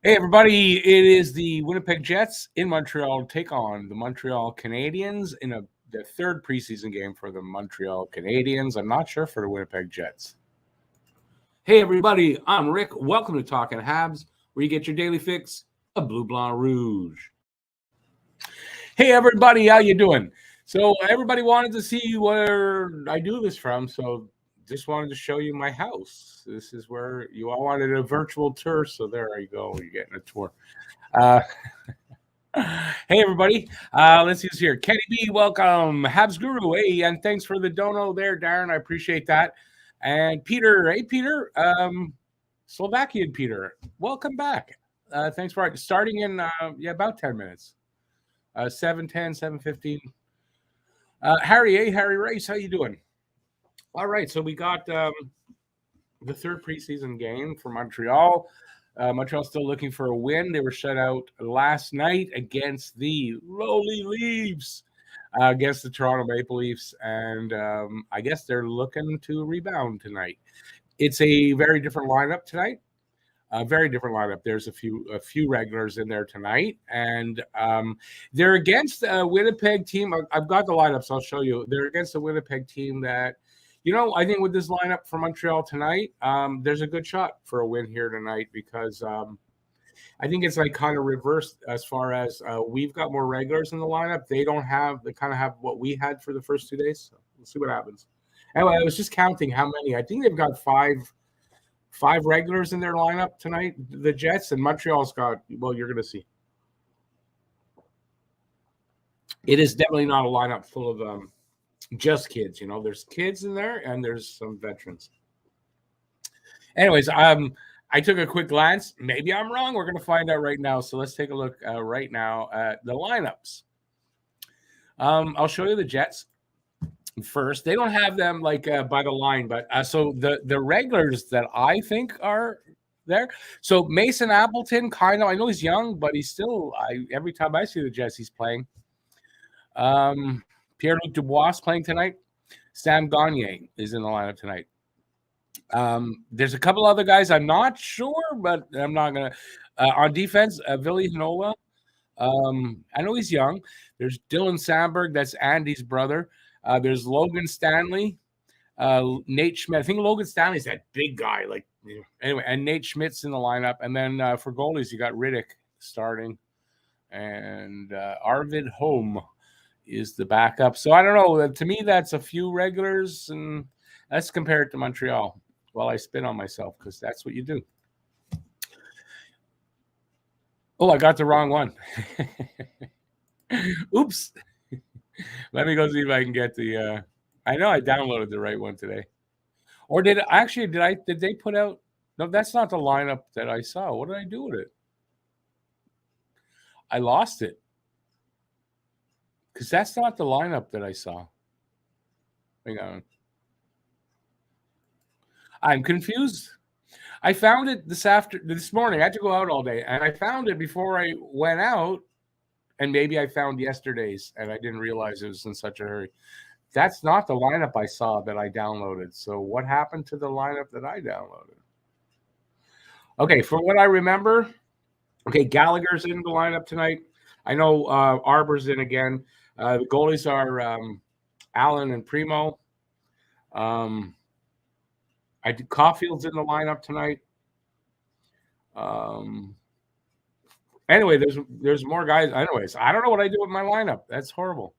Hey, everybody. It is the Winnipeg Jets in Montreal take on the Montreal Canadiens in the third preseason game for the Montreal Canadiens. I'm not sure for the Winnipeg Jets. Hey, everybody. I'm Rick. Welcome to Talking Habs, where you get your daily fix of Bleu Blanc Rouge. Hey, everybody. How you doing? So everybody wanted to see where I do this from, so just wanted to show you my house. This is where you all wanted a virtual tour, so there you go. You're getting a tour. Hey, everybody. Let's see who's here. Kenny B, welcome. Habs Guru, hey, and thanks for the dono there, Darren. I appreciate that. And Peter, hey, Peter, Slovakian Peter, welcome back. Thanks for starting in, about 10 minutes. 7:10, 7:15. Harry, hey, Harry Race, how you doing? All right, so we got the third preseason game for Montreal. Montreal's still looking for a win. They were shut out last night against the lowly Leafs, against the Toronto Maple Leafs, and I guess they're looking to rebound tonight. It's a very different lineup tonight. A very different lineup. There's a few regulars in there tonight, and they're against a Winnipeg team. I've got the lineups. I'll show you. They're against a Winnipeg team that, I think with this lineup for Montreal tonight, there's a good shot for a win here tonight because I think it's like kind of reversed as far as we've got more regulars in the lineup. They don't have. They kind of have what we had for the first 2 days. So we'll see what happens. Anyway, I was just counting how many. I think they've got five regulars in their lineup tonight, the Jets, and Montreal's got, well, you're going to see. It is definitely not a lineup full of just kids. There's kids in there and there's some veterans. Anyways, I took a quick glance. Maybe I'm wrong. We're going to find out right now. So let's take a look right now at the lineups. I'll show you the Jets first. They don't have them like by the line, but so the regulars that I think are there. So Mason Appleton, kind of, I know he's young, but he's still, every time I see the Jets, he's playing. Pierre-Luc Dubois playing tonight. Sam Gagner is in the lineup tonight. There's a couple other guys I'm not sure, but I'm not gonna. On defense, Ville Heinola. I know he's young. There's Dylan Sandberg, that's Andy's brother. There's Logan Stanley, Nate Schmidt. I think Logan Stanley's that big guy. Anyway, and Nate Schmidt's in the lineup. And then for goalies, you got Riddick starting, and Arvid Holm is the backup. So I don't know. To me, that's a few regulars, and let's compare it to Montreal. While I spin on myself, because that's what you do. Oh, I got the wrong one. Oops. Let me go see if I can get the I know I downloaded the right one today. Or did they put out? No, that's not the lineup that I saw. What did I do with it? I lost it. Because that's not the lineup that I saw. Hang on. I'm confused. I found it this morning. I had to go out all day, and I found it before I went out. And maybe I found yesterday's, and I didn't realize it was in such a hurry. That's not the lineup I saw that I downloaded. So what happened to the lineup that I downloaded? Okay, from what I remember, Gallagher's in the lineup tonight. I know Arbor's in again. The goalies are Allen and Primo. Caulfield's in the lineup tonight. Anyway, there's more guys. Anyways, I don't know what I do with my lineup. That's horrible.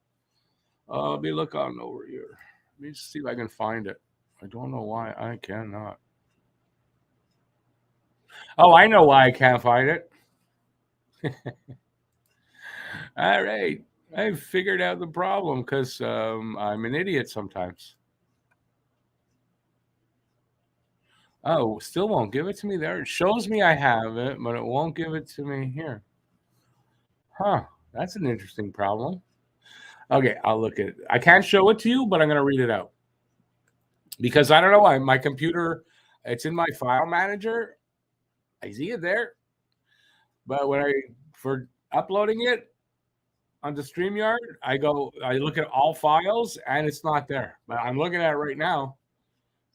Let me look on over here. Let me see if I can find it. I don't know why I cannot. Oh, I know why I can't find it. All right. I figured out the problem because I'm an idiot sometimes. Oh, still won't give it to me there. It shows me I have it, but it won't give it to me here. Huh. That's an interesting problem. Okay, I'll look at it. I can't show it to you, but I'm going to read it out. Because I don't know why. My computer, it's in my file manager. I see it there. But for uploading it onto StreamYard, I look at all files, and it's not there. But I'm looking at it right now.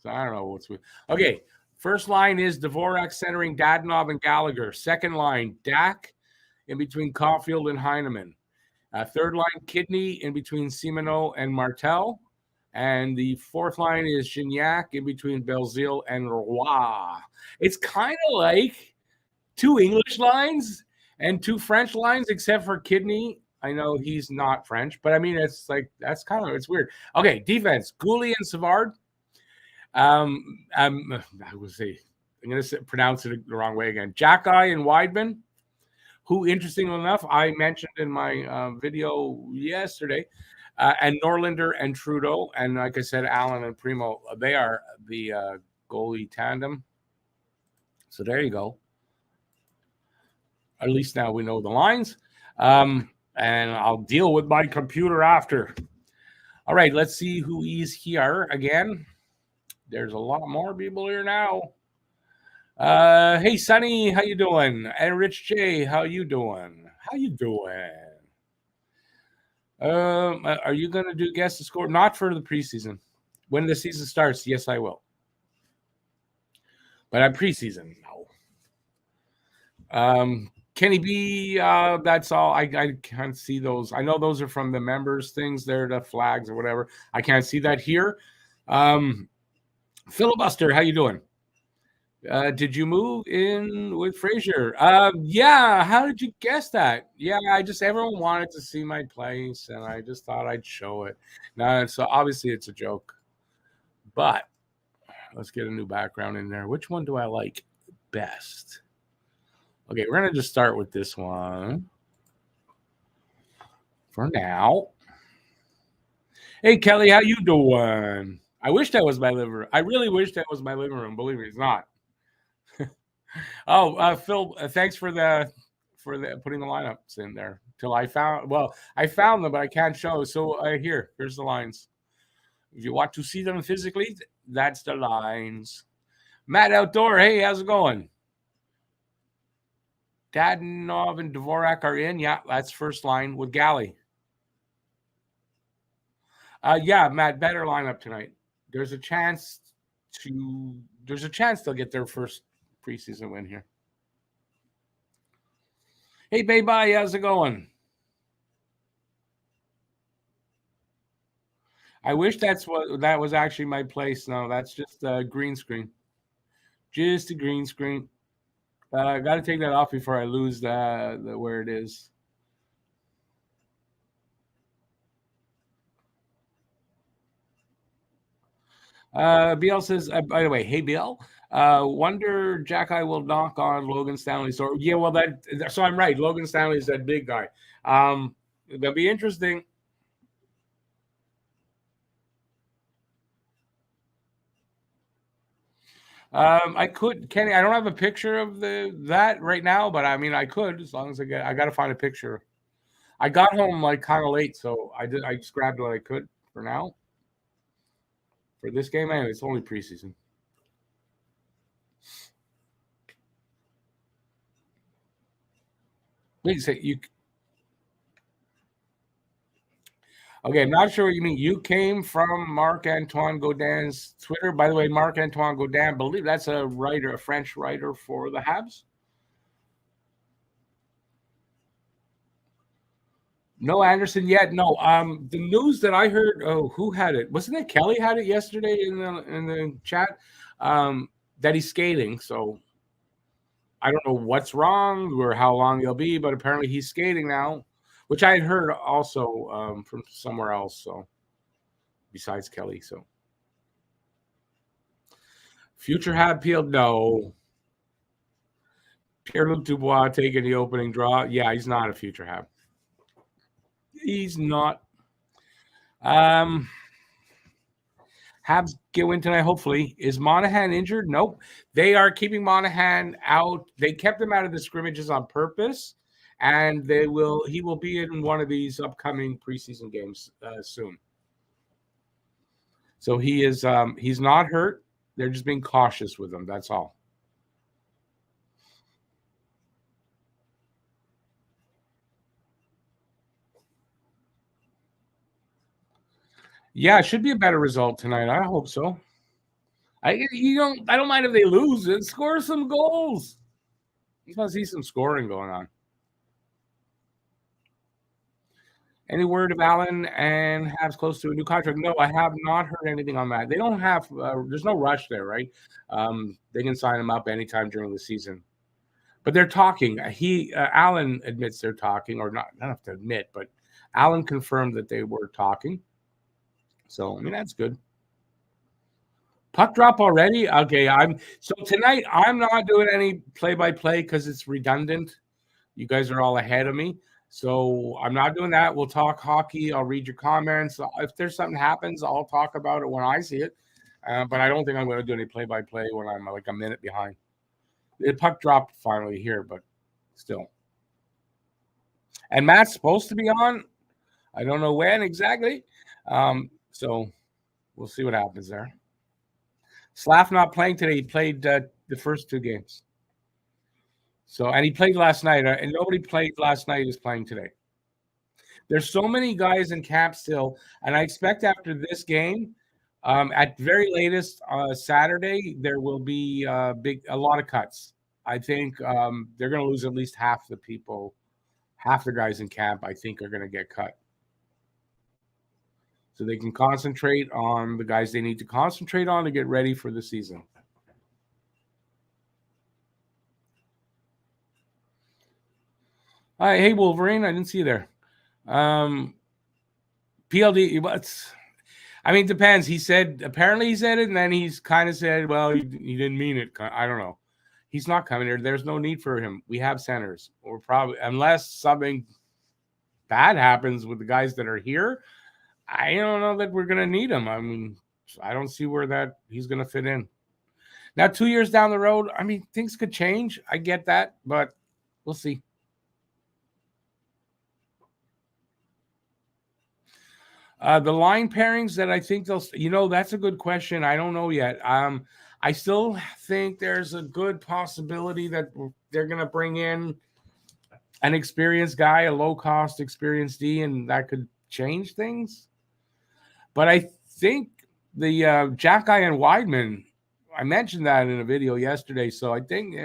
So I don't know what's with. Okay. First line is Dvorak centering Dadonov and Gallagher. Second line, Dak in between Caulfield and Heineman. Third line, Kidney in between Simoneau and Martel. And the fourth line is Gignac in between Belzile and Roy. It's kind of like two English lines and two French lines, except for Kidney. I know he's not French, but I mean, it's like, it's weird. Okay, defense, Goulet and Savard. I would say, I'm going to pronounce it the wrong way again. Jackeye and Weidman, who, interestingly enough, I mentioned in my video yesterday. And Norlinder and Trudeau, and like I said, Allen and Primo, they are the goalie tandem. So there you go. At least now we know the lines. And I'll deal with my computer after. All right, let's see who is here again. There's a lot more people here now. Hey, Sonny, how you doing? And Rich J, how you doing? How you doing? Are you going to do guess the score? Not for the preseason. When the season starts, yes, I will. But I'm preseason, no. Kenny B, that's all. I can't see those. I know those are from the members things. They're the flags or whatever. I can't see that here. Filibuster, how you doing? Did you move in with Frazier? Yeah. How did you guess that? Yeah, everyone wanted to see my place, and I just thought I'd show it. Now, so obviously it's a joke, but let's get a new background in there. Which one do I like best? Okay, we're gonna just start with this one for now. Hey, Kelly, how you doing? I wish that was my living room. I really wish that was my living room. Believe me, it's not. Phil, thanks for putting the lineups in there. I found them, but I can't show. So here's the lines. If you want to see them physically, that's the lines. Matt Outdoor, hey, how's it going? Dadonov and Dvorak are in. Yeah, that's first line with Galley. Yeah, Matt, better lineup tonight. There's a chance they'll get their first preseason win here. Hey, baby, how's it going? I wish that was actually my place. No, that's just a green screen. Just a green screen. I got to take that off before I lose the where it is. BL says, by the way, hey, BL, wonder Jackeye will knock on Logan Stanley's door. Yeah, well, so I'm right. Logan Stanley is that big guy. That'll be interesting. I could, Kenny. I don't have a picture of that right now, but I mean, I could as long as I got to find a picture. I got home like kind of late, so I just grabbed what I could for now. For this game, anyway, it's only preseason. Wait, say you. Okay, I'm not sure what you mean. You came from Marc-Antoine Gaudin's Twitter. By the way, Marc-Antoine Gaudin, I believe that's a writer, a French writer for the Habs. No Anderson yet. No. The news that I heard. Oh, who had it? Wasn't it Kelly had it yesterday in the chat? That he's skating. So I don't know what's wrong or how long he'll be, but apparently he's skating now, which I had heard also from somewhere else. So besides Kelly, so future Hab peeled. No. Pierre-Luc Dubois taking the opening draw. Yeah, he's not a future Hab. He's not. Habs get win tonight, hopefully. Is Monahan injured? Nope. They are keeping Monahan out. They kept him out of the scrimmages on purpose, and he will be in one of these upcoming preseason games soon. So he is he's not hurt. They're just being cautious with him. That's all. Yeah, it should be a better result tonight. I hope so. I don't mind if they lose. And score some goals. You want to see some scoring going on. Any word of Allen and Habs close to a new contract? No, I have not heard anything on that. They don't have. There's no rush there, right? They can sign him up anytime during the season. But they're talking. Allen admits they're talking, or not. I don't have to admit, but Allen confirmed that they were talking. So I mean that's good. Puck drop already? Okay, so tonight I'm not doing any play-by-play because it's redundant. You guys are all ahead of me. So I'm not doing that. We'll talk hockey. I'll read your comments. If there's something happens, I'll talk about it when I see it. But I don't think I'm going to do any play-by-play when I'm like a minute behind. The puck dropped finally here, but still. And Matt's supposed to be on. I don't know when exactly. So we'll see what happens there. Slav not playing today. He played the first two games. So, and he played last night, and nobody played last night is playing today. There's so many guys in camp still, and I expect after this game, at very latest Saturday, there will be a lot of cuts. I think they're going to lose at least half the people, half the guys in camp. I think are going to get cut, so they can concentrate on the guys they need to concentrate on to get ready for the season. Hey, Wolverine, I didn't see you there. PLD, it depends. Apparently he said it, and then he's kind of said, well, he didn't mean it. I don't know. He's not coming here. There's no need for him. We have centers. Or probably, unless something bad happens with the guys that are here, I don't know that we're going to need him. I mean, I don't see where he's going to fit in. Now, 2 years down the road, things could change. I get that, but we'll see. The line pairings that I think that's a good question. I don't know yet. I still think there's a good possibility that they're going to bring in an experienced guy, a low-cost experienced D, and that could change things. But I think the Jack Guy and Weidman, I mentioned that in a video yesterday. So I think,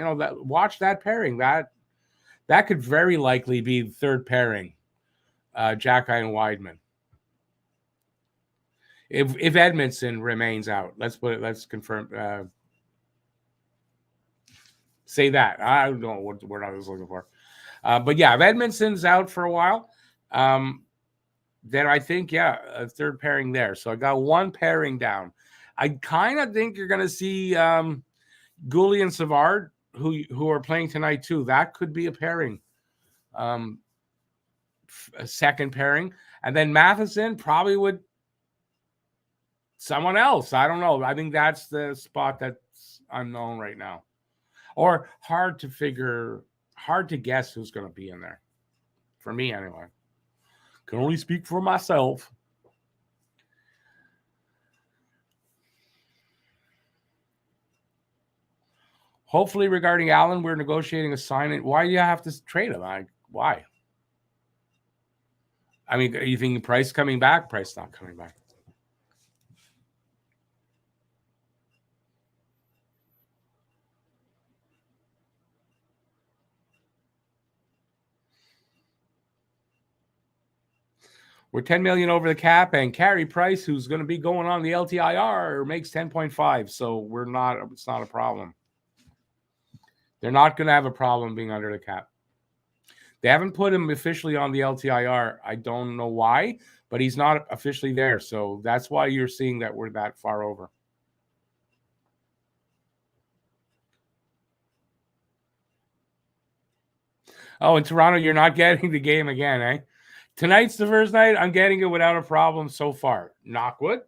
watch that pairing. That could very likely be the third pairing, Jack Guy and Weidman. If Edmondson remains out, let's confirm. Say that. I don't know what word I was looking for. But yeah, if Edmondson's out for a while, then I think, a third pairing there. So I got one pairing down. I kind of think you're going to see Goulet and Savard, who are playing tonight too. That could be a pairing, a second pairing. And then Matheson probably would someone else. I don't know. I think that's the spot that's unknown right now. Or hard to guess who's going to be in there. For me, anyway. Can only speak for myself. Hopefully, regarding Allen, we're negotiating a sign-in. Why do you have to trade him? Why? Are you thinking Price coming back? Price not coming back. We're 10 million over the cap, and Carey Price, who's going to be going on the LTIR, makes 10.5. So it's not a problem. They're not going to have a problem being under the cap. They haven't put him officially on the LTIR. I don't know why, but he's not officially there. So that's why you're seeing that we're that far over. Oh, in Toronto, you're not getting the game again, eh? Tonight's the first night. I'm getting it without a problem so far. Knock wood.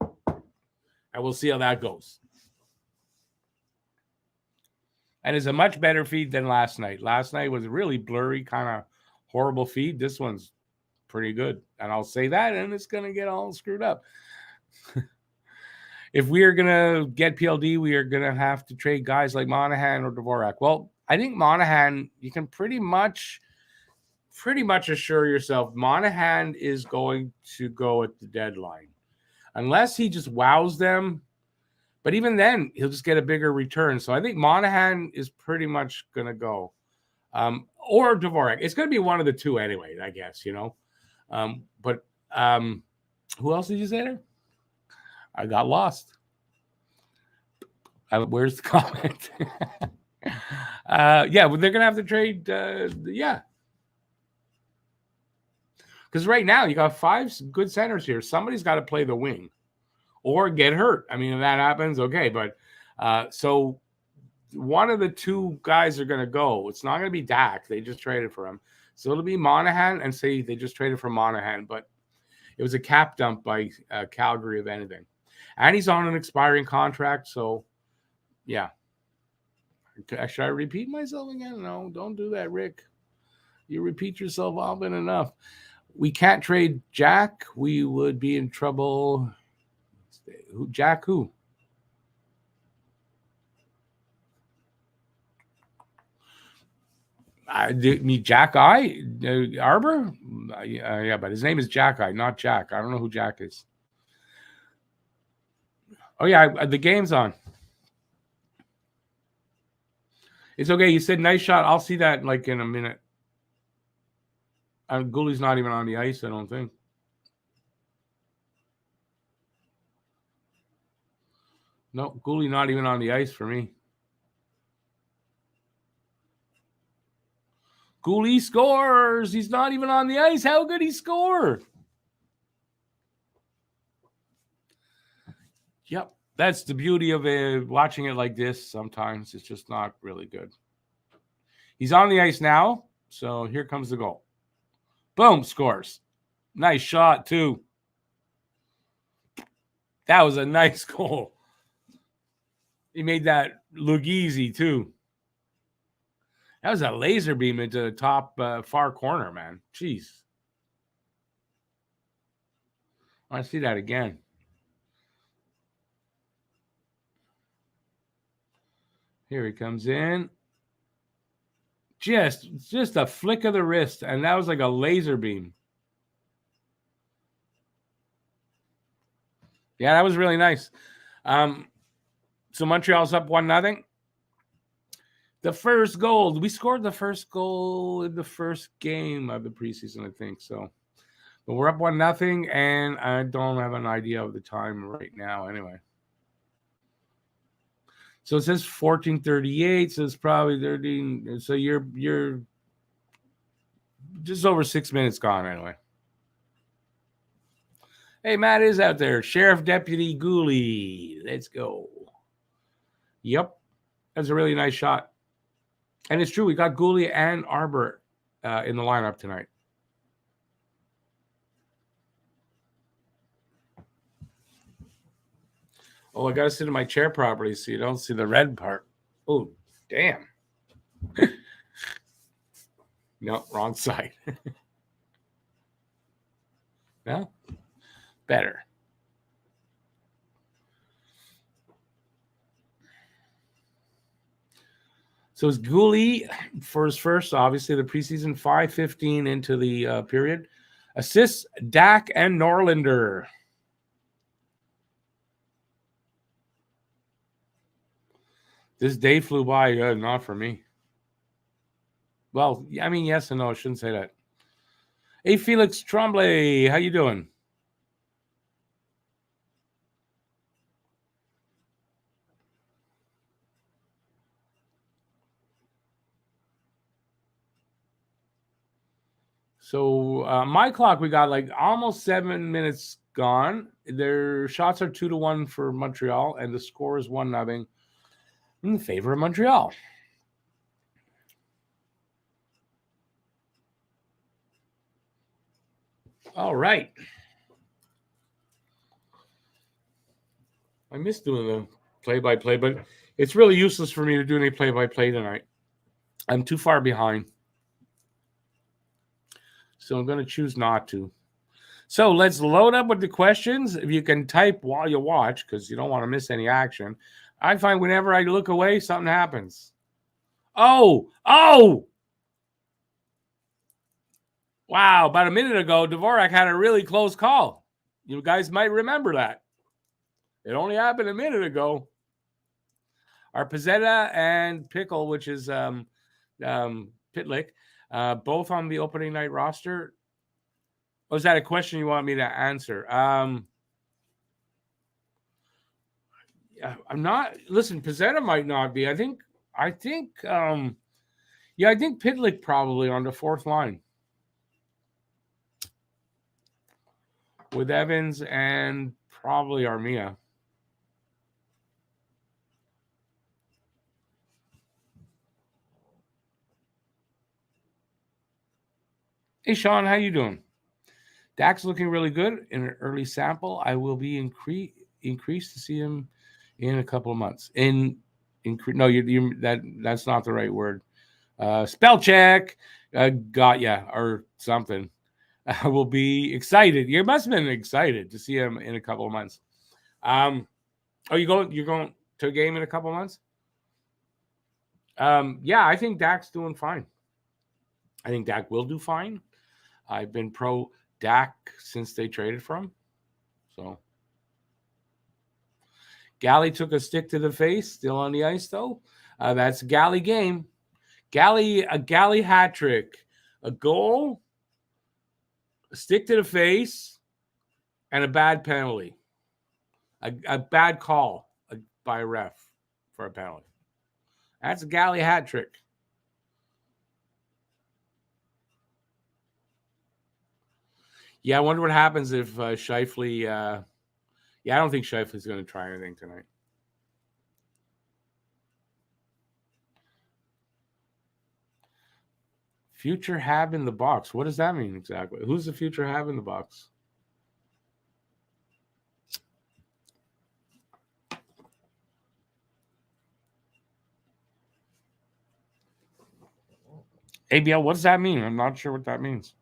And we'll see how that goes. And it's a much better feed than last night. Last night was a really blurry, kind of horrible feed. This one's pretty good. And I'll say that, and it's going to get all screwed up. If we are going to get PLD, we are going to have to trade guys like Monahan or Dvorak. Well, I think Monahan, you can pretty much assure yourself Monahan is going to go at the deadline. Unless he just wows them, But even then, he'll just get a bigger return. So I think Monahan is pretty much going to go. Or Dvorak. It's going to be one of the two anyway, I guess, But who else did you say there? I got lost. Where's the comment? Yeah, well, they're going to have to trade. Yeah. Because right now you got 5 good centers here. Somebody's got to play the wing or get hurt. I mean, if that happens, okay. But so one of the 2 guys are going to go. It's not going to be Dak. They just traded for him. So it'll be Monahan, and say they just traded for Monahan. But it was a cap dump by Calgary, if anything. And he's on an expiring contract. So, yeah. Should I repeat myself again? No, don't do that, Rick. You repeat yourself often enough. We can't trade Jack. We would be in trouble. Jack who? Jack Arbor? Yeah, but his name is Jack not Jack. I don't know who Jack is. Oh, yeah, the game's on. It's okay. You said nice shot. I'll see that like in a minute. Gooley's not even on the ice, I don't think. No, Gooley not even on the ice for me. Gooley scores. He's not even on the ice. How could he score? Yep. That's the beauty of watching it like this. Sometimes it's just not really good. He's on the ice now. So here comes the goal. Boom, scores. Nice shot, too. That was a nice goal. He made that look easy, too. That was a laser beam into the top far corner, man. Jeez. I want to see that again. Here he comes in. Just a flick of the wrist, and that was like a laser beam. Yeah, that was really nice. So Montreal's up 1-0. The first goal. We scored the first goal in the first game of the preseason, I think. So, but we're up 1-0, and I don't have an idea of the time right now. Anyway. So it says 14:38, so it's probably 13. So you're just over 6 minutes gone anyway. Hey, Matt is out there. Sheriff Deputy Gooley. Let's go. Yep. That's a really nice shot. And it's true, we got Gooley and Arbor in the lineup tonight. Oh, I got to sit in my chair properly so you don't see the red part. Oh, damn. No, wrong side. No? Better. So it's Gooley for his first, obviously, the preseason 5:15 into the period. Assists, Dak and Norlinder. This day flew by, not for me. Well, I mean, yes and no. I shouldn't say that. Hey, Felix Tremblay, how you doing? So my clock, we got like almost 7 minutes gone. Their shots are 2-1 for Montreal, and the score is 1-0 in favor of Montreal. All right. I miss doing the play-by-play, but it's really useless for me to do any play-by-play tonight. I'm too far behind. So I'm going to choose not to. So let's load up with the questions. If you can type while you watch, because you don't want to miss any action. I find whenever I look away, something happens. Oh! Wow, about a minute ago, Dvorak had a really close call. You guys might remember that. It only happened a minute ago. Are Pizzetta and Pickle, which is Pitlick, both on the opening night roster? Or is that a question you want me to answer? I'm not. Listen, Pizzetta might not be. I think. Yeah, I think Pitlick probably on the fourth line with Evans and probably Armia. Hey, Sean, how you doing? Dak's looking really good in an early sample. I will be increased to see him in a couple of months. No, that's not the right word. Spell check. Got ya or something. I will be excited. You must have been excited to see him in a couple of months. You're going to a game in a couple of months? Yeah, I think Dak's doing fine. I think Dak will do fine. I've been pro Dak since they traded for him. So Galley took a stick to the face, still on the ice though. That's a Galley game. A Galley hat trick, a goal, a stick to the face, and a bad penalty. A bad call by a ref for a penalty. That's a Galley hat trick. Yeah, I wonder what happens if Scheifele. Yeah, I don't think Scheifele's going to try anything tonight. Future Hab in the box. What does that mean exactly? Who's the future Hab in the box? ABL, what does that mean? I'm not sure what that means.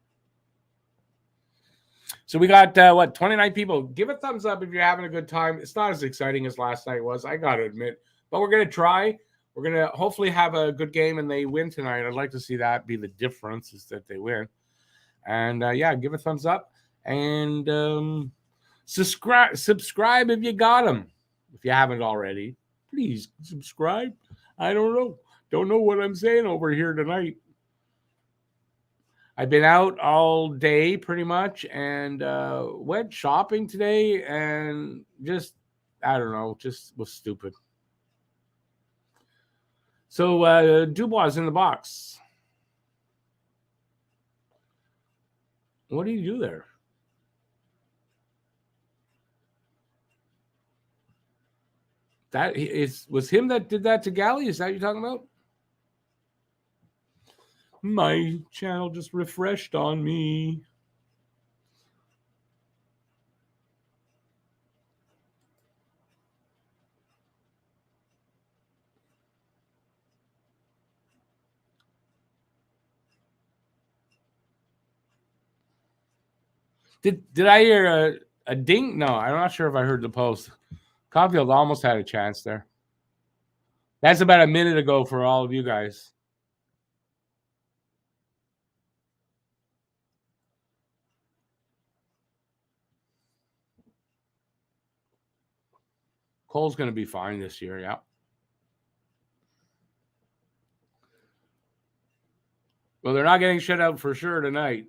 So we got 29 people. Give a thumbs up if you're having a good time. It's not as exciting as last night was, I got to admit, but we're going to try. We're going to hopefully have a good game and they win tonight. I'd like to see that be the difference, is that they win. And yeah, give a thumbs up and subscribe if you got them. If you haven't already, please subscribe. I don't know what I'm saying over here tonight. I've been out all day pretty much and went shopping today and just, I don't know, just was stupid. So Dubois is in the box. What do you do there? That was him that did that to Galley? Is that what you're talking about? My channel just refreshed on me. Did I hear a ding? No, I'm not sure if I heard the post. Caulfield almost had a chance there. That's about a minute ago for all of you guys. Cole's going to be fine this year, yeah. Well, they're not getting shut out for sure tonight.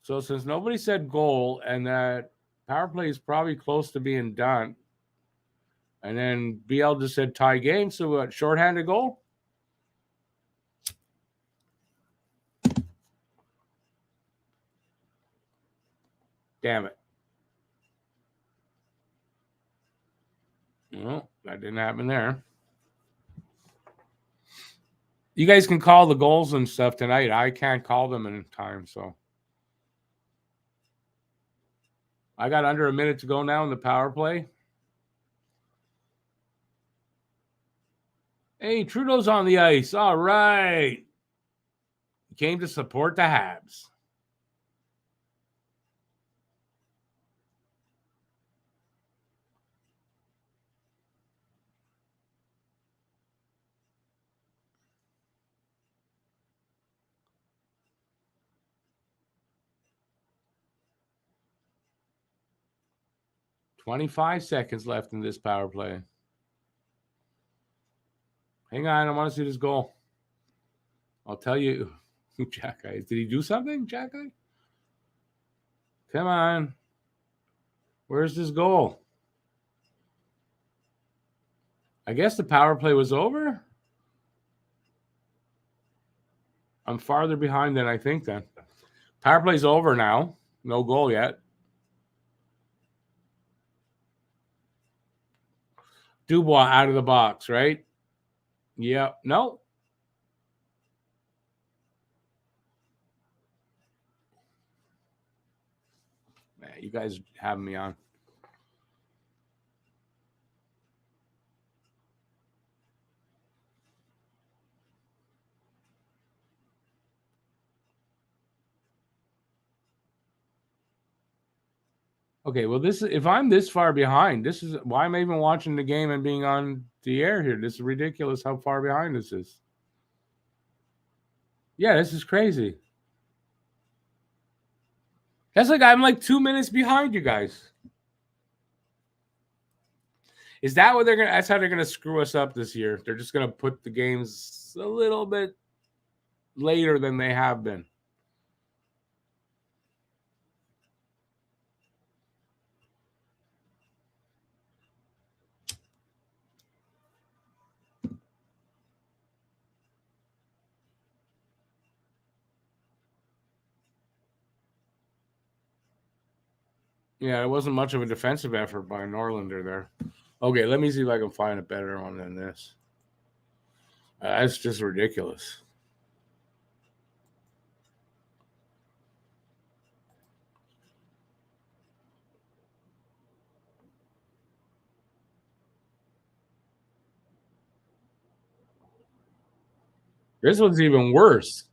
So since nobody said goal and that power play is probably close to being done, and then BL just said tie game, so what, shorthanded goal? Damn it. Well, that didn't happen there. You guys can call the goals and stuff tonight. I can't call them in time, so. I got under a minute to go now in the power play. Hey, Trudeau's on the ice. All right. He came to support the Habs. 25 seconds left in this power play. Hang on, I want to see this goal. I'll tell you. Jack Guy. Did he do something, Jack Guy? Come on. Where's this goal? I guess the power play was over. I'm farther behind than I think then. Power play's over now. No goal yet. Dubois out of the box, right? Yeah. No. Man, you guys have me on. Okay, well, this is if I'm this far behind, this is why am I even watching the game and being on the air here? This is ridiculous how far behind this is. Yeah, this is crazy. That's like I'm like 2 minutes behind you guys. Is that what they're gonna? That's how they're gonna screw us up this year. They're just gonna put the games a little bit later than they have been. Yeah, it wasn't much of a defensive effort by Norlander there. Okay, let me see if I can find a better one than this. That's just ridiculous. This one's even worse.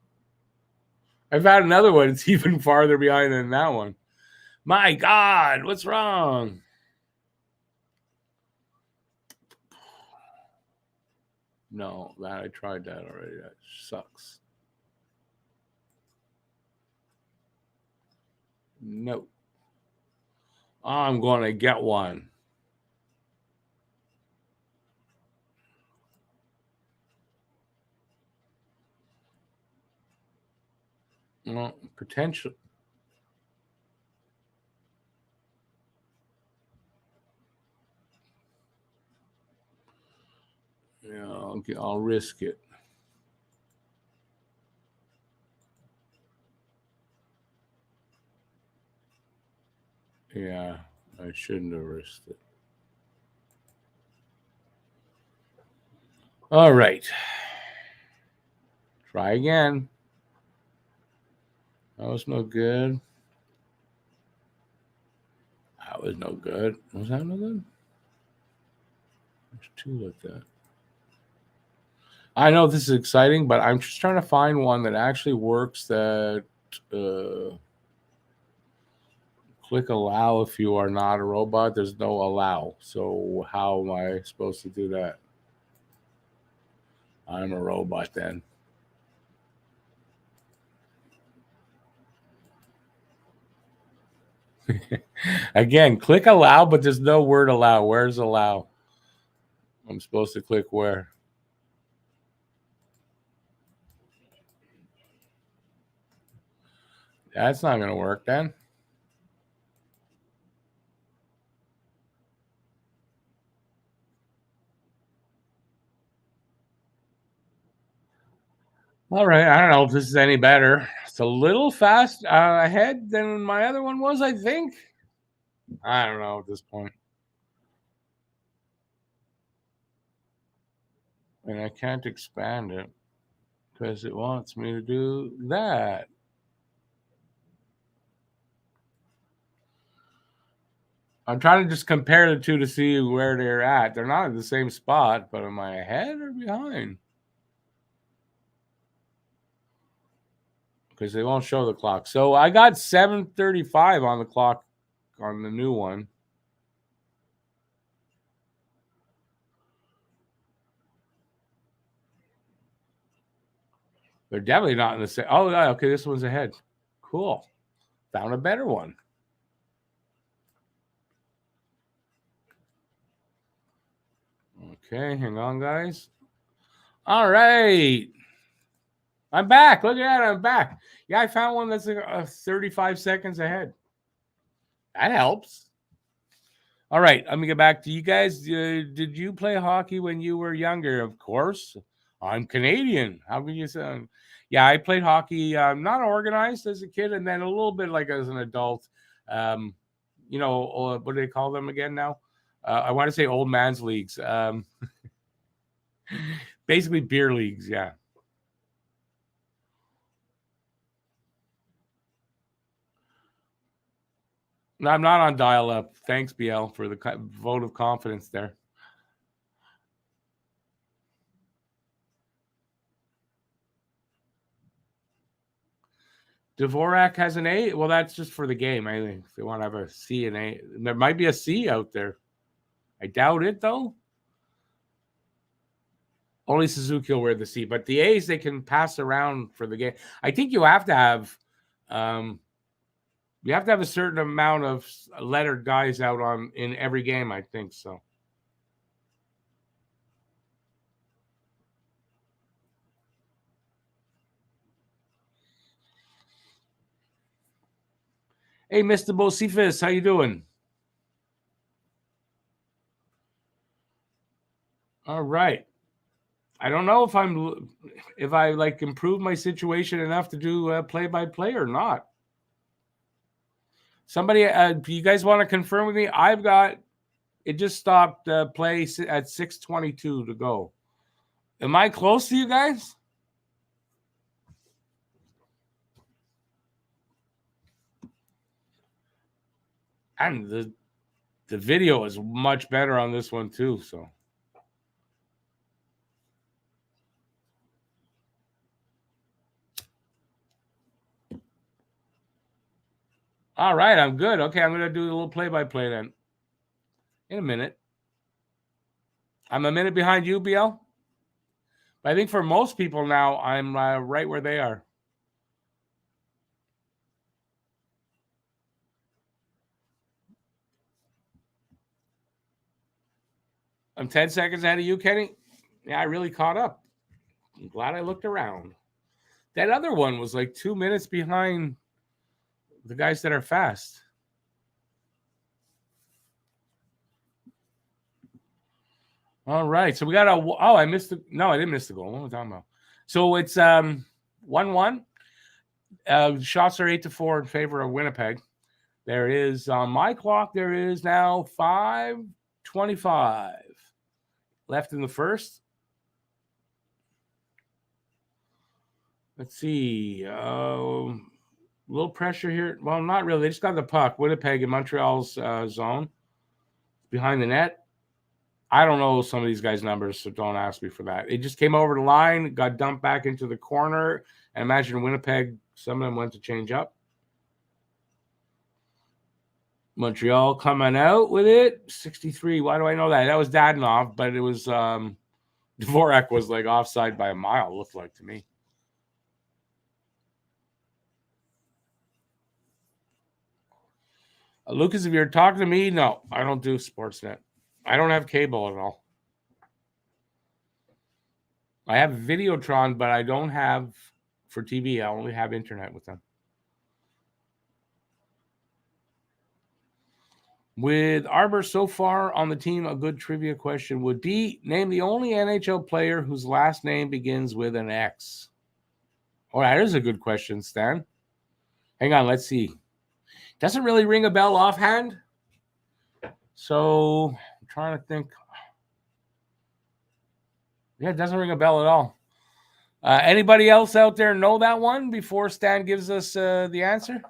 I've had another one. It's even farther behind than that one. My God, what's wrong? No, that I tried that already. That sucks. No. I'm going to get one. Well, potential. Yeah, I'll risk it. Yeah, I shouldn't have risked it. All right. Try again. That was no good. That was no good. Was that no good? There's two like that. I know this is exciting, but I'm just trying to find one that actually works that click allow if you are not a robot. There's no allow. So how am I supposed to do that? I'm a robot then. Again, click allow, but there's no word allow. Where's allow? I'm supposed to click where? That's not going to work then. All right. I don't know if this is any better. It's a little fast ahead than my other one was, I think. I don't know at this point. And I can't expand it because it wants me to do that. I'm trying to just compare the two to see where they're at. They're not at the same spot, but am I ahead or behind? Because they won't show the clock. So I got 7:35 on the clock on the new one. They're definitely not in the same. Oh, okay. This one's ahead. Cool. Found a better one. Okay, hang on, guys. All right. I'm back. Look at that. I'm back. Yeah, I found one that's 35 seconds ahead. That helps. All right, let me get back to you guys. Did you play hockey when you were younger? Of course. I'm Canadian. How can you say? Yeah, I played hockey, not organized as a kid, and then a little bit like as an adult. Um, what do they call them again now? I want to say old man's leagues. Basically beer leagues, yeah. No, I'm not on dial-up. Thanks, BL, for the vote of confidence there. Dvorak has an A. Well, that's just for the game. I think if they want to have a C and A, there might be a C out there. I doubt it though. Only Suzuki will wear the C, but the A's they can pass around for the game. I think you have to have a certain amount of lettered guys out in every game. I think so. Hey, Mr. Bosifis, how you doing? All right. I don't know if I like improved my situation enough to do play by play or not. Somebody, you guys want to confirm with me? I've got it. Just stopped play at 6:22 to go. Am I close to you guys? And the video is much better on this one too. So. All right, I'm good. Okay, I'm going to do a little play-by-play then. In a minute. I'm a minute behind you, BL. But I think for most people now, I'm right where they are. I'm 10 seconds ahead of you, Kenny. Yeah, I really caught up. I'm glad I looked around. That other one was like 2 minutes behind the guys that are fast. All right. So we got I missed I didn't miss the goal. What am I talking about? So it's 1-1. Shots are 8-4 in favor of Winnipeg. There is on my clock, there is now 5:25 left in the first. Let's see. A little pressure here. Well, not really. They just got the puck. Winnipeg in Montreal's zone behind the net. I don't know some of these guys' numbers, so don't ask me for that. It just came over the line, got dumped back into the corner, and imagine Winnipeg, some of them went to change up. Montreal coming out with it, 63. Why do I know that? That was Dadonov, but it was Dvorak was like offside by a mile, looked like to me. Lucas, if you're talking to me, no, I don't do Sportsnet. I don't have cable at all. I have Videotron, but I don't have for TV. I only have internet with them. With Arbor so far on the team, a good trivia question would be name the only NHL player whose last name begins with an X. Oh, that is a good question, Stan. Hang on, let's see. Doesn't really ring a bell offhand. So I'm trying to think. Yeah, it doesn't ring a bell at all. Anybody else out there know that one before Stan gives us the answer?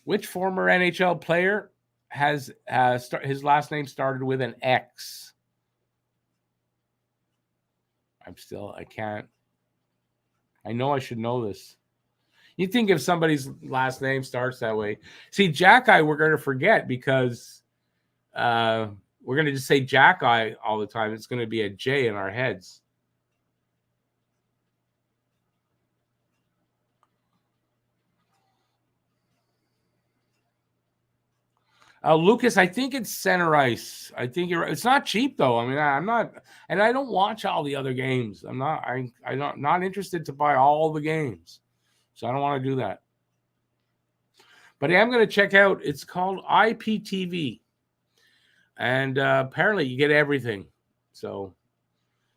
Which former NHL player has his last name started with an X? I can't. I know I should know this. You think if somebody's last name starts that way. See, Jack Eye, we're going to forget because we're going to just say Jack Eye all the time. It's going to be a J in our heads. Lucas, I think it's center ice. I think you're right. It's not cheap though. I mean, I'm not, and I don't watch all the other games. I don't not interested to buy all the games, so I don't want to do that. But I am going to check out. It's called IPTV, and apparently you get everything. So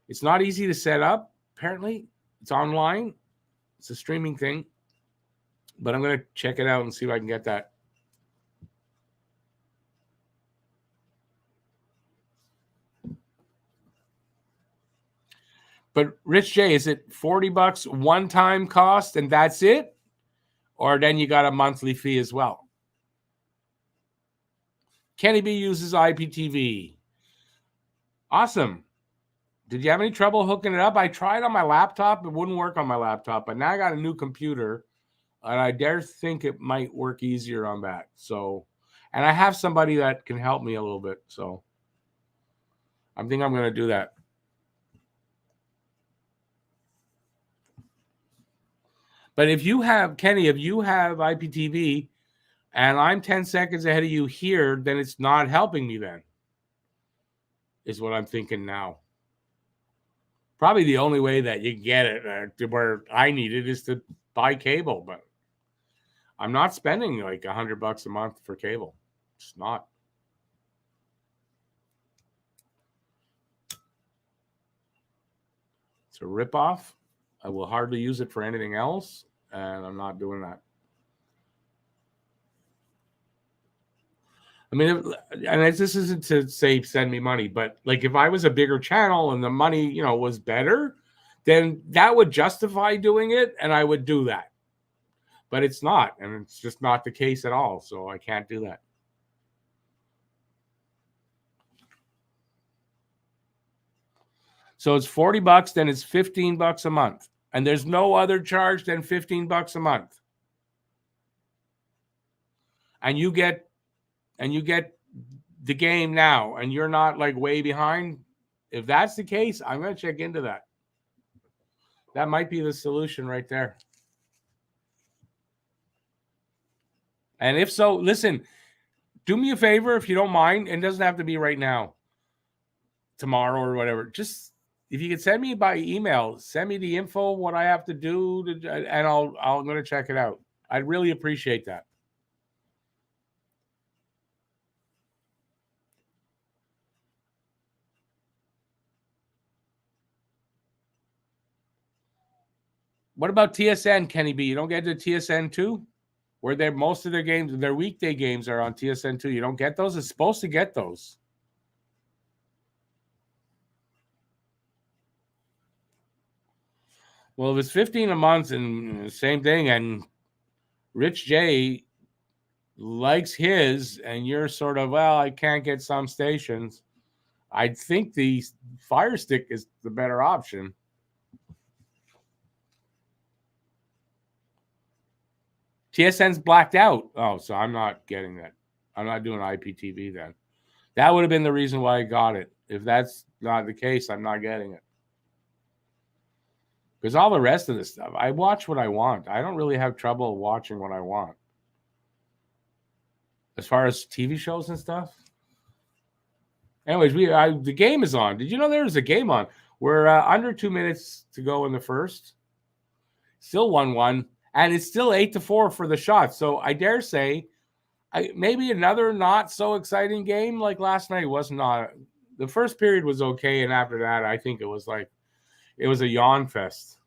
it's not easy to set up. Apparently, it's online. It's a streaming thing, but I'm going to check it out and see if I can get that. But Rich J, is it $40 one-time cost and that's it? Or then you got a monthly fee as well? Kenny B uses IPTV. Awesome. Did you have any trouble hooking it up? I tried on my laptop. It wouldn't work on my laptop, but now I got a new computer, and I dare think it might work easier on that. So, and I have somebody that can help me a little bit. So I think I'm going to do that. But if you have, Kenny, if you have IPTV and I'm 10 seconds ahead of you here, then it's not helping me then, is what I'm thinking now. Probably the only way that you get it to where I need it is to buy cable, but I'm not spending like $100 a month for cable. It's not. It's a ripoff. I will hardly use it for anything else, and I'm not doing that. I mean, and this isn't to say send me money, but like if I was a bigger channel and the money, was better, then that would justify doing it, and I would do that. But it's not, and it's just not the case at all, so I can't do that. So it's $40, then it's $15 a month. And there's no other charge than $15 a month. And you get the game now, and you're not like way behind. If that's the case, I'm going to check into that. That might be the solution right there. And if so, listen, do me a favor if you don't mind. It doesn't have to be right now, tomorrow or whatever. Just if you could send me by email, send me the info, what I have to do, and I'm going to check it out. I'd really appreciate that. What about TSN, Kenny B? You don't get to TSN 2? Where most of their games, their weekday games are on TSN 2. You don't get those? It's supposed to get those. Well, if it's $15 a month and same thing, and Rich J likes his, and you're sort of, well, I can't get some stations, I think the Fire Stick is the better option. TSN's blacked out. Oh, so I'm not getting that. I'm not doing IPTV then. That would have been the reason why I got it. If that's not the case, I'm not getting it. Because all the rest of this stuff, I watch what I want. I don't really have trouble watching what I want. As far as TV shows and stuff. Anyways, the game is on. Did you know there's a game on? We're under 2 minutes to go in the first. Still 1-1. And it's still 8-4 for the shots. So I dare say, maybe another not so exciting game like last night was not. The first period was okay, and after that, I think it was a yawn fest.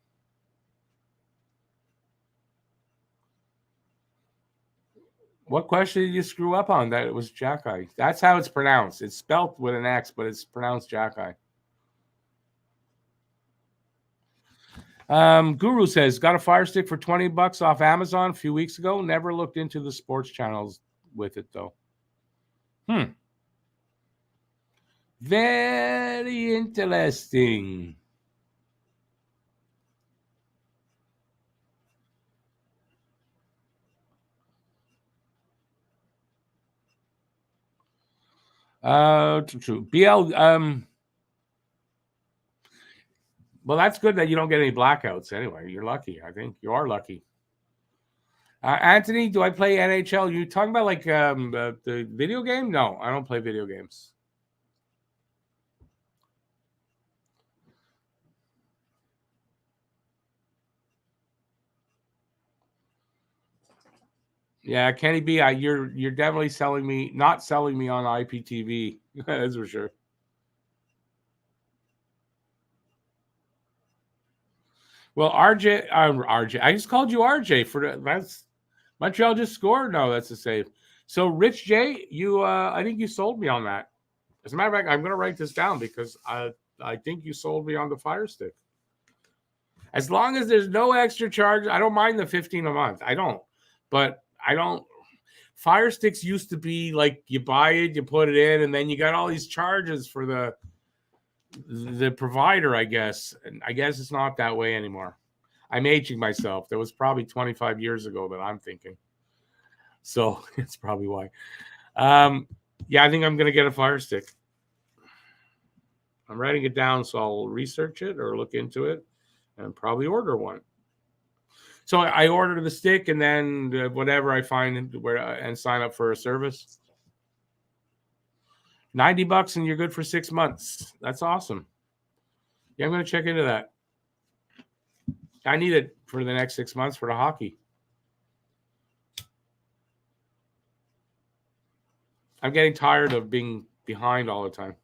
What question did you screw up on? That it was Jackeye. That's how it's pronounced. It's spelt with an X, but it's pronounced Jackeye. Guru says, got a Fire Stick for $20 off Amazon a few weeks ago. Never looked into the sports channels with it, though. Very interesting. True. BL, well, that's good that you don't get any blackouts anyway. You're lucky. I think you are lucky. Anthony, do I play NHL? You talking about like the video game? No, I don't play video games. Yeah, Kenny B, you're definitely not selling me on IPTV. That's for sure. Well, RJ, I just called you RJ that's Montreal just scored. No, that's a save. So, Rich J, I think you sold me on that. As a matter of fact, I'm going to write this down because I think you sold me on the Fire Stick. As long as there's no extra charge, I don't mind the 15 a month. I don't, but I don't. Fire Sticks used to be like you buy it, you put it in, and then you got all these charges for the provider. I guess, and I guess it's not that way anymore. I'm aging myself. That was probably 25 years ago that I'm thinking. So it's probably why. Yeah, I think I'm gonna get a Fire Stick. I'm writing it down, so I'll research it or look into it and probably order one. So I order the stick and then whatever I find and sign up for a service. $90 and you're good for 6 months. That's awesome. Yeah, I'm going to check into that. I need it for the next 6 months for the hockey. I'm getting tired of being behind all the time.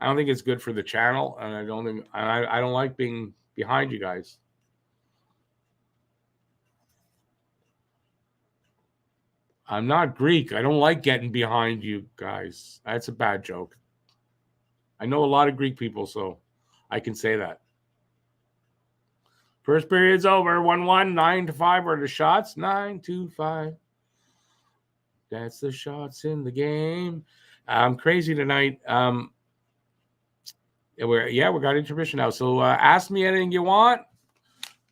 I don't think it's good for the channel, and I don't like being behind you guys. I'm not Greek. I don't like getting behind you guys. That's a bad joke. I know a lot of Greek people, so I can say that. First period's over. 1-1, 9-5 are the shots. 9-5. That's the shots in the game. I'm crazy tonight. We got intermission now. So ask me anything you want.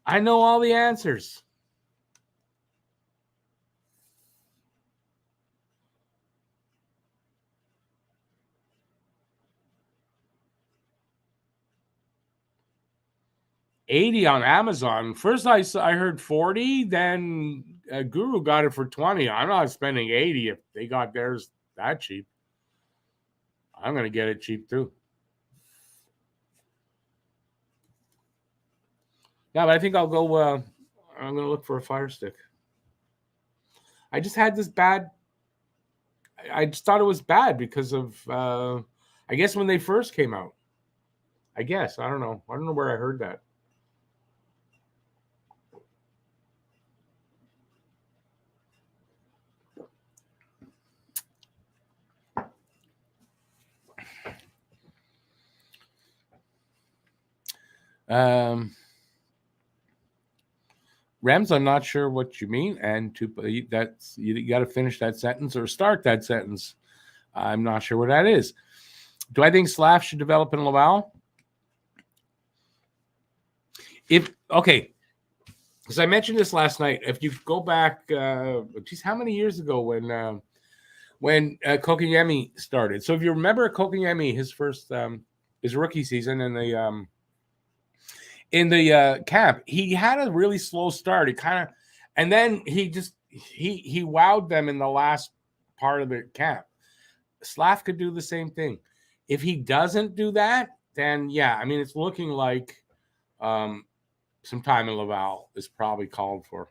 I know all the answers. $80 on Amazon. First, I heard $40. Then Guru got it for $20. I'm not spending $80 if they got theirs that cheap. I'm gonna get it cheap too. Yeah, but I think I'll go. I'm gonna look for a Fire Stick. I just had this bad. I just thought it was bad because of. I guess when they first came out. I guess I don't know. I don't know where I heard that. Rems, I'm not sure what you mean, and that's you got to finish that sentence or start that sentence. I'm not sure what that is. Do I think Slav should develop in Laval? Because I mentioned this last night. If you go back, how many years ago when Kokiniemi started? So if you remember Kokiniemi, his first his rookie season in the camp, he had a really slow start. He kind of, and then he wowed them in the last part of the camp. Slav could do the same thing. If he doesn't do that, then yeah, I mean it's looking like some time in Laval is probably called for.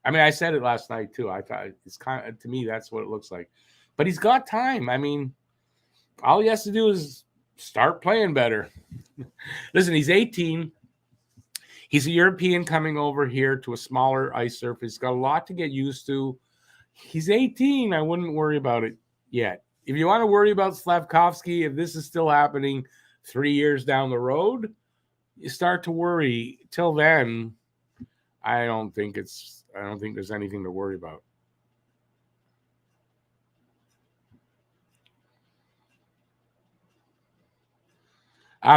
I mean, I said it last night too. I thought it's kind of, to me, that's what it looks like. But he's got time. I mean, all he has to do is start playing better. Listen, he's 18. He's a European coming over here to a smaller ice surface. He's got a lot to get used to. He's 18. I wouldn't worry about it yet. If you want to worry about Slavkovsky, if this is still happening 3 years down the road, you start to worry. Till then, I don't think there's anything to worry about.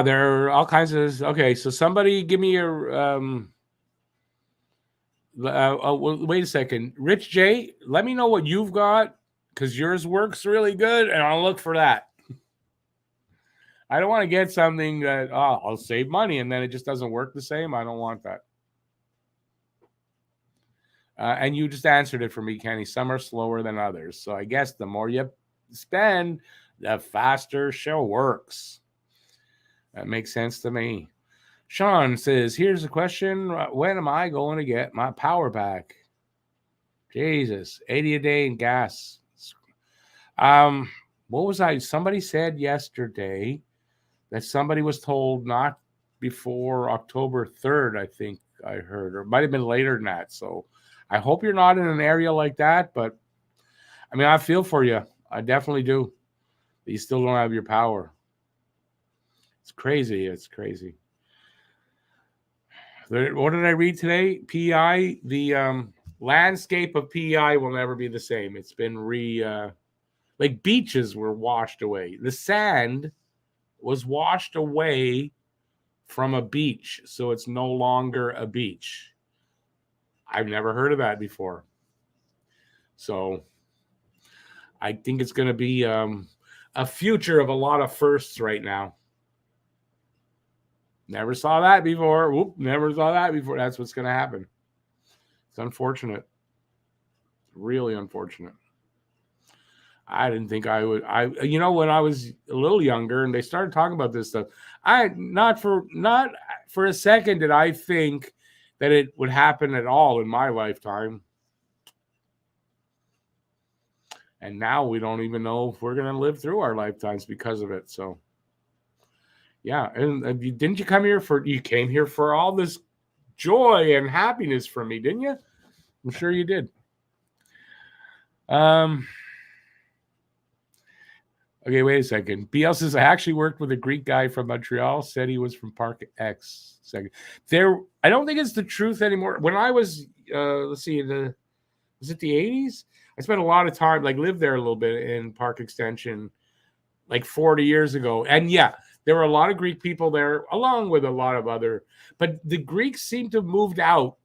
There are all kinds of. Okay, so somebody give me a. Wait a second, Rich J. Let me know what you've got because yours works really good, and I'll look for that. I don't want to get something that I'll save money and then it just doesn't work the same. I don't want that. And you just answered it for me, Kenny. Some are slower than others. So I guess the more you spend, the faster show works. That makes sense to me. Sean says, here's a question. When am I going to get my power back? Jesus, 80 a day in gas. What was I? Somebody said yesterday that somebody was told not before October 3rd, I think I heard, or it might have been later than that. So I hope you're not in an area like that, but I mean, I feel for you. I definitely do. You still don't have your power. It's crazy. It's crazy. What did I read today? PEI, the landscape of PEI will never be the same. It's been like beaches were washed away. The sand was washed away from a beach, so it's no longer a beach. I've never heard of that before. So I think it's going to be a future of a lot of firsts right now. Never saw that before. Whoop, never saw that before. That's what's going to happen. It's unfortunate. Really unfortunate. I didn't think I would. When I was a little younger and they started talking about this stuff, not for a second did I think that it would happen at all in my lifetime. And now we don't even know if we're going to live through our lifetimes because of it. So, yeah. And didn't you come here you came here for all this joy and happiness from me, didn't you? I'm sure you did. Okay, wait a second. BL says, I actually worked with a Greek guy from Montreal, said he was from Park X. I don't think it's the truth anymore. When I was, was it the 80s? I spent a lot of time, lived there a little bit in Park Extension, 40 years ago. And yeah, there were a lot of Greek people there, along with a lot of other, but the Greeks seem to have moved out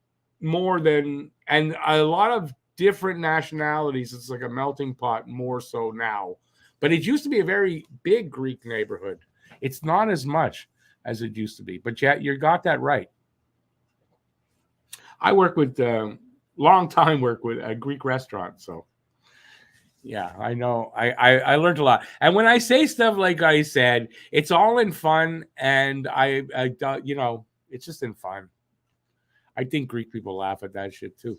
more than, and a lot of different nationalities. It's like a melting pot more so now. But it used to be a very big Greek neighborhood. It's not as much as it used to be. But yeah, you got that right. I work with long time work with a Greek restaurant. So yeah, I know. I learned a lot. And when I say stuff like I said, it's all in fun. And I it's just in fun. I think Greek people laugh at that shit too.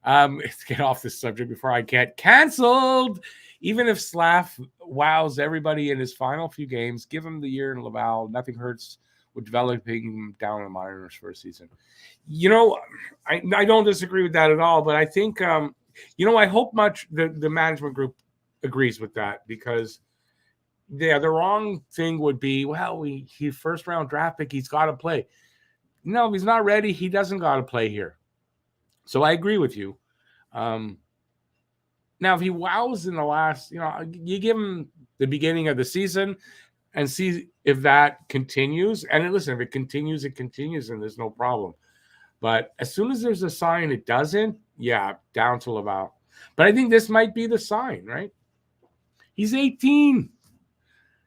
Let's get off this subject before I get canceled. Even if Slav wows everybody in his final few games, give him the year in Laval. Nothing hurts with developing him down in the minors for a season. I don't disagree with that at all, but I think, I hope much the management group agrees with that because, the wrong thing would be, he's first round draft pick, he's got to play. No, if he's not ready, he doesn't got to play here. So I agree with you. Now, if he wows in the last, you give him the beginning of the season and see if that continues. And listen, if it continues, and there's no problem. But as soon as there's a sign it doesn't, down to Laval. But I think this might be the sign, right? He's 18.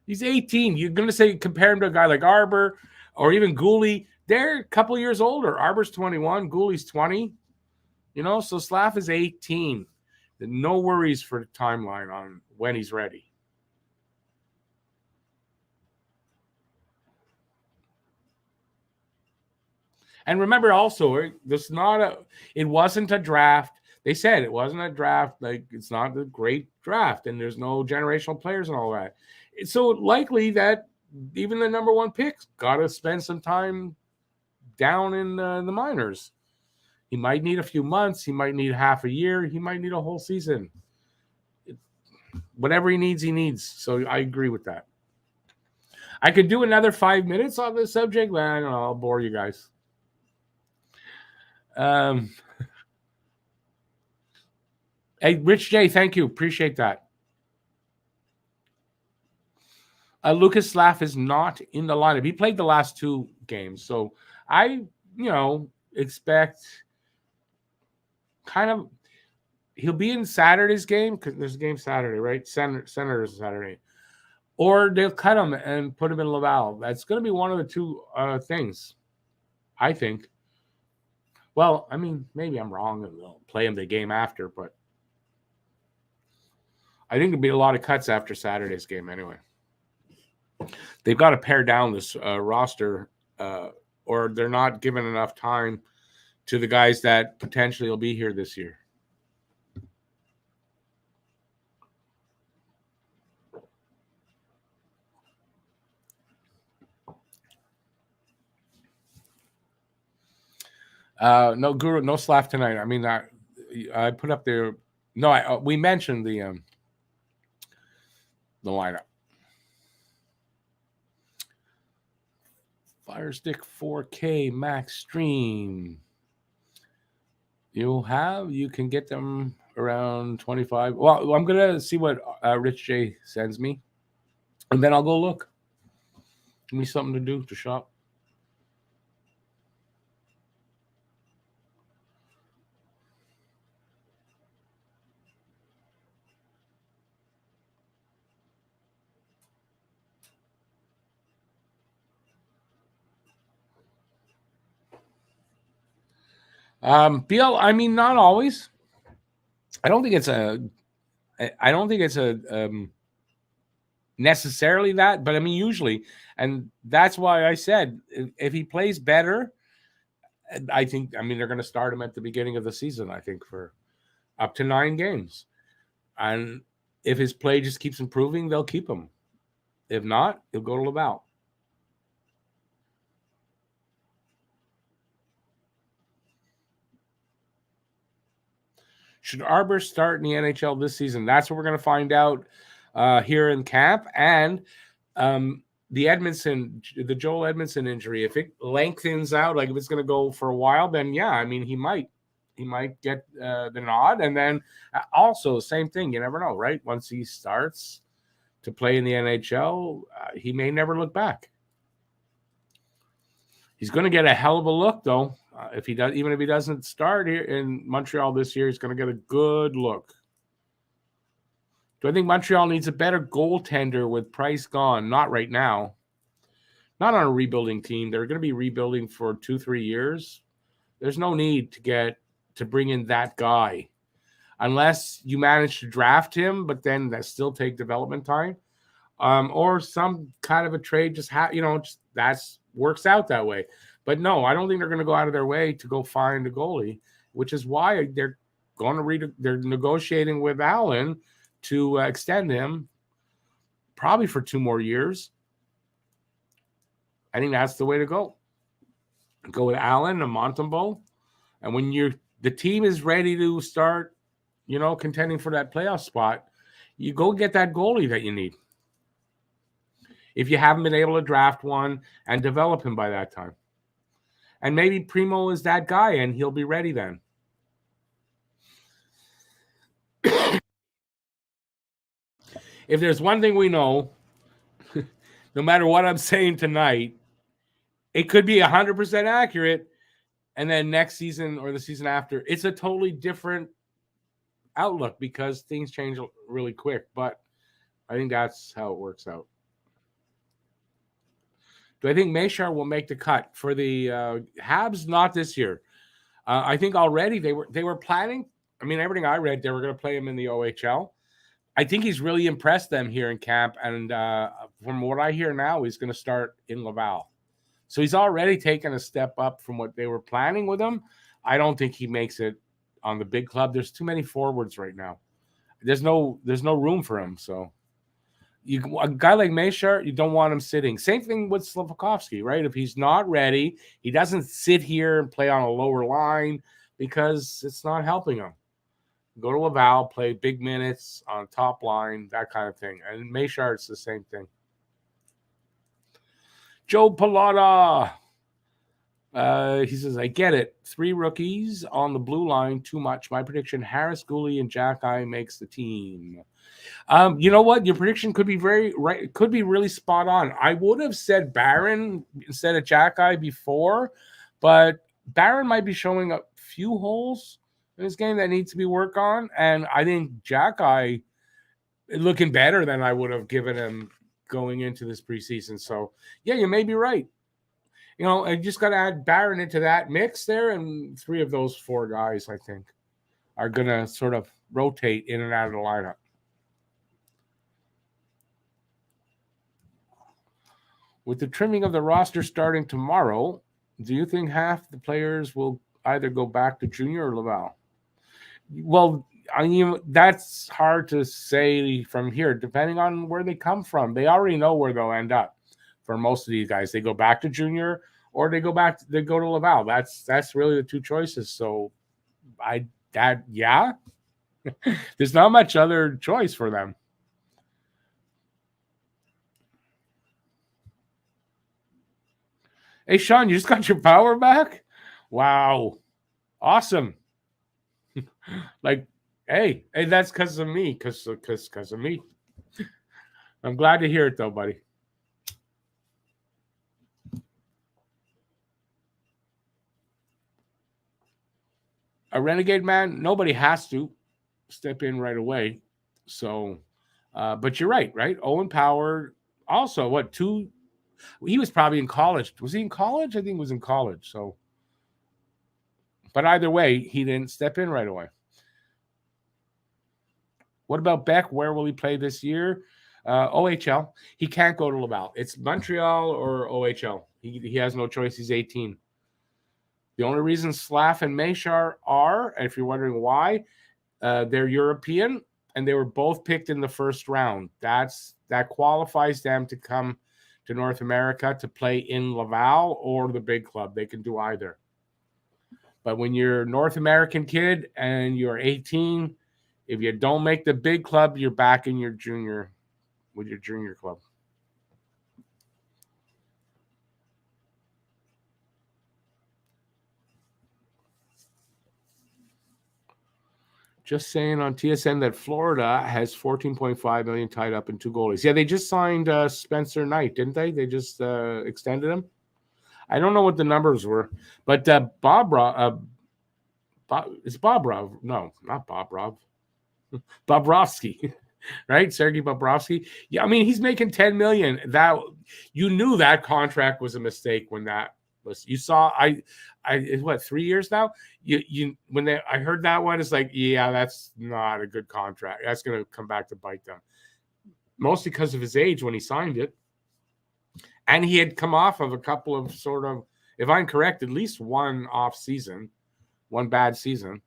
You're going to say compare him to a guy like Arbor or even Gooley. They're a couple years older. Arbor's 21, Gooley's 20. So Slav is 18. No worries for the timeline on when he's ready. And remember also, it wasn't a draft. They said it wasn't a draft. It's not a great draft, and there's no generational players and all that. It's so likely that even the number one pick's got to spend some time down in the minors. He might need a few months. He might need half a year. He might need a whole season. Whatever he needs. So I agree with that. I could do another 5 minutes on this subject, but I don't know. I'll bore you guys. Hey, Rich J, thank you. Appreciate that. Lucas Slav is not in the lineup. He played the last two games. So I, expect kind of he'll be in Saturday's game because there's a game Saturday, right? Senators Saturday. Or they'll cut him and put him in Laval. That's going to be one of the two things, I think. Well, I mean, maybe I'm wrong and they'll play him the game after, but I think there'll be a lot of cuts after Saturday's game anyway. They've got to pare down this roster, or they're not giving enough time to the guys that potentially will be here this year. No Guru, no Slav tonight. I mean, I put up there. No, we mentioned the lineup. Fire Stick 4K Max Stream. You can get them around 25. Well, I'm gonna see what Rich J sends me, and then I'll go look. Give me something to do to shop. Bill, I mean, not always. I don't think it's a necessarily that, but I mean, usually, and that's why I said if he plays better, I mean, they're going to start him at the beginning of the season, I think, for up to 9 games. And if his play just keeps improving, they'll keep him. If not, he'll go to Laval. Should Arbor start in the NHL this season? That's what we're going to find out here in camp. And the Joel Edmondson injury, if it lengthens out, like if it's going to go for a while, then yeah, I mean, he might get the nod. And then also same thing, you never know, right? Once he starts to play in the NHL, he may never look back. He's going to get a hell of a look, though. Even if he doesn't start here in Montreal this year, he's going to get a good look. Do I think Montreal needs a better goaltender with Price gone? Not right now. Not on a rebuilding team. They're going to be rebuilding for 2-3 years. There's no need to bring in that guy unless you manage to draft him, but then that still take development time, or some kind of a trade. Just that's works out that way. But no, I don't think they're going to go out of their way to go find a goalie, which is why they're negotiating with Allen to extend him probably for 2 more years. I think that's the way to go. Go with Allen and Montembeault, and when the team is ready to start, contending for that playoff spot, you go get that goalie that you need. If you haven't been able to draft one and develop him by that time. And maybe Primo is that guy and he'll be ready then. If there's one thing we know, no matter what I'm saying tonight, it could be 100% accurate. And then next season or the season after, it's a totally different outlook because things change really quick. But I think that's how it works out. Do I think Machar will make the cut for the Habs? Not this year. I think already they were planning. I mean, everything I read, they were going to play him in the OHL. I think he's really impressed them here in camp, and from what I hear now, he's going to start in Laval. So he's already taken a step up from what they were planning with him. I don't think he makes it on the big club. There's too many forwards right now. There's no room for him. So a guy like Machar, you don't want him sitting. Same thing with Slafkovsky, right? If he's not ready, he doesn't sit here and play on a lower line because it's not helping him. Go to Laval, play big minutes on top line, that kind of thing. And Machar, it's the same thing. Joe Pallotta. He says, I get it. 3 rookies on the blue line, too much. My prediction, Harris, Gooley, and Jack-Eye makes the team. You know what? Your prediction could be could be really spot on. I would have said Barron instead of Jack-Eye before, but Barron might be showing a few holes in this game that needs to be worked on. And I think Jack-Eye looking better than I would have given him going into this preseason. So, yeah, you may be right. I just got to add Barron into that mix there, and 3 of those 4 guys, I think, are going to sort of rotate in and out of the lineup. With the trimming of the roster starting tomorrow, do you think half the players will either go back to junior or Laval? Well, that's hard to say from here, depending on where they come from. They already know where they'll end up. For most of these guys, they go back to junior or they go to Laval. That's really the 2 choices. So, there's not much other choice for them. Hey, Sean, you just got your power back? Wow. Awesome. Like, hey, that's because of me. Because of me. I'm glad to hear it, though, buddy. A renegade man, nobody has to step in right away. So, but you're right? Owen Power, also, what, 2? He was probably in college. Was he in college? I think he was in college. So, but either way, he didn't step in right away. What about Beck? Where will he play this year? OHL. He can't go to Laval. It's Montreal or OHL. He has no choice. He's 18. The only reason Slav and Meshar are, and if you're wondering why, they're European, and they were both picked in the first round. That qualifies them to come to North America to play in Laval or the big club. They can do either. But when you're a North American kid and you're 18, if you don't make the big club, you're back in your junior with your junior club. Just saying on TSN that Florida has $14.5 million tied up in 2 goalies. Yeah, they just signed Spencer Knight, didn't they? They just extended him. I don't know what the numbers were, but it's Bobrov. No, not Bobrov. Bobrovsky, right? Sergei Bobrovsky. Yeah, I mean he's making $10 million. That you knew that contract was a mistake when that was. You saw what 3 years now. I heard that one, it's like, yeah, that's not a good contract. That's going to come back to bite them. Mostly because of his age when he signed it. And he had come off of a couple of sort of, if I'm correct, at least one off season, one bad season.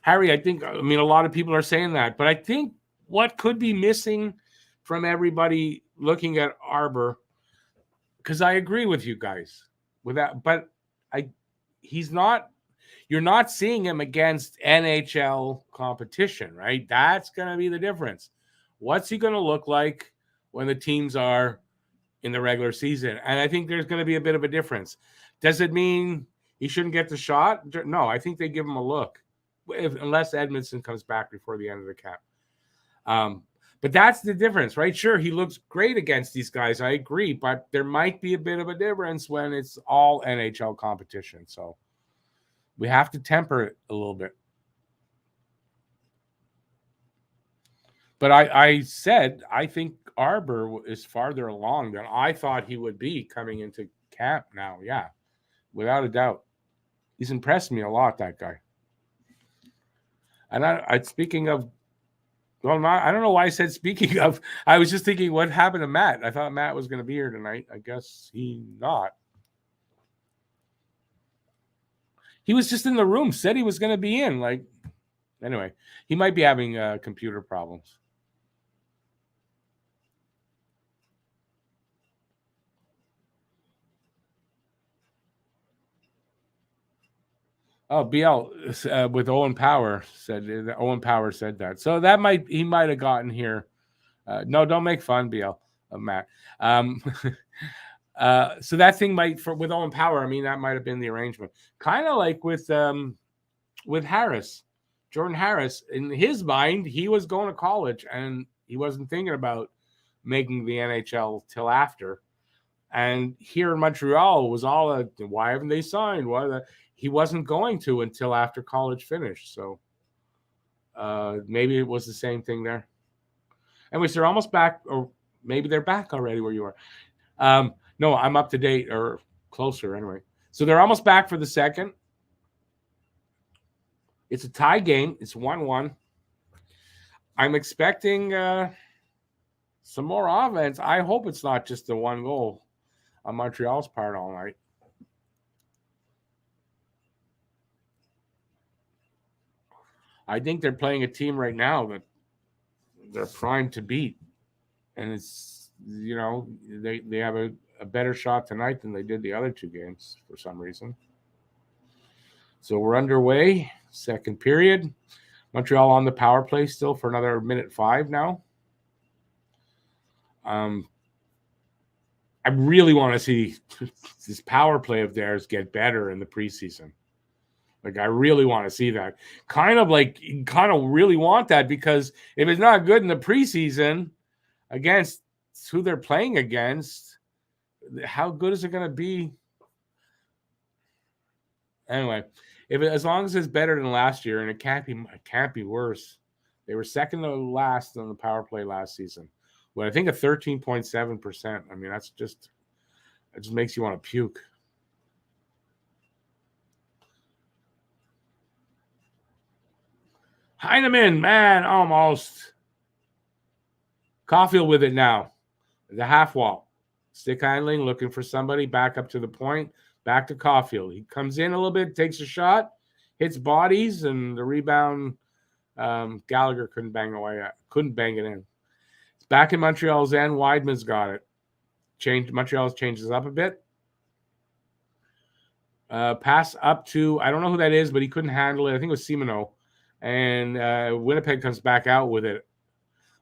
Harry, I mean, a lot of people are saying that, but I think what could be missing from everybody looking at Arbor, because I agree with you guys with that, but you're not seeing him against NHL competition, right? That's going to be the difference. What's he going to look like when the teams are in the regular season? And I think there's going to be a bit of a difference. Does it mean he shouldn't get the shot? No, I think they give him a look. Unless Edmondson comes back before the end of the cap. But that's the difference, right? Sure, he looks great against these guys. I agree, but there might be a bit of a difference when it's all NHL competition. So we have to temper it a little bit. But I said I think Arbor is farther along than I thought he would be coming into camp now. Yeah, without a doubt. He's impressed me a lot, that guy. And speaking of, well, I don't know why I said speaking of. I was just thinking what happened to Matt. I thought Matt was going to be here tonight. I guess he not. He was just in the room, said he was going to be in. Anyway, he might be having computer problems. Oh, BL with Owen Power said that. So he might have gotten here. No, don't make fun, BL of Matt. So that thing with Owen Power. I mean, that might have been the arrangement. Kind of like with Harris, Jordan Harris. In his mind, he was going to college and he wasn't thinking about making the NHL till after. And here in Montreal was all why haven't they signed? He wasn't going to until after college finished. So maybe it was the same thing there. Anyways, they're almost back, or maybe they're back already where you are. No, I'm up to date or closer anyway. So they're almost back for the second. It's a tie game. It's 1-1. I'm expecting some more offense. I hope it's not just the one goal on Montreal's part all night. I think they're playing a team right now that they're primed to beat. And it's, they have a better shot tonight than they did the other two games for some reason. So we're underway. Second period. Montreal on the power play still for another minute 5 now. I really want to see this power play of theirs get better in the preseason. Like, I really want to see that. Kind of really want that, because if it's not good in the preseason against who they're playing against, how good is it going to be? Anyway, as long as it's better than last year, and it can't be worse. They were second to last on the power play last season. Well, I think a 13.7%. I mean, it just makes you want to puke. Heineman, man, almost. Caulfield with it now. The half wall. Stick handling, looking for somebody, back up to the point, back to Caulfield. He comes in a little bit, takes a shot, hits bodies, and the rebound, Gallagher couldn't bang it in. It's back in Montreal's end. Weidman's got it. Montreal's changes up a bit. Pass up to, I don't know who that is, but he couldn't handle it. I think it was Simoneau. And Winnipeg comes back out with it.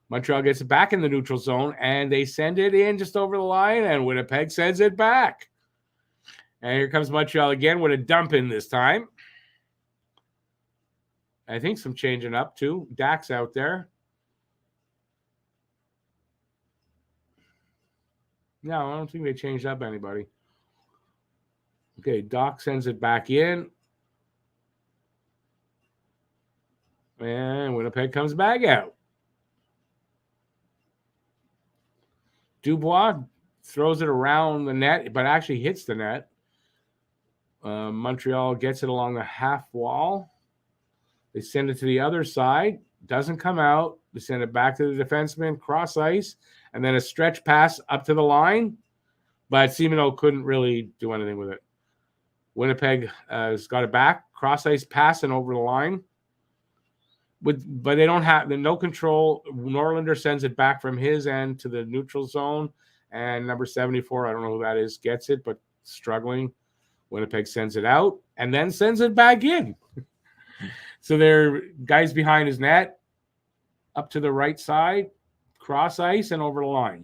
Montreal gets it back in the neutral zone, and they send it in just over the line, and Winnipeg sends it back. And here comes Montreal again with a dump in this time. I think some changing up, too. Dak's out there. No, I don't think they changed up anybody. Okay, Doc sends it back in. And Winnipeg comes back out. Dubois throws it around the net, but actually hits the net. Montreal gets it along the half wall. They send it to the other side. Doesn't come out. They send it back to the defenseman, cross ice, and then a stretch pass up to the line. But Simoneau couldn't really do anything with it. Winnipeg has got it back. Cross ice pass and over the line. But they don't have no control. Norlinder sends it back from his end to the neutral zone. And number 74, I don't know who that is, gets it, but struggling. Winnipeg sends it out and then sends it back in. So there are guys behind his net, up to the right side, cross ice, and over the line.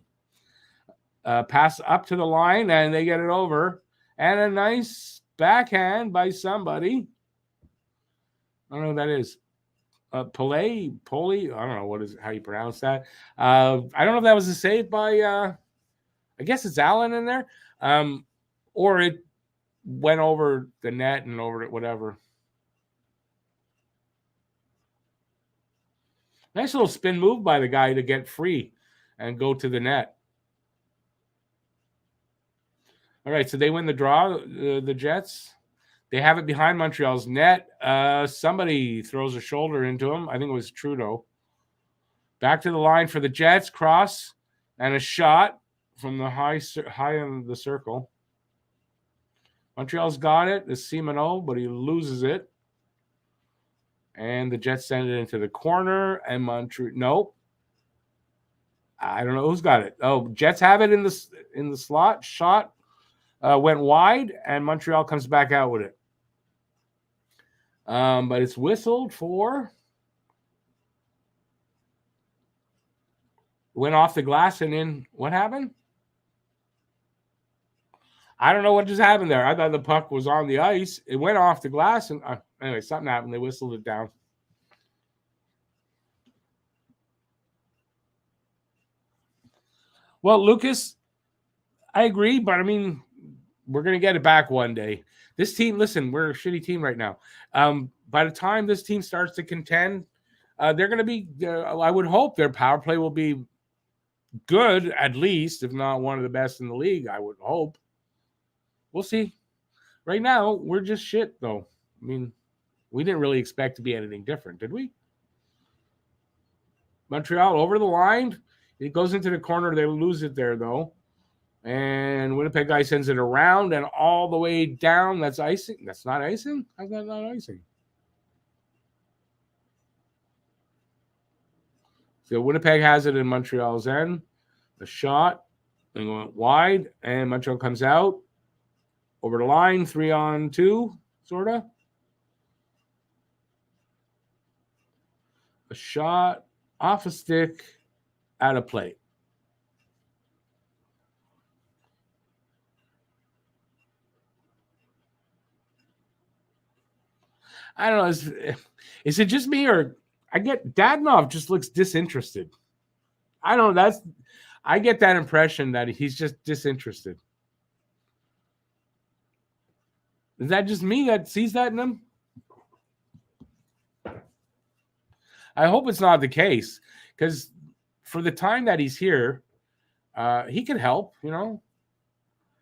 Pass up to the line, and they get it over. And a nice backhand by somebody. I don't know who that is. Poli, I don't know how you pronounce that. I don't know if that was a save by, I guess it's Allen in there, or it went over the net and over it, whatever. Nice little spin move by the guy to get free and go to the net. All right, so they win the draw, the Jets. They have it behind Montreal's net. Somebody throws a shoulder into him. I think it was Trudeau. Back to the line for the Jets. Cross and a shot from the high in the circle. Montreal's got it. It's Simoneau, but he loses it. And the Jets send it into the corner. And nope. I don't know who's got it. Oh, Jets have it in the slot. Shot went wide, and Montreal comes back out with it. But it's whistled for. Went off the glass and in. What happened? I don't know what just happened there. I thought the puck was on the ice. It went off the glass, and anyway, something happened. They whistled it down. Well, Lucas, I agree, but I mean, we're going to get it back one day. This team, listen, we're a shitty team right now. By the time this team starts to contend, they're going to be, I would hope their power play will be good, at least, if not one of the best in the league, I would hope. We'll see. Right now, we're just shit, though. I mean, we didn't really expect to be anything different, did we? Montreal over the line. It goes into the corner. They lose it there, though. And Winnipeg guy sends it around and all the way down. That's icing. That's not icing? How's that not icing? So Winnipeg has it in Montreal's end. The shot. And going wide. And Montreal comes out. Over the line. 3-on-2, sort of. A shot. Off a stick. Out of play. I don't know. Is it just me or I get Dadonov just looks disinterested? I don't know. I get that impression that he's just disinterested. Is that just me that sees that in him? I hope it's not the case because for the time that he's here, he can help, you know.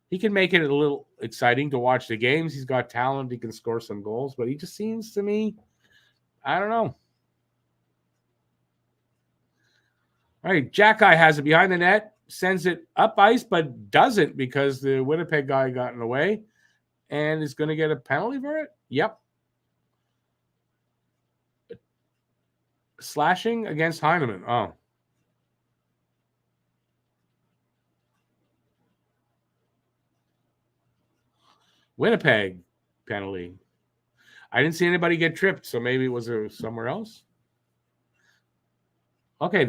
He can make it a little exciting to watch the games. He's got talent. He can score some goals, but he just seems to me, I don't know. All right, Jack guy has it behind the net, sends it up ice, but doesn't because the Winnipeg guy got in the way and is going to get a penalty for it. Yep. Slashing against Heineman. Oh. Winnipeg penalty. I didn't see anybody get tripped, so maybe it was somewhere else. Okay,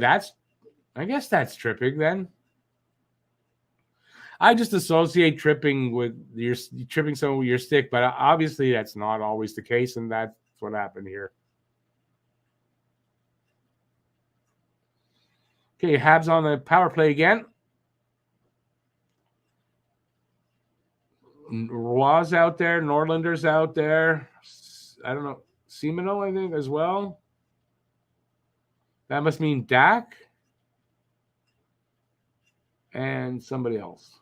I guess that's tripping then. I just associate tripping with your tripping someone with your stick, but obviously that's not always the case, and that's what happened here. Okay, Habs on the power play again. Roy's out there. Norlander's out there. I don't know. Simino, I think, as well. That must mean Dak and somebody else.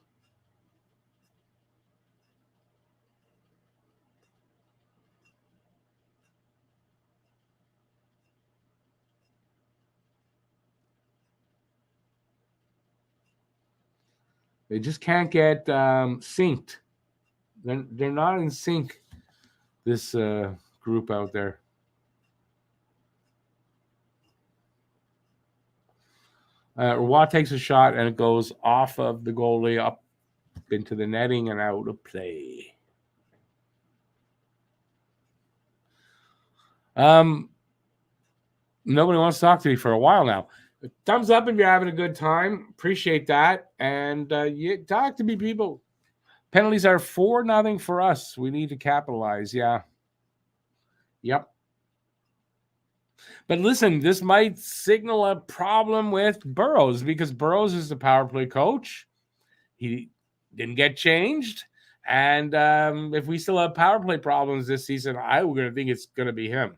They just can't get synced. They're not in sync, this group out there. Roy takes a shot, and it goes off of the goalie up into the netting and out of play. Nobody wants to talk to me for a while now. Thumbs up if you're having a good time. Appreciate that. And you talk to me, people. Penalties are 4-0 for us. We need to capitalize. Yeah. Yep. But listen, this might signal a problem with Burrows because Burrows is the power play coach. He didn't get changed. And if we still have power play problems this season, I'm going to think it's going to be him.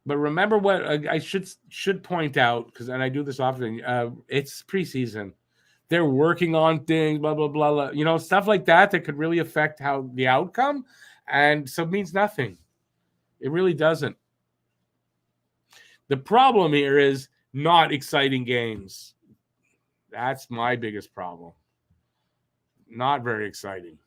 But remember what I should point out, because and I do this often. It's preseason. They're working on things, blah blah blah, blah. You know, stuff like that could really affect how the outcome, and so it means nothing. It really doesn't. The problem here is not exciting games. That's my biggest problem. Not very exciting.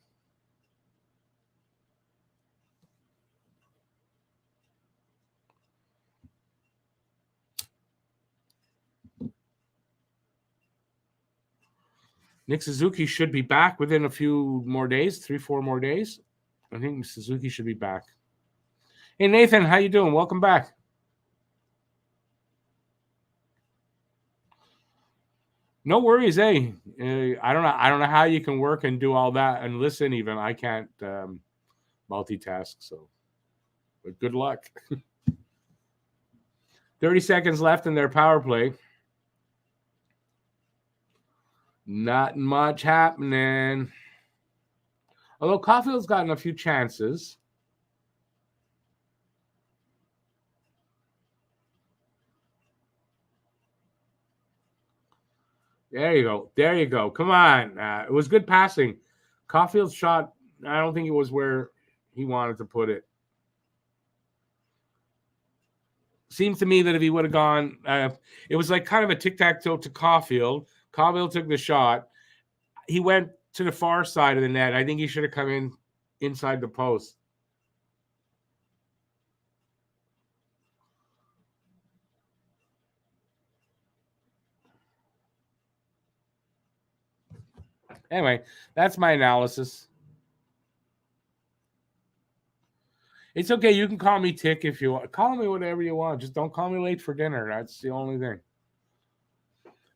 Nick Suzuki should be back within a few more days, 3-4 more days. I think Suzuki should be back. Hey Nathan, how you doing? Welcome back. No worries, I don't know how you can work and do all that and listen. Even I can't multitask, so but good luck. 30 seconds left in their power play. Not much happening. Although Caulfield's gotten a few chances. There you go. There you go. Come on. It was good passing. Caulfield's shot, I don't think it was where he wanted to put it. Seems to me that if he would have gone, it was like kind of a tic-tac-toe to Caulfield. Caulfield took the shot. He went to the far side of the net. I think he should have come in inside the post. Anyway, that's my analysis. It's okay. You can call me Tick if you want. Call me whatever you want. Just don't call me late for dinner. That's the only thing.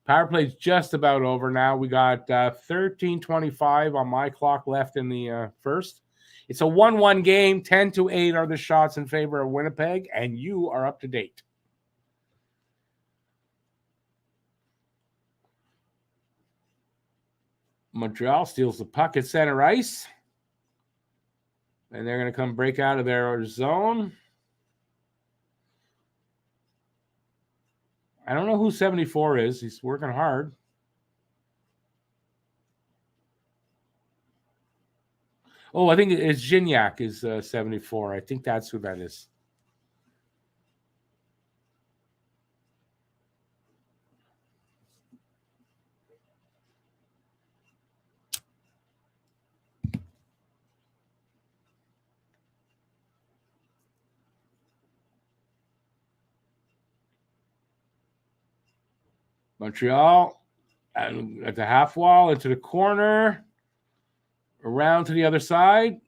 Power play's just about over now. We got 13:25 on my clock left in the first. It's a 1-1 game. 10-8 are the shots in favor of Winnipeg, and you are up to date. Montreal steals the puck at center ice. And they're going to come break out of their zone. I don't know who 74 is. He's working hard. Oh, I think it's Gignac is 74. I think that's who that is. Montreal at the half wall, into the corner, around to the other side.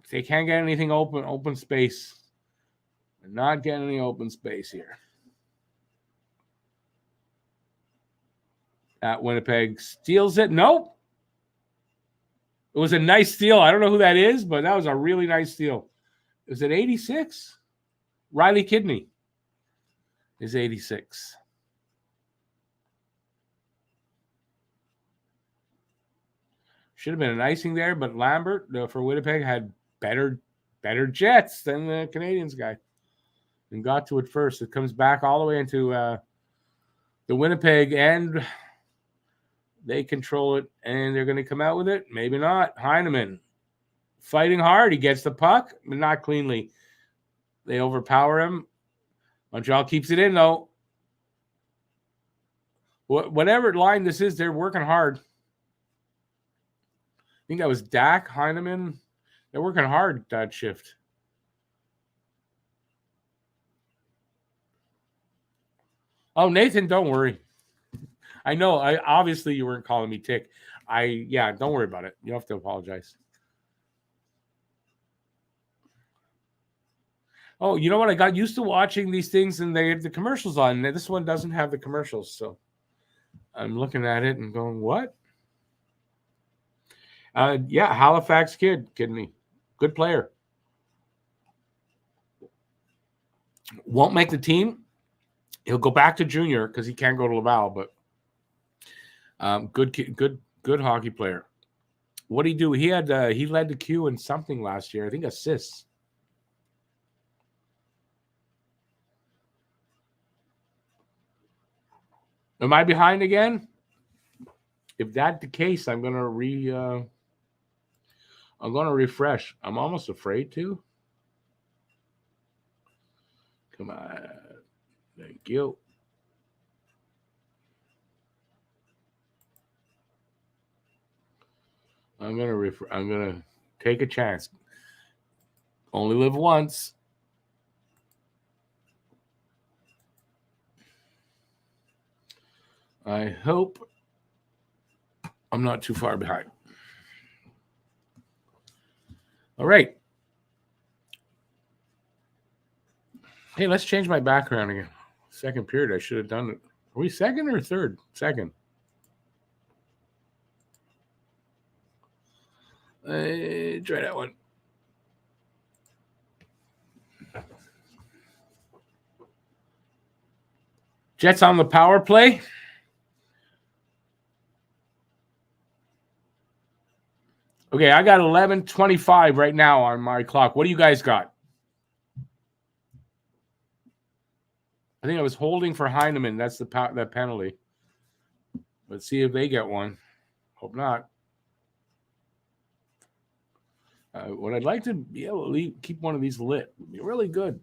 They can't get anything open space. They're not getting any open space here. At Winnipeg steals it. Nope. It was a nice steal. I don't know who that is, but that was a really nice steal. Is it 86? Riley Kidney is 86. Should have been an icing there, but Lambert for Winnipeg had better Jets than the Canadiens guy and got to it first. It comes back all the way into the Winnipeg end. They control it, and they're going to come out with it. Maybe not. Heineman fighting hard. He gets the puck, but not cleanly. They overpower him. Montreal keeps it in, though. Whatever line this is, they're working hard. I think that was Dak, Heineman. They're working hard that shift. Oh, Nathan, don't worry. I know. Obviously you weren't calling me Tick. Don't worry about it. You don't have to apologize. Oh, you know what? I got used to watching these things, and they have the commercials on. This one doesn't have the commercials, so I'm looking at it and going, "What?" Halifax Kidney, good player. Won't make the team. He'll go back to junior because he can't go to Laval, but good hockey player. What did he do? He led the Q in something last year. I think assists. Am I behind again? If that's the case, I'm gonna refresh. I'm almost afraid to. Come on. Thank you. I'm gonna take a chance. Only live once. I hope I'm not too far behind. All right. Hey, let's change my background again. Second period, I should have done it. Are we second or third? Second. Try that one. Jets on the power play. Okay, I got 11:25 right now on my clock. What do you guys got? I think I was holding for Heineman. That's that penalty. Let's see if they get one. Hope not. What I'd like to be able to keep one of these lit would be really good.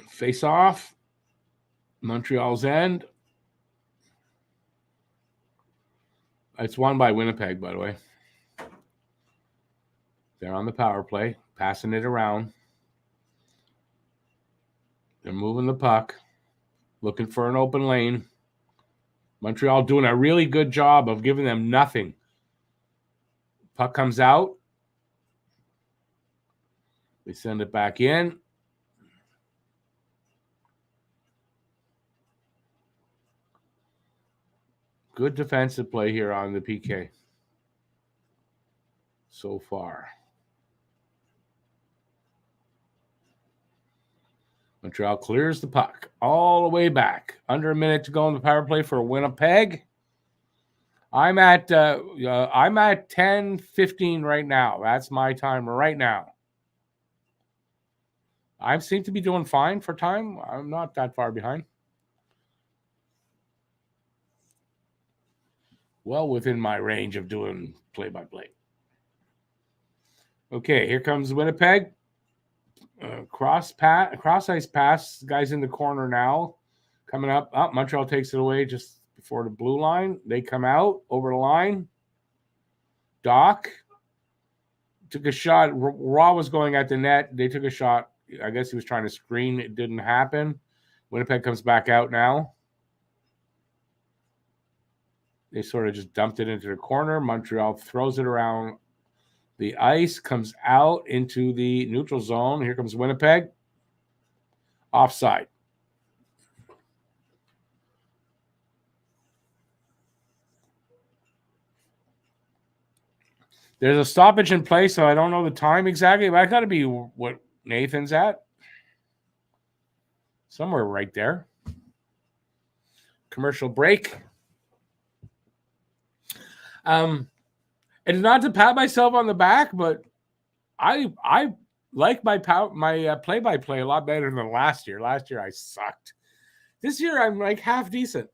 Face off. Montreal's end. It's won by Winnipeg, by the way. They're on the power play, passing it around. They're moving the puck, looking for an open lane. Montreal doing a really good job of giving them nothing. Puck comes out. They send it back in. Good defensive play here on the PK so far. Montreal clears the puck all the way back. Under a minute to go on the power play for Winnipeg. I'm at 10:15 right now. That's my timer right now. I seem to be doing fine for time. I'm not that far behind. Well within my range of doing play-by-play. Okay, here comes Winnipeg. Cross ice pass. Guy's in the corner now. Coming up. Oh, Montreal takes it away just before the blue line. They come out over the line. Doc took a shot. Raw was going at the net. They took a shot. I guess he was trying to screen. It didn't happen. Winnipeg comes back out now. They sort of just dumped it into the corner. Montreal throws it around the ice, comes out into the neutral zone. Here comes Winnipeg. Offside. There's a stoppage in play, so I don't know the time exactly, but I got to be what Nathan's at. Somewhere right there. Commercial break. It's not to pat myself on the back, but I like my play-by-play a lot better than last year. Last year I sucked. This year I'm like half decent.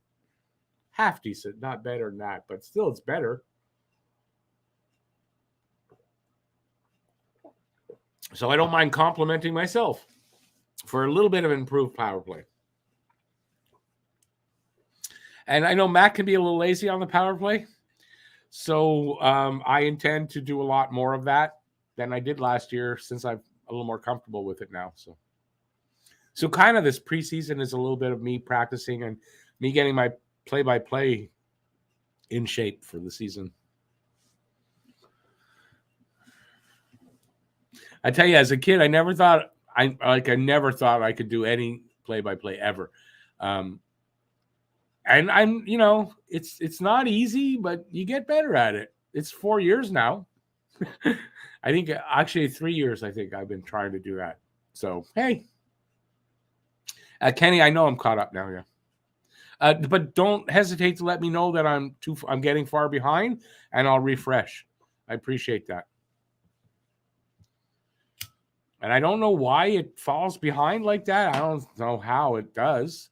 Half decent, not better than that, but still it's better. So I don't mind complimenting myself for a little bit of improved power play. And I know Matt can be a little lazy on the power play. So I intend to do a lot more of that than I did last year since I'm a little more comfortable with it now. So kind of this preseason is a little bit of me practicing and me getting my play-by-play in shape for the season. I tell you, as a kid, I never thought I could do any play-by-play ever. And I'm, it's not easy, but you get better at it. It's 4 years now. I think actually 3 years, I think I've been trying to do that. So, hey. Kenny, I know I'm caught up now, yeah. But don't hesitate to let me know that I'm getting far behind, and I'll refresh. I appreciate that. And I don't know why it falls behind like that. I don't know how it does.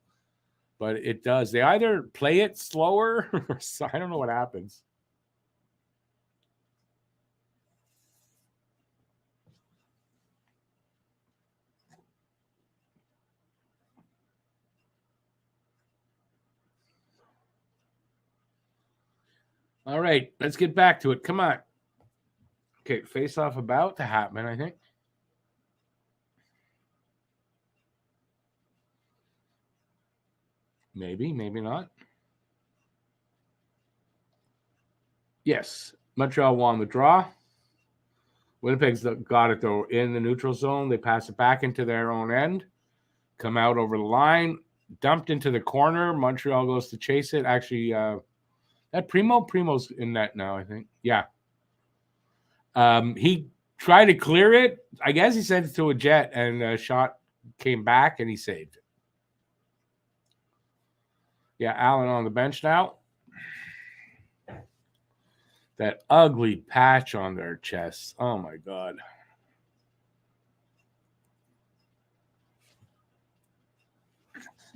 But it does. They either play it slower or I don't know what happens. All right, let's get back to it. Come on. Okay, face off about to happen, I think. Maybe, maybe not. Yes, Montreal won the draw. Winnipeg's got it, though, in the neutral zone. They pass it back into their own end. come out over the line, dumped into the corner. Montreal goes to chase it. Actually, that Primo's in net now, I think. Yeah. He tried to clear it. I guess he sent it to a jet, and a shot came back, and he saved it. Yeah, Allen on the bench now. That ugly patch on their chest. Oh, my God.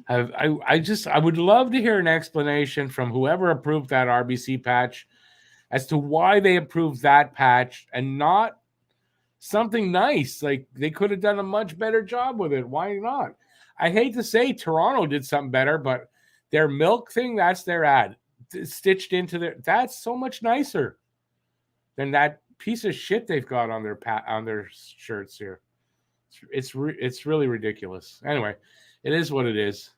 I would love to hear an explanation from whoever approved that RBC patch as to why they approved that patch and not something nice. Like, they could have done a much better job with it. Why not? I hate to say Toronto did something better, but their milk thing, that's their ad. Stitched into their, that's so much nicer than that piece of shit they've got on their shirts here. It's really ridiculous. Anyway, it is what it is.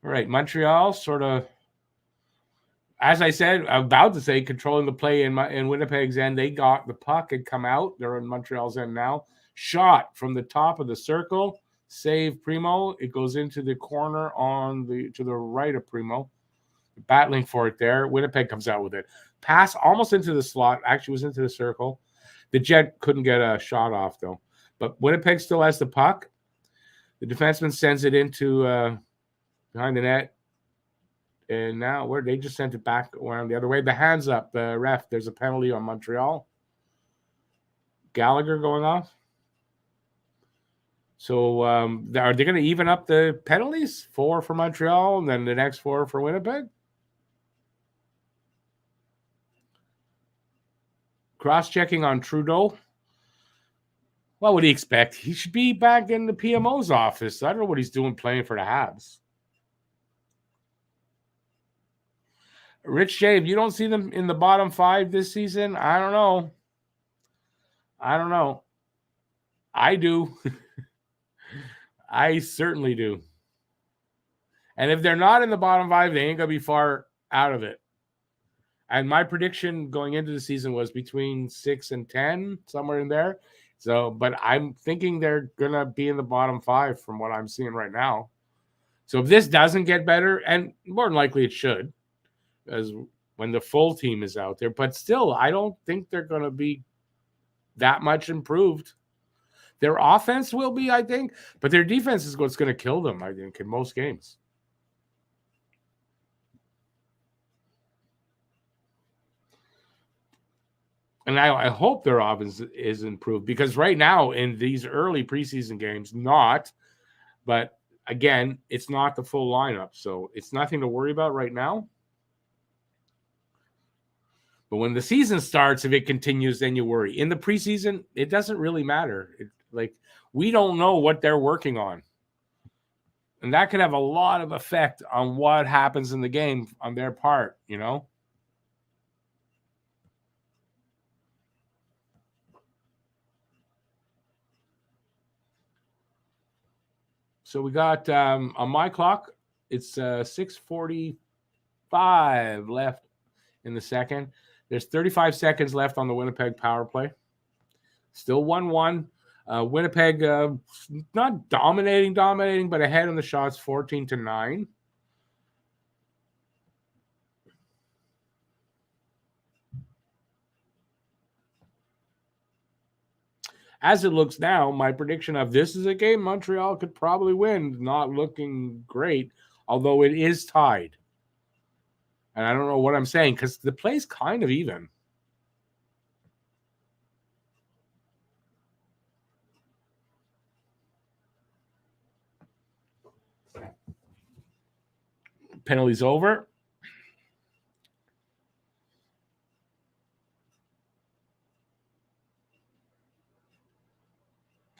All right, Montreal sort of, as I said, I'm about to say, controlling the play in Winnipeg's end. They got the puck and come out. They're in Montreal's end now. Shot from the top of the circle. Save Primo. It goes into the corner to the right of Primo. Battling for it there. Winnipeg comes out with it. Pass almost into the slot. Actually was into the circle. The Jet couldn't get a shot off, though. But Winnipeg still has the puck. The defenseman sends it into behind the net. And now they just sent it back around the other way. The hands up, the ref. There's a penalty on Montreal. Gallagher going off. So are they going to even up the penalties? 4 for Montreal, and then the next 4 for Winnipeg? Cross-checking on Trudeau. What would he expect? He should be back in the PMO's office. I don't know what he's doing playing for the Habs. Rich J, if you don't see them in the bottom 5 this season, I don't know. I do. I certainly do. And if they're not in the bottom 5, they ain't going to be far out of it. And my prediction going into the season was between 6 and 10, somewhere in there. So, but I'm thinking they're going to be in the bottom 5 from what I'm seeing right now. So if this doesn't get better, and more than likely it should, as when the full team is out there, but still, I don't think they're going to be that much improved. Their offense will be, I think, but their defense is what's going to kill them, I think, in most games. And I hope their offense is improved, because right now in these early preseason games, not, but again, it's not the full lineup, so it's nothing to worry about right now. But when the season starts, if it continues, then you worry. In the preseason, it doesn't really matter. We don't know what they're working on. And that could have a lot of effect on what happens in the game on their part, you know? So we got, on my clock, it's 6:45 left in the second. There's 35 seconds left on the Winnipeg power play. Still 1-1. Winnipeg not dominating, but ahead on the shots, 14-9. As it looks now, my prediction of this is a game Montreal could probably win, not looking great, although it is tied. And I don't know what I'm saying, because the play's kind of even. Penalties over.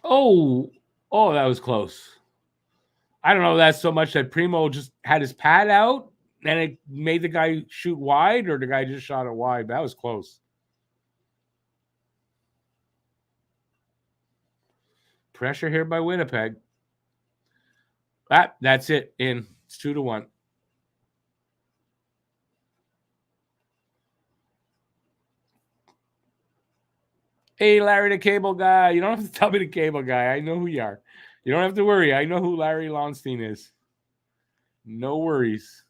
Oh, that was close. I don't know. That's so much that Primo just had his pad out and it made the guy shoot wide, or the guy just shot it wide. That was close. Pressure here by Winnipeg. That's it. In. It's 2-1. Hey, Larry the Cable Guy. You don't have to tell me the Cable Guy. I know who you are. You don't have to worry. I know who Larry Lonstein is. No worries.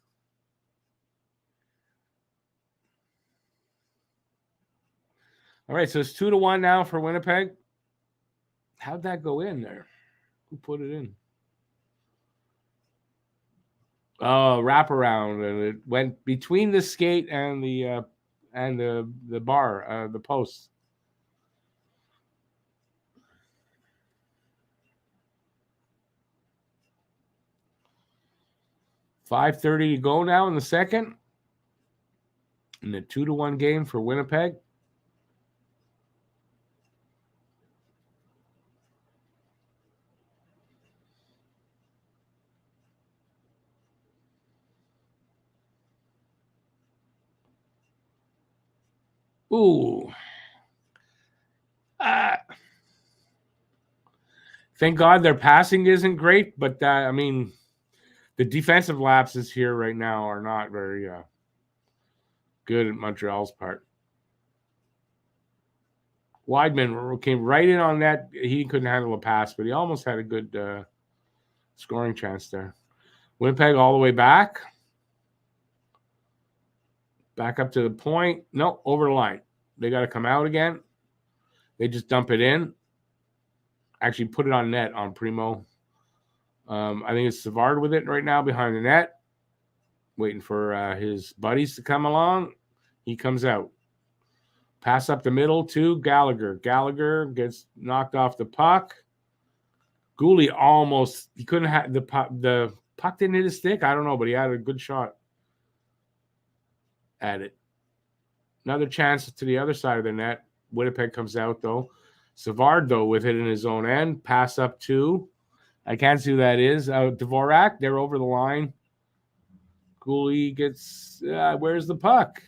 All right, so it's 2-1 now for Winnipeg. How'd that go in there? Who put it in? Oh, wraparound, and it went between the skate and the bar, the post. $5:30 to go now in the second. In the 2-1 game for Winnipeg. Ooh. Thank God their passing isn't great, but I mean, the defensive lapses here right now are not very good at Montreal's part. Weidman came right in on that. He couldn't handle a pass, but he almost had a good scoring chance there. Winnipeg all the way back. Back up to the point. No, over the line. They got to come out again. They just dump it in. Actually put it on net on Primo. I think it's Savard with it right now behind the net. Waiting for his buddies to come along. He comes out. Pass up the middle to Gallagher. Gallagher gets knocked off the puck. Gooley almost, he couldn't have the puck didn't hit his stick. I don't know, but he had a good shot at it. Another chance to the other side of the net. Winnipeg comes out though. Savard though with it in his own end. Pass up to, I can't see who that is. Dvorak. They're over the line. Gooley gets, where's the puck?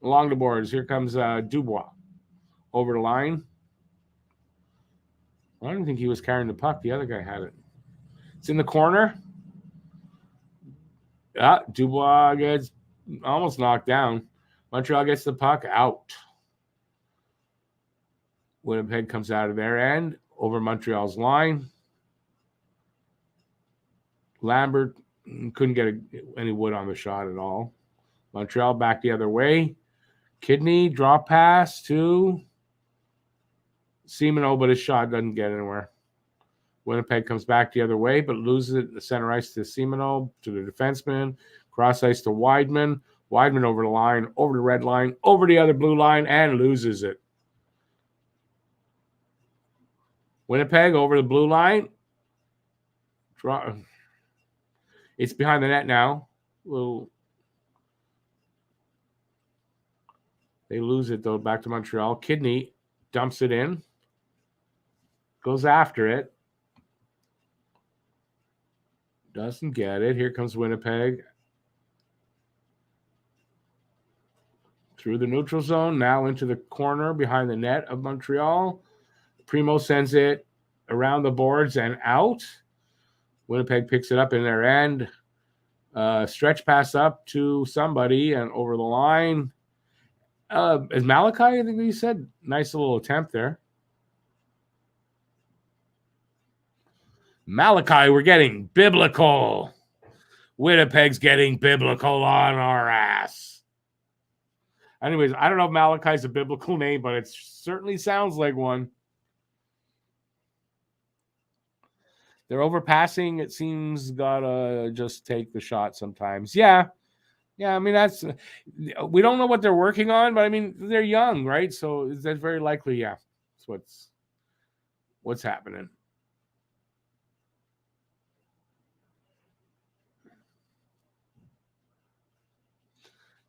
Along the boards. Here comes Dubois over the line. I don't think he was carrying the puck. The other guy had it. It's in the corner. Dubois gets almost knocked down. Montreal gets the puck out. Winnipeg comes out of their end over Montreal's line. Lambert couldn't get any wood on the shot at all. Montreal back the other way. Kidney, drop pass to Seamano, but his shot doesn't get anywhere. Winnipeg comes back the other way, but loses it in the center ice to Seamano, to the defenseman. Cross ice to Weidman. Weidman over the line, over the red line, over the other blue line, and loses it. Winnipeg over the blue line. It's behind the net now. They lose it, though, back to Montreal. Kidney dumps it in. Goes after it. Doesn't get it. Here comes Winnipeg. Through the neutral zone, now into the corner behind the net of Montreal. Primo sends it around the boards and out. Winnipeg picks it up in their end. Stretch pass up to somebody and over the line. Is Malachi, I think he said? Nice little attempt there. Malachi, we're getting biblical. Winnipeg's getting biblical on our ass. Anyways, I don't know if Malachi's a biblical name, but it certainly sounds like one. They're overpassing. It seems gotta just take the shot sometimes. Yeah. I mean, we don't know what they're working on, but I mean, they're young, right? So that's very likely. Yeah, that's what's happening.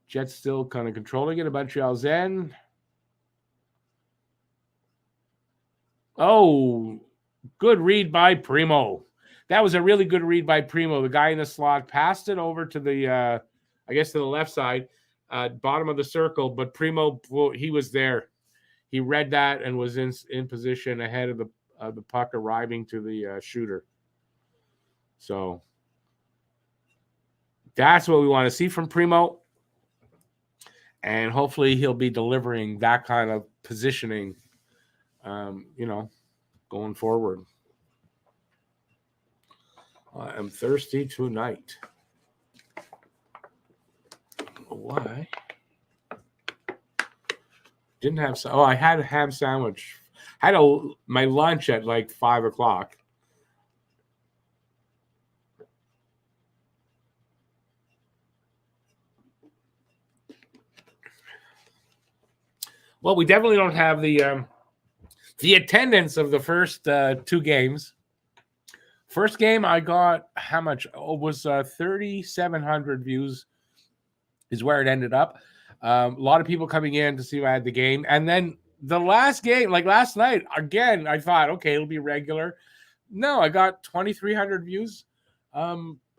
Jets still kind of controlling it at Montreal's end. Oh, good read by Primo. That was a really good read by Primo. The guy in the slot passed it over to the, I guess, to the left side, bottom of the circle. But Primo, he was there. He read that and was in position ahead of the puck arriving to the shooter. So that's what we want to see from Primo. And hopefully he'll be delivering that kind of positioning going forward. I am thirsty tonight. Why? Didn't have. I had a ham sandwich. Had my lunch at like 5:00. Well, we definitely don't have the attendance of the first 2 games. First game, I got how much? Oh, it was 3,700 views is where it ended up. A lot of people coming in to see if I had the game. And then the last game, like last night, again, I thought, okay, it'll be regular. No, I got 2,300 views.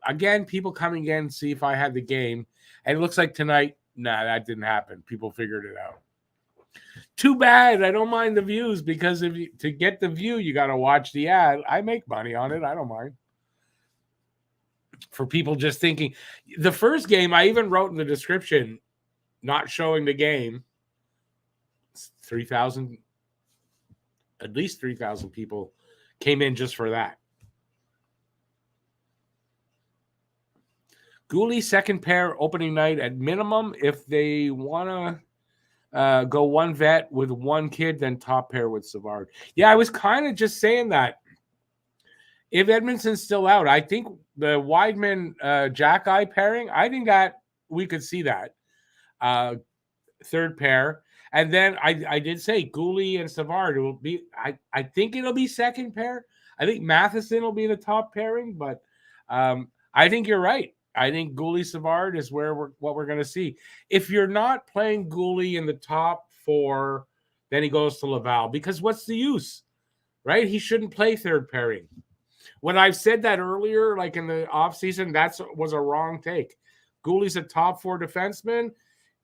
Again, people coming in to see if I had the game. And it looks like tonight, that didn't happen. People figured it out. Too bad. I don't mind the views because to get the view, you got to watch the ad. I make money on it. I don't mind. For people just thinking, the first game, I even wrote in the description, not showing the game. 3,000, at least 3,000 people came in just for that. Gooley second pair opening night at minimum. If they want to go one vet with one kid, then top pair with Savard. Yeah, I was kind of just saying that. If Edmondson's still out, I think the Wideman Jack Eye pairing, I think that we could see that. Third pair. And then I did say Gooley and Savard will be, I think it'll be second pair. I think Matheson will be the top pairing, but I think you're right. I think Gooley Savard is what we're going to see. If you're not playing Gooley in the top 4, then he goes to Laval, because what's the use, right? He shouldn't play third pairing. When I've said that earlier, like in the offseason, that was a wrong take. Gooley's a top 4 defenseman.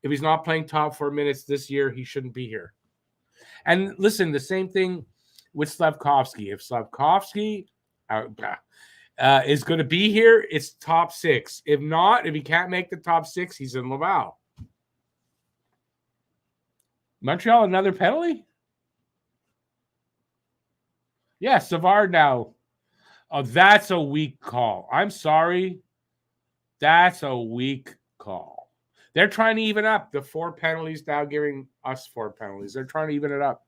If he's not playing top 4 minutes this year, he shouldn't be here. And listen, the same thing with Slafkovsky. If Slafkovsky is going to be here, it's top 6. If not, if he can't make the top 6, he's in Laval. Montreal, another penalty? Yeah, Savard now. Oh, that's a weak call. I'm sorry. That's a weak call. They're trying to even up the 4 penalties, now giving us 4 penalties. They're trying to even it up.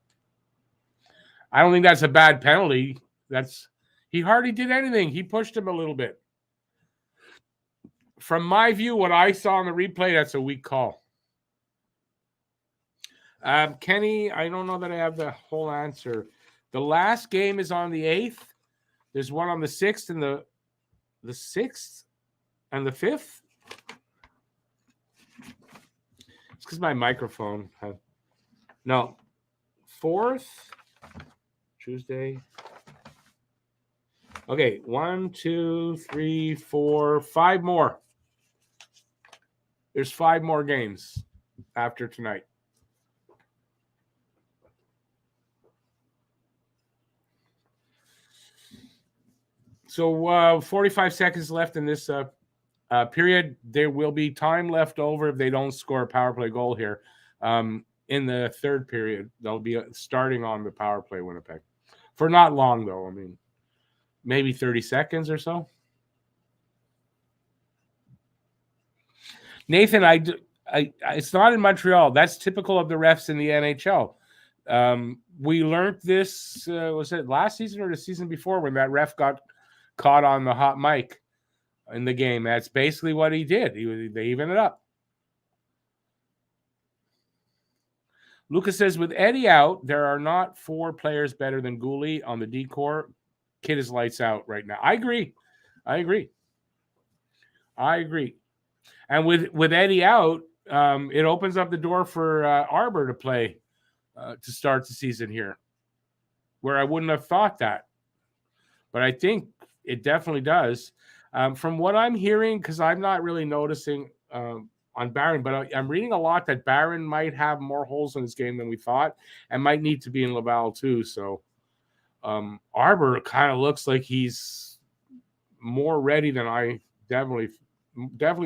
I don't think that's a bad penalty. He hardly did anything. He pushed him a little bit. From my view, what I saw on the replay, that's a weak call. Kenny, I don't know that I have the whole answer. The last game is on the 8th. There's one on the 6th and the 6th and the 5th. It's because my microphone. No. 4th, Tuesday. Okay, 1, 2, 3, 4, 5 more. There's 5 more games after tonight. So 45 seconds left in this period. There will be time left over if they don't score a power play goal here. In the third period, they'll be starting on the power play, Winnipeg. For not long, though. I mean, maybe 30 seconds or so. Nathan, it's not in Montreal. That's typical of the refs in the NHL. We learned this, was it last season or the season before, when that ref got caught on the hot mic in the game. That's basically what he did. They even it up. Lucas says, with Eddie out, there are not 4 players better than Gooley on the D-core. Kid is lights out right now. I agree. And with Eddie out, it opens up the door for Arbor to play to start the season here, where I wouldn't have thought that. But I think it definitely does. From what I'm hearing, because I'm not really noticing on Barron, but I'm reading a lot that Barron might have more holes in his game than we thought and might need to be in Laval too. So Arbor kind of looks like he's more ready than I definitely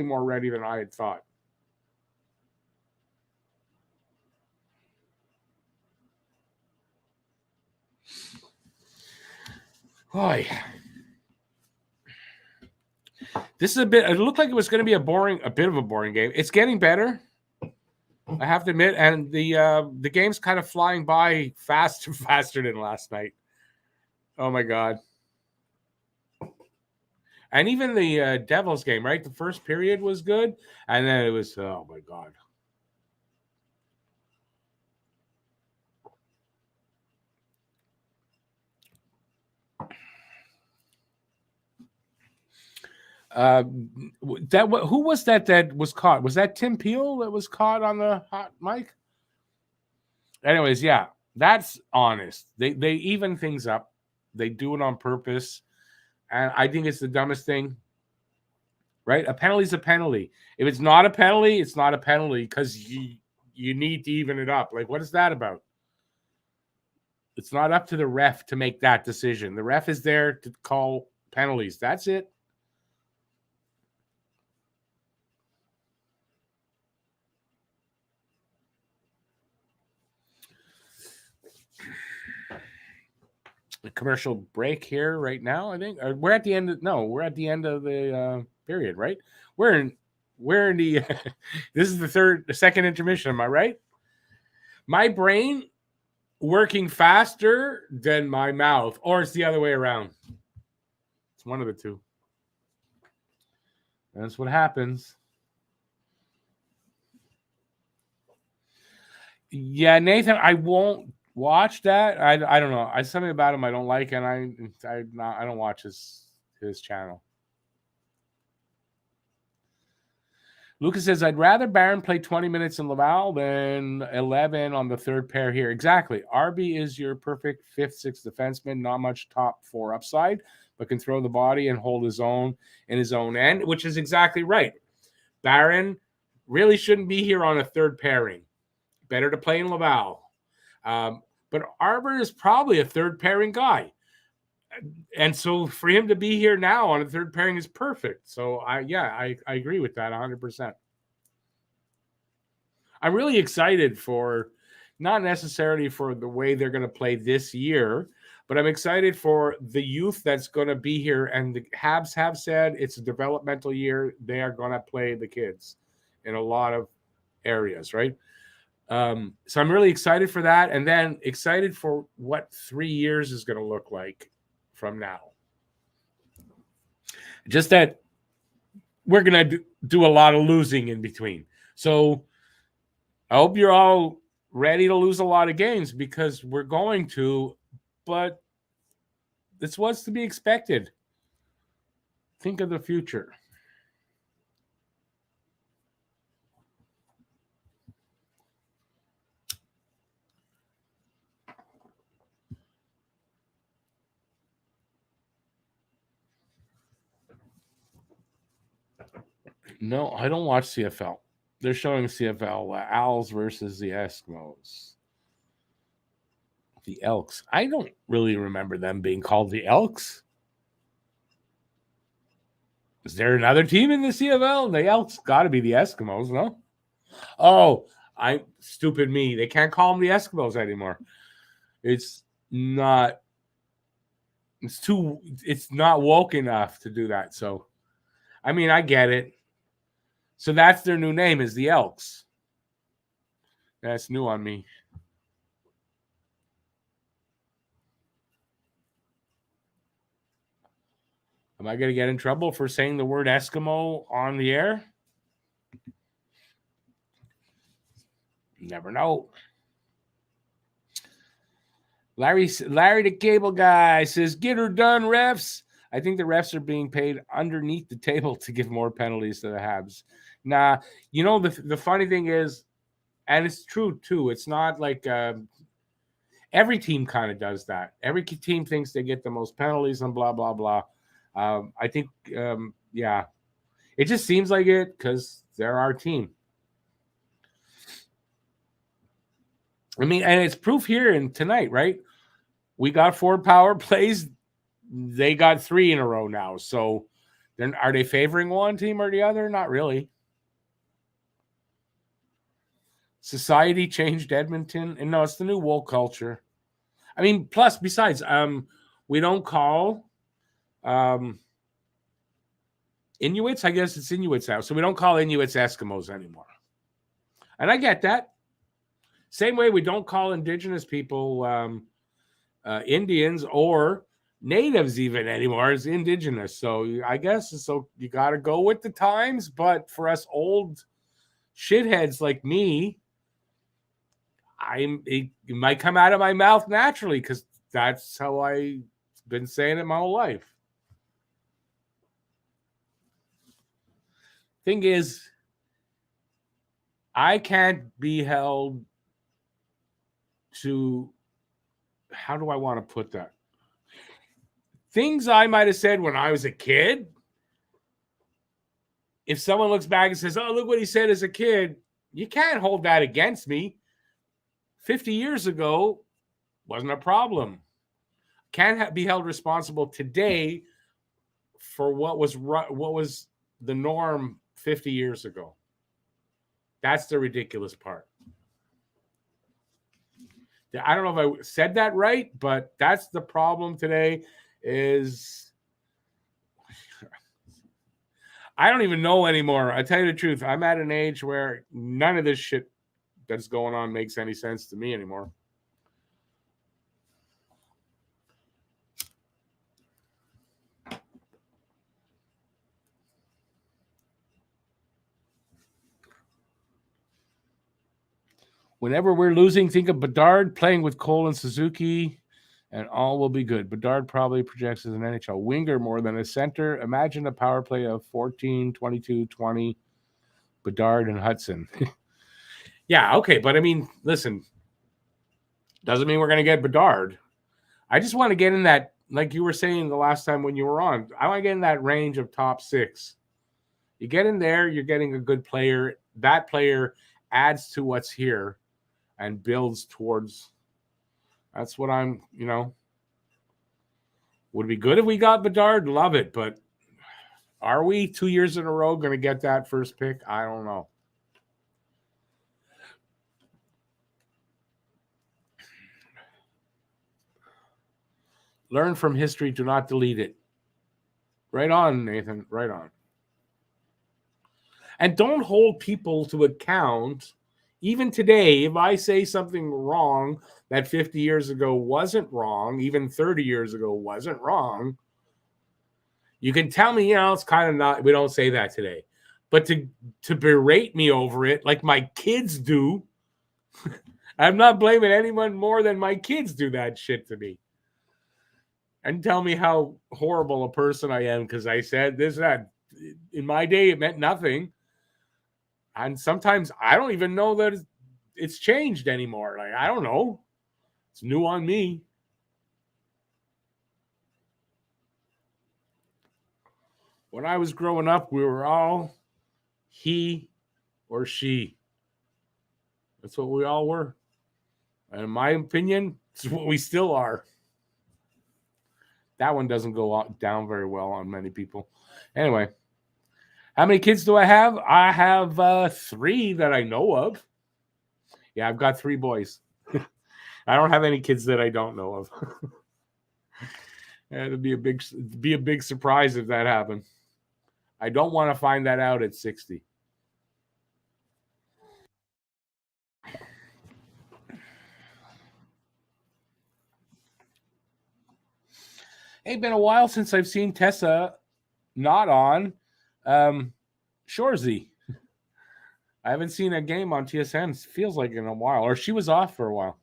more ready than I had thought. Oh, yeah. This is it looked like it was going to be a bit of a boring game. It's getting better, I have to admit, and the game's kind of flying by faster than last night. Oh my God. And even the Devils game, right? The first period was good, and then it was, oh my God. Who was that was caught? Was that Tim Peel that was caught on the hot mic? Anyways, yeah, that's honest. They even things up. They do it on purpose, and I think it's the dumbest thing. Right? A penalty's a penalty. If it's not a penalty, it's not a penalty because you need to even it up. Like, what is that about? It's not up to the ref to make that decision. The ref is there to call penalties. That's it. A commercial break here right now, I think. We're at the end of the period, right? We're in the this is the second intermission, am I right? My brain working faster than my mouth, or it's the other way around. It's one of the two. That's what happens. Yeah, Nathan, I won't watch that. I don't know. Something about him I don't like, and I don't watch his channel. Lucas says, I'd rather Barron play 20 minutes in Laval than 11 on the third pair here. Exactly. Arby is your perfect fifth, sixth defenseman. Not much top four upside, but can throw the body and hold his own in his own end, which is exactly right. Barron really shouldn't be here on a third pairing. Better to play in Laval. But Arbor is probably a third pairing guy. And so for him to be here now on a third pairing is perfect. So I agree with that 100%. I'm really excited for, not necessarily for the way they're going to play this year, but I'm excited for the youth that's going to be here. And the Habs have said it's a developmental year. They are going to play the kids in a lot of areas, right? So I'm really excited for that. And then excited for what 3 years is going to look like from now. Just that we're going to do a lot of losing in between. So I hope you're all ready to lose a lot of games because we're going to, but it's what's to be expected. Think of the future. No, I don't watch CFL. They're showing CFL Owls versus the Eskimos. The Elks. I don't really remember them being called the Elks. Is there another team in the CFL? The Elks got to be the Eskimos, no? Oh, stupid me. They can't call them the Eskimos anymore. It's not woke enough to do that. So, I mean, I get it. So that's their new name is the Elks. That's new on me. Am I going to get in trouble for saying the word Eskimo on the air? Never know. Larry the cable guy says, get her done, refs. I think the refs are being paid underneath the table to give more penalties to the Habs. Nah, you know, the funny thing is, and it's true too, it's not like every team kind of does that. Every team thinks they get the most penalties and blah, blah, blah. I think, yeah, it just seems like it because they're our team. I mean, and it's proof here and tonight, right? We got 4 power plays. They got 3 in a row now. So are they favoring one team or the other? Not really. Society changed Edmonton. And no, it's the new woke culture. I mean, plus, besides, we don't call Inuits, I guess it's Inuits now. So we don't call Inuits Eskimos anymore. And I get that. Same way we don't call indigenous people Indians or natives even anymore as indigenous. So I guess so you got to go with the times. But for us old shitheads like me, it might come out of my mouth naturally because that's how I've been saying it my whole life. Thing is, I can't be held to, how do I want to put that? Things I might have said when I was a kid, if someone looks back and says, oh, look what he said as a kid, you can't hold that against me. 50 years ago wasn't a problem. Can't be held responsible today for what was the norm 50 years ago. That's the ridiculous part. I don't know if I said that right, but that's the problem today is I don't even know anymore. I tell you the truth. I'm at an age where none of this shit that's going on makes any sense to me anymore. Whenever we're losing, think of Bedard playing with Cole and Suzuki, and all will be good. Bedard probably projects as an NHL winger more than a center. Imagine a power play of 14, 22, 20, Bedard and Hudson. Yeah, okay, but I mean, listen, doesn't mean we're going to get Bedard. I just want to get in that, like you were saying the last time when you were on, I want to get in that range of top 6. You get in there, you're getting a good player. That player adds to what's here and builds towards. That's what I'm, would it be good if we got Bedard? Love it. But are we 2 years in a row going to get that first pick? I don't know. Learn from history. Do not delete it. Right on, Nathan. Right on. And don't hold people to account. Even today, if I say something wrong that 50 years ago wasn't wrong, even 30 years ago wasn't wrong, you can tell me, it's kind of not, we don't say that today. But to berate me over it like my kids do, I'm not blaming anyone more than my kids do that shit to me. And tell me how horrible a person I am because I said this, that. In my day, it meant nothing. And sometimes I don't even know that it's changed anymore. Like, I don't know. It's new on me. When I was growing up, we were all he or she. That's what we all were. And in my opinion, it's what we still are. That one doesn't go down very well on many people. Anyway. How many kids do I have? I have 3 that I know of. Yeah, I've got 3 boys. I don't have any kids that I don't know of. It'd be a big surprise if that happened. I don't want to find that out at 60. Hey, been a while since I've seen Tessa not on. Shorzy. I haven't seen a game on TSN. It feels like in a while. Or she was off for a while.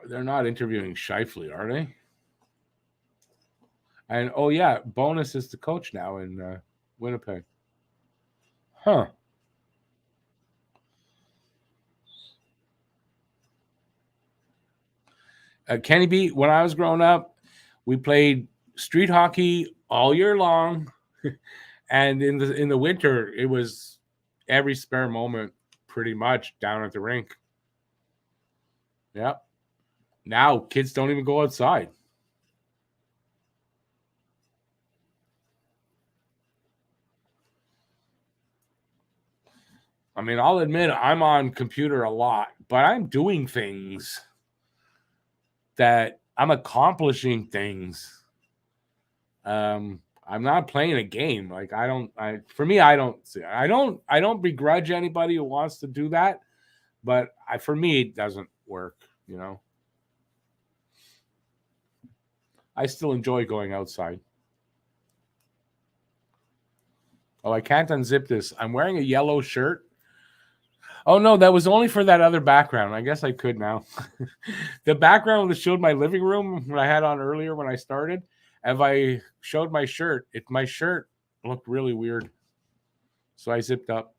They're not interviewing Scheifele, are they? And, oh, yeah, Bonus is the coach now in Winnipeg. Huh. Kenny B, when I was growing up, we played street hockey all year long. And in the winter, it was every spare moment pretty much down at the rink. Yep. Now kids don't even go outside. I mean, I'll admit I'm on computer a lot, but I'm doing things that I'm accomplishing things. I'm not playing a game. Like I don't begrudge anybody who wants to do that, but for me it doesn't work, you know. I still enjoy going outside. Oh, I can't unzip this. I'm wearing a yellow shirt. Oh no, that was only for that other background. I guess I could now. The background that showed my living room when I had on earlier when I started. If I showed my shirt, my shirt looked really weird. So I zipped up.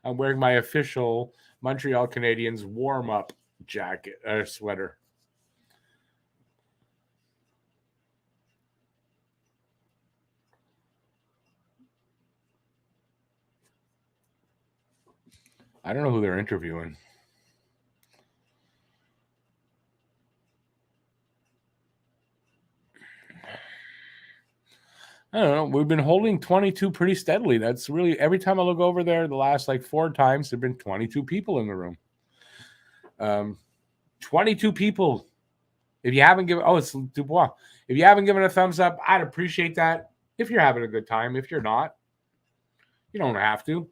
I'm wearing my official Montreal Canadiens warm-up jacket or sweater. I don't know who they're interviewing. I don't know. We've been holding 22 pretty steadily. That's really every time I look over there, the last like 4 times, there've been 22 people in the room. 22 people. If you haven't given, it's Dubois. If you haven't given a thumbs up, I'd appreciate that. If you're having a good time, if you're not, you don't have to.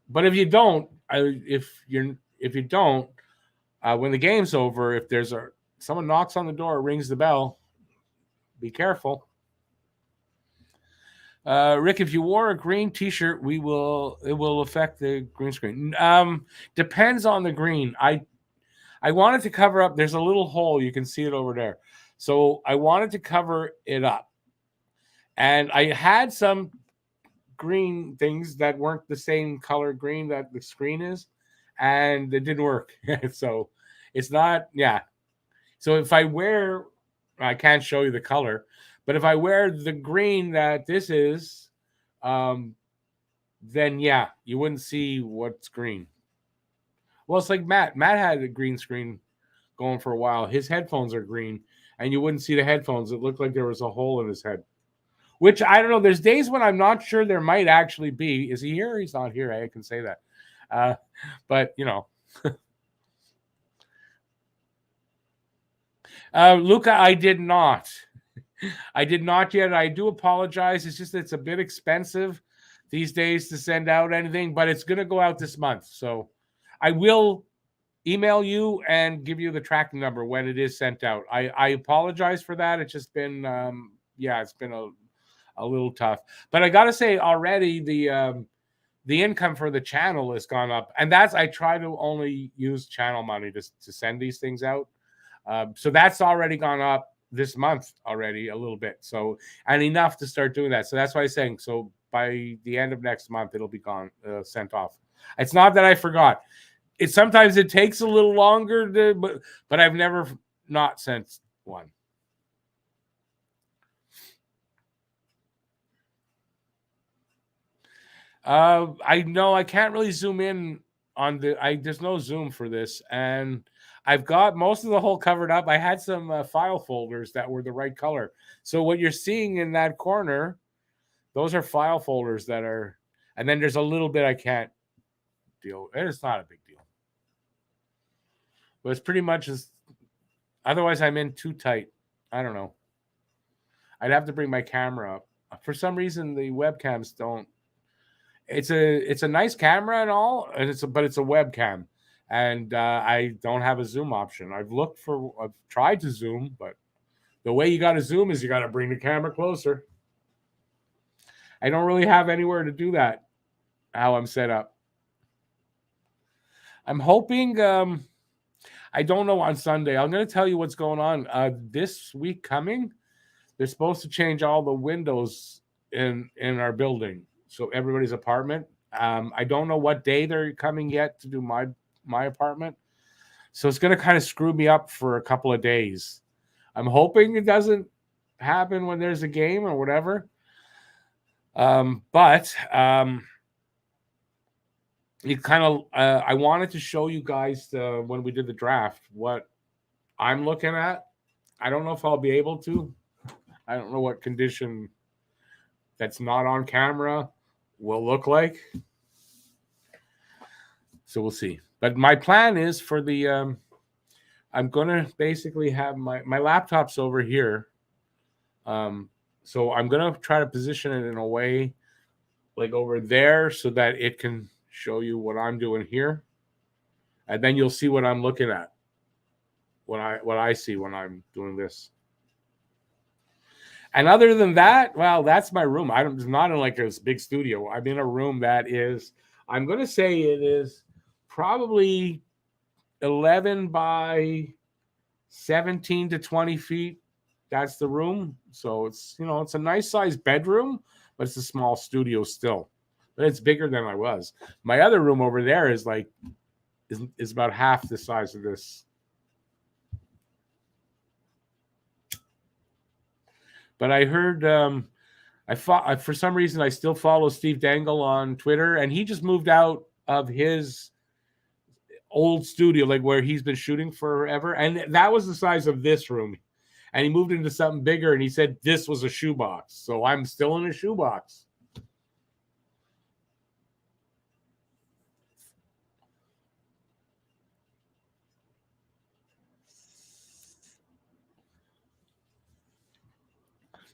But if you don't, when the game's over, if there's someone knocks on the door, rings the bell, be careful. Rick, if you wore a green T-shirt, it will affect the green screen. Depends on the green. I wanted to cover up. There's a little hole. You can see it over there. So I wanted to cover it up. And I had some green things that weren't the same color green that the screen is. And it didn't work. So it's not, yeah. So if I wear, I can't show you the color, but if I wear the green that this is, then yeah, you wouldn't see what's green. Well, it's like Matt. Matt had a green screen going for a while. His headphones are green, and you wouldn't see the headphones. It looked like there was a hole in his head. Which I don't know. There's days when I'm not sure there might actually be. Is he here? He's not here. I can say that. But you know, Luca, I did not. I did not yet. I do apologize. It's just it's a bit expensive these days to send out anything, but it's going to go out this month. So I will email you and give you the tracking number when it is sent out. I apologize for that. It's just been, it's been a little tough. But I got to say already the income for the channel has gone up. And I try to only use channel money to send these things out. So that's already gone up this month already a little bit. So, and enough to start doing that. So that's why I'm saying, so by the end of next month, it'll be gone, sent off. It's not that I forgot. Sometimes it takes a little longer but I've never not sent one. I know I can't really zoom in on there's no zoom for this, and I've got most of the hole covered up. I had some file folders that were the right color. So what you're seeing in that corner, those are file folders and then there's a little bit I can't deal with. It's not a big deal. But it's pretty much otherwise I'm in too tight. I don't know. I'd have to bring my camera up. For some reason, the webcams don't. It's a nice camera and all, but it's a webcam. And I don't have a zoom option. I've tried to zoom, but the way you got to zoom is you got to bring the camera closer. I don't really have anywhere to do that, how I'm set up. I'm hoping, I don't know on Sunday. I'm going to tell you what's going on. This week coming, they're supposed to change all the windows in our building. So everybody's apartment. I don't know what day they're coming yet to do my apartment. So it's going to kind of screw me up for a couple of days. I'm hoping it doesn't happen when there's a game or whatever. But it kind of, I wanted to show you guys when we did the draft what I'm looking at. I don't know if I'll be able to. I don't know what condition that's not on camera will look like. So we'll see. But my plan is for the I'm going to basically have my laptop's over here. So I'm going to try to position it in a way like over there so that it can show you what I'm doing here. And then you'll see what I'm looking at. What I see when I'm doing this. And other than that, well, that's my room. I'm not in like this big studio. I'm in a room that is, I'm going to say it is probably 11 by 17 to 20 feet. That's the room. So it's, it's a nice sized bedroom, but it's a small studio still. But it's bigger than I was. My other room over there is like, is about half the size of this. But I heard, for some reason, I still follow Steve Dangle on Twitter, and he just moved out of his old studio, like where he's been shooting forever. And that was the size of this room. And he moved into something bigger, and he said this was a shoebox. So I'm still in a shoebox.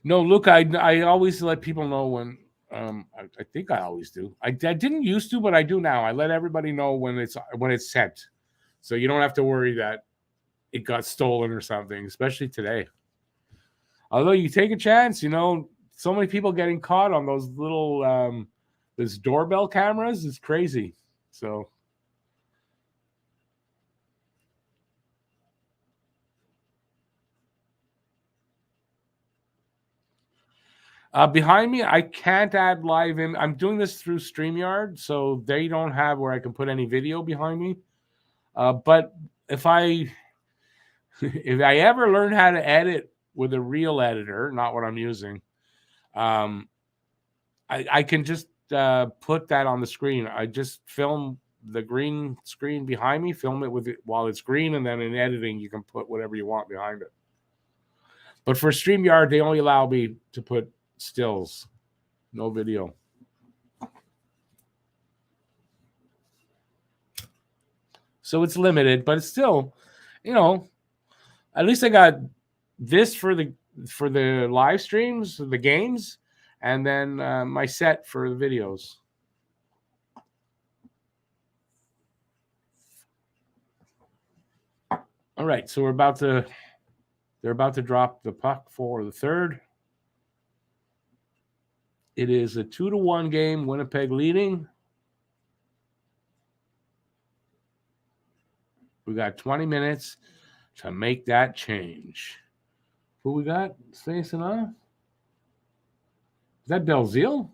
No, look, I always let people know when. I think I always do. I didn't used to, but I do now. I let everybody know when it's sent, so you don't have to worry that it got stolen or something. Especially today. Although you take a chance, so many people getting caught on those little those doorbell cameras is crazy. So. Behind me, I can't add live in. I'm doing this through StreamYard, so they don't have where I can put any video behind me. But if I ever learn how to edit with a real editor, not what I'm using, I can just put that on the screen. I just film the green screen behind me, film it with it while it's green, and then in editing, you can put whatever you want behind it. But for StreamYard, they only allow me to put stills, no video. So it's limited, but it's still, at least I got this for the live streams, the games, and then my set for the videos. All right, so they're about to drop the puck for the third. It is a 2-1 game. Winnipeg leading. We got 20 minutes to make that change. Who we got facing off? Is that Belzile?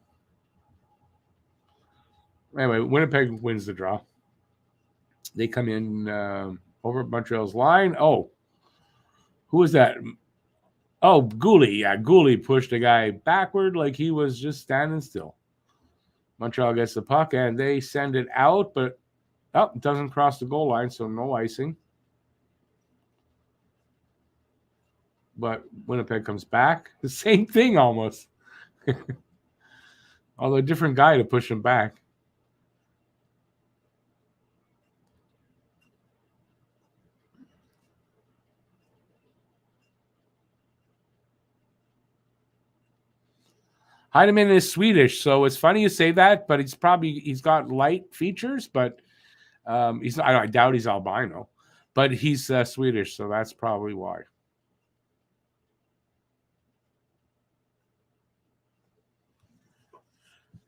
Anyway, Winnipeg wins the draw. They come in over Montreal's line. Oh, who is that? Oh, Gooley. Yeah, Gooley pushed a guy backward like he was just standing still. Montreal gets the puck, and they send it out, but it doesn't cross the goal line, so no icing. But Winnipeg comes back. The same thing almost. Although a different guy to push him back. Heineman is Swedish, so it's funny you say that, but he's got light features, but he's not. I doubt he's albino, but he's Swedish, so that's probably why.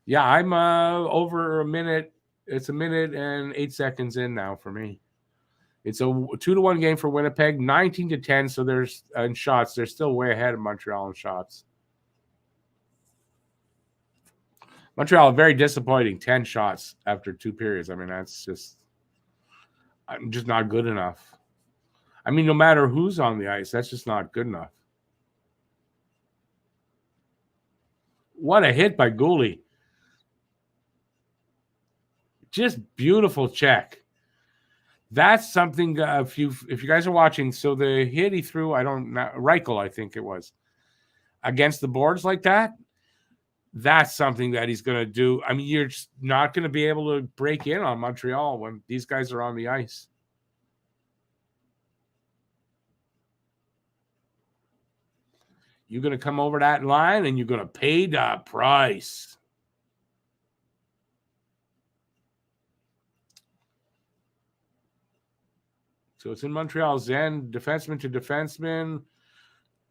Yeah, I'm over a minute. It's a minute and 8 seconds in now for me. It's a 2-1 game for Winnipeg, 19-10. So there's in shots. They're still way ahead of Montreal in shots. Montreal, very disappointing. 10 shots after 2 periods. I mean, that's just not good enough. I mean, no matter who's on the ice, that's just not good enough. What a hit by Gooley. Just beautiful check. That's something. If you guys are watching, so the hit he threw, I don't know, Reichel, I think it was, against the boards like that. That's something that he's going to do. I mean, you're just not going to be able to break in on Montreal when these guys are on the ice. You're going to come over that line and you're going to pay the price. So it's in Montreal's end, defenseman to defenseman.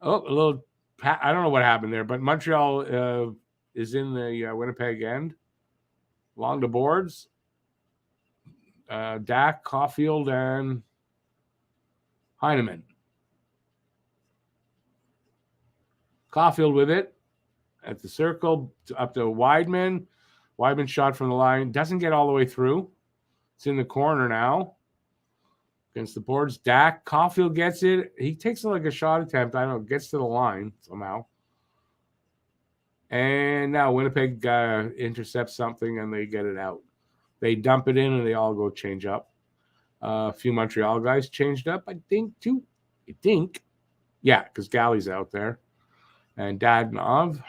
Oh, a little, I don't know what happened there, but Montreal is in the Winnipeg end. Along the boards, Dak, Caulfield, and Heineman. Caulfield with it at the circle, up to Weidman. Weidman shot from the line. Doesn't get all the way through. It's in the corner now. Against the boards. Dak, Caulfield gets it. He takes like a shot attempt. I don't know. Gets to the line somehow. And now Winnipeg intercepts something and they get it out. They dump it in and they all go change up. A few Montreal guys changed up, I think, too. I think. Yeah, because Galley's out there. And Dadnov.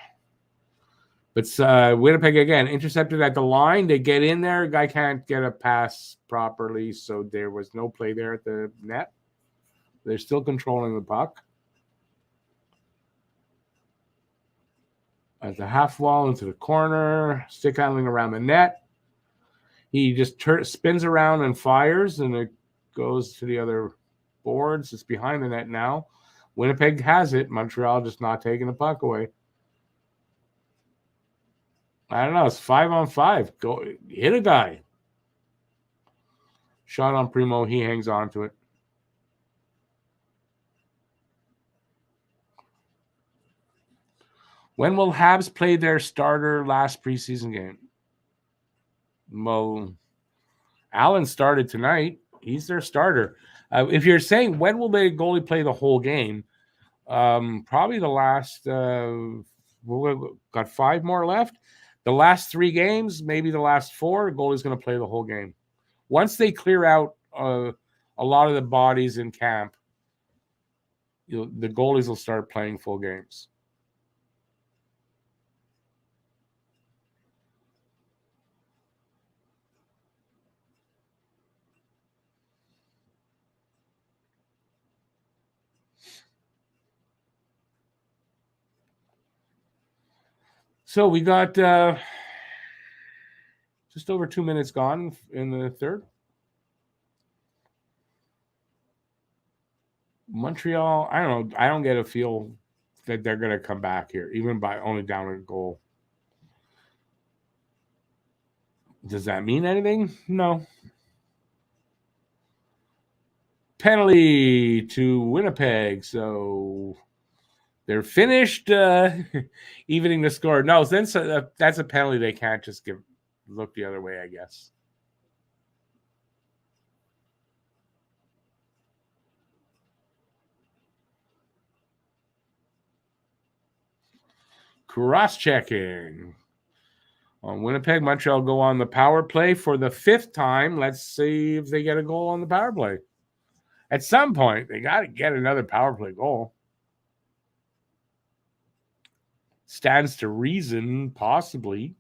But Winnipeg, again, intercepted at the line. They get in there. Guy can't get a pass properly, so there was no play there at the net. They're still controlling the puck. At the half wall into the corner, stick handling around the net. He just spins around and fires, and it goes to the other boards. It's behind the net now. Winnipeg has it. Montreal just not taking the puck away. I don't know. It's 5-on-5. Go hit a guy. Shot on Primo. He hangs on to it. When will Habs play their starter last preseason game? Well, Allen started tonight. He's their starter. If you're saying when will the goalie play the whole game, probably the last. We've got 5 more left. The last 3 games, maybe the last 4, goalie's going to play the whole game. Once they clear out a lot of the bodies in camp, the goalies will start playing full games. So we got just over 2 minutes gone in the third. Montreal, I don't know. I don't get a feel that they're going to come back here, even by only down a goal. Does that mean anything? No. Penalty to Winnipeg. So they're finished evening the score. No, then that's a penalty they can't just look the other way, I guess. Cross-checking. On Winnipeg, Montreal go on the power play for the 5th time. Let's see if they get a goal on the power play. At some point, they got to get another power play goal. Stands to reason, possibly.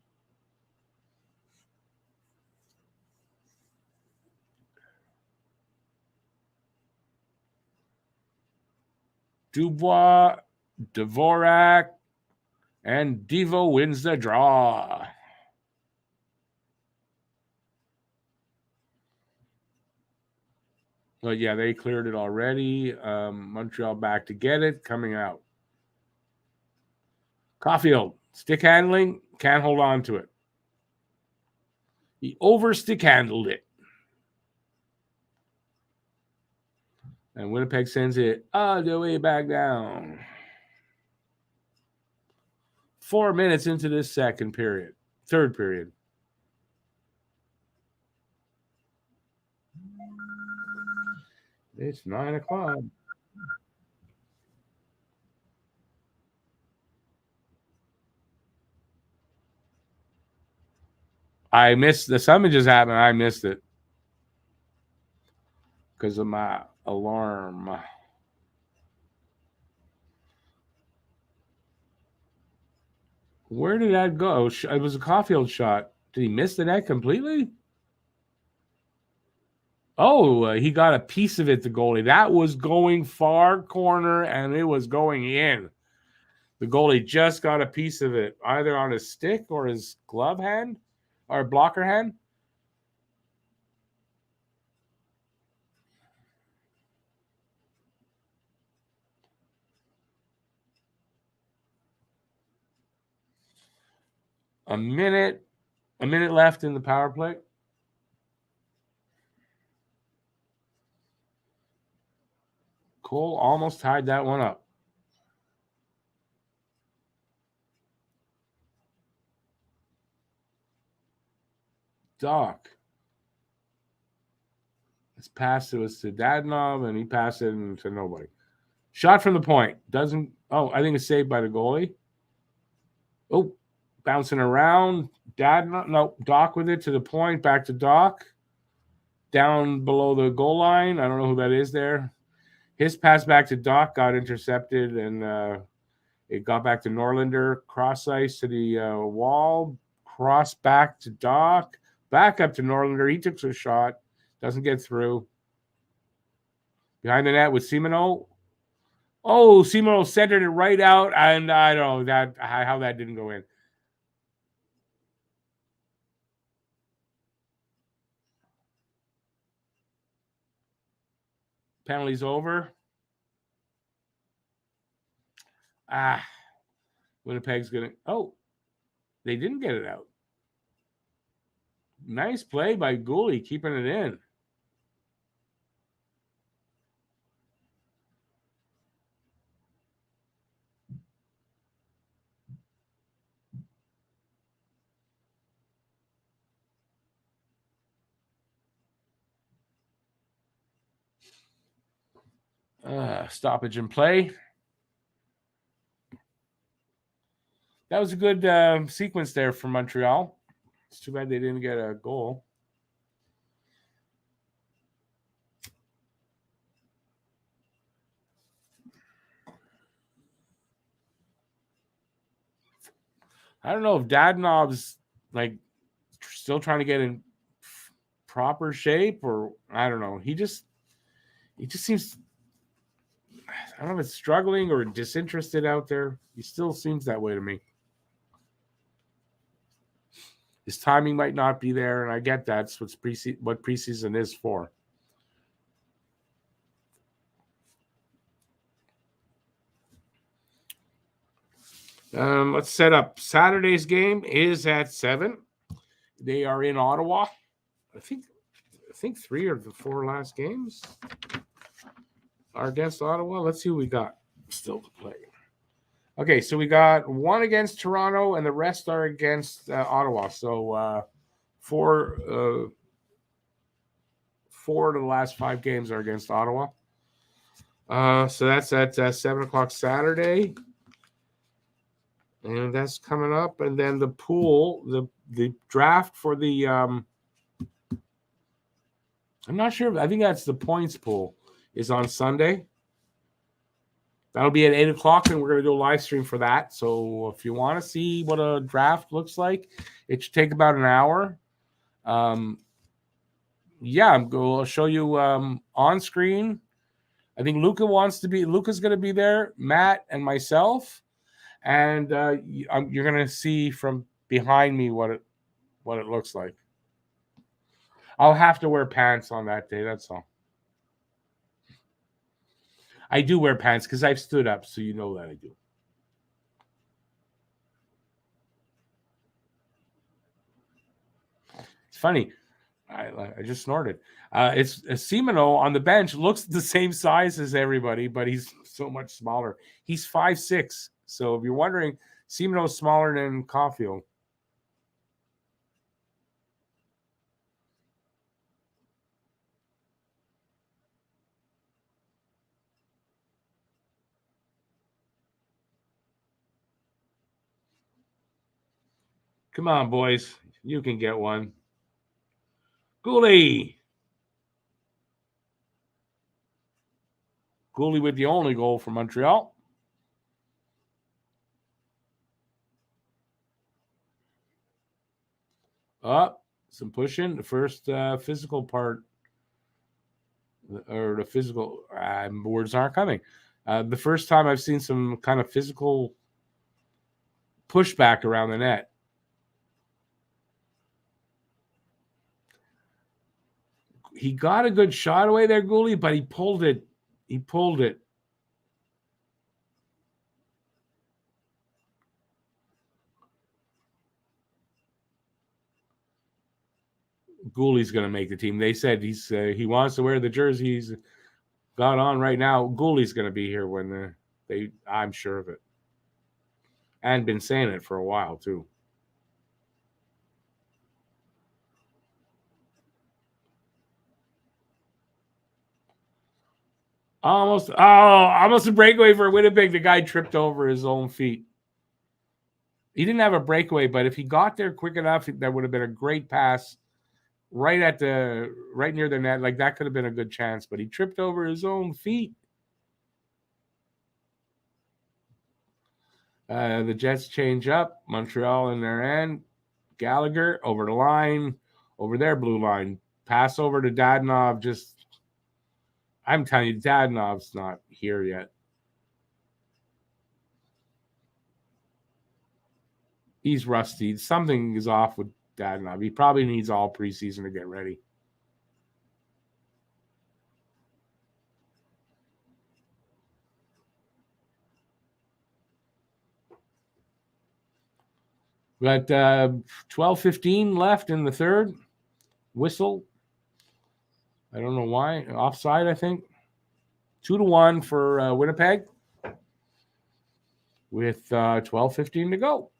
Dubois, Dvorak, and Devo wins the draw. But yeah, they cleared it already. Montreal back to get it, coming out. Caulfield, stick handling, can't hold on to it. He over stick handled it. And Winnipeg sends it all the way back down. 4 minutes into this third period. It's 9 o'clock. I missed the summon just happened. I missed it because of my alarm. Where did that go? It was a Caulfield shot. Did he miss the net completely? Oh, he got a piece of it, the goalie. That was going far corner, and it was going in. The goalie just got a piece of it, either on his stick or his glove hand or blocker hand. A minute left in the power play. Cole almost tied that one up. Doc. His pass was to Dadonov, and he passed it to nobody. Shot from the point. Doesn't. Oh, I think it's saved by the goalie. Oh, bouncing around. Dadonov. No, Doc with it to the point. Back to Doc. Down below the goal line. I don't know who that is there. His pass back to Doc got intercepted, and it got back to Norlinder. Cross ice to the wall. Cross back to Doc. Back up to Norlinder. He took a shot. Doesn't get through. Behind the net with Simoneau. Oh, Simoneau centered it right out, and I don't know how that didn't go in. Penalty's over. Winnipeg's going to... Oh, they didn't get it out. Nice play by Gooley, keeping it in. Stoppage in play. That was a good sequence there for Montreal. It's too bad they didn't get a goal. I don't know if Dadonov's like still trying to get in proper shape, or I don't know. He just seems, I don't know if it's struggling or disinterested out there. He still seems that way to me. His timing might not be there, and I get that's what preseason is for. Let's set up. Saturday's game is at 7. They are in Ottawa. I think 3 of the 4 last games are against Ottawa. Let's see who we got still to play. Okay, so we got 1 against Toronto, and the rest are against Ottawa. So 4 of the last 5 games are against Ottawa. So that's at 7 o'clock Saturday. And that's coming up. And then the pool, the draft for the I'm not sure. I think that's the points pool is on Sunday. That'll be at 8 o'clock, and we're going to do a live stream for that. So if you want to see what a draft looks like, it should take about an hour. I'll show you on screen. I think Luca's going to be there, Matt and myself. And you're going to see from behind me what it looks like. I'll have to wear pants on that day. That's all. I do wear pants because I've stood up, so you know that I do. It's funny. I just snorted. It's Simoneau on the bench looks the same size as everybody, but he's so much smaller. He's 5'6". So if you're wondering, Simoneau's smaller than Caulfield. Come on, boys. You can get one. Gooley with the only goal for Montreal. some pushing. The first physical part, or the physical words aren't coming. The first time I've seen some kind of physical pushback around the net. He got a good shot away there, Gooley, but he pulled it. Gooley's going to make the team. They said he wants to wear the jersey he's got on right now. Gooley's going to be here when I'm sure of it. And been saying it for a while, too. Almost a breakaway for Winnipeg. The guy tripped over his own feet. He didn't have a breakaway, but if he got there quick enough, that would have been a great pass right near the net. Like, that could have been a good chance, but he tripped over his own feet. The Jets change up. Montreal in their end. Gallagher over the line, over their blue line. Pass over to Dadonov. I'm telling you, Dadonov's not here yet. He's rusty. Something is off with Dadonov. He probably needs all preseason to get ready. But 12:15 left in the third. Whistle. I don't know why. Offside, I think. 2-1 for Winnipeg with 12:15 to go.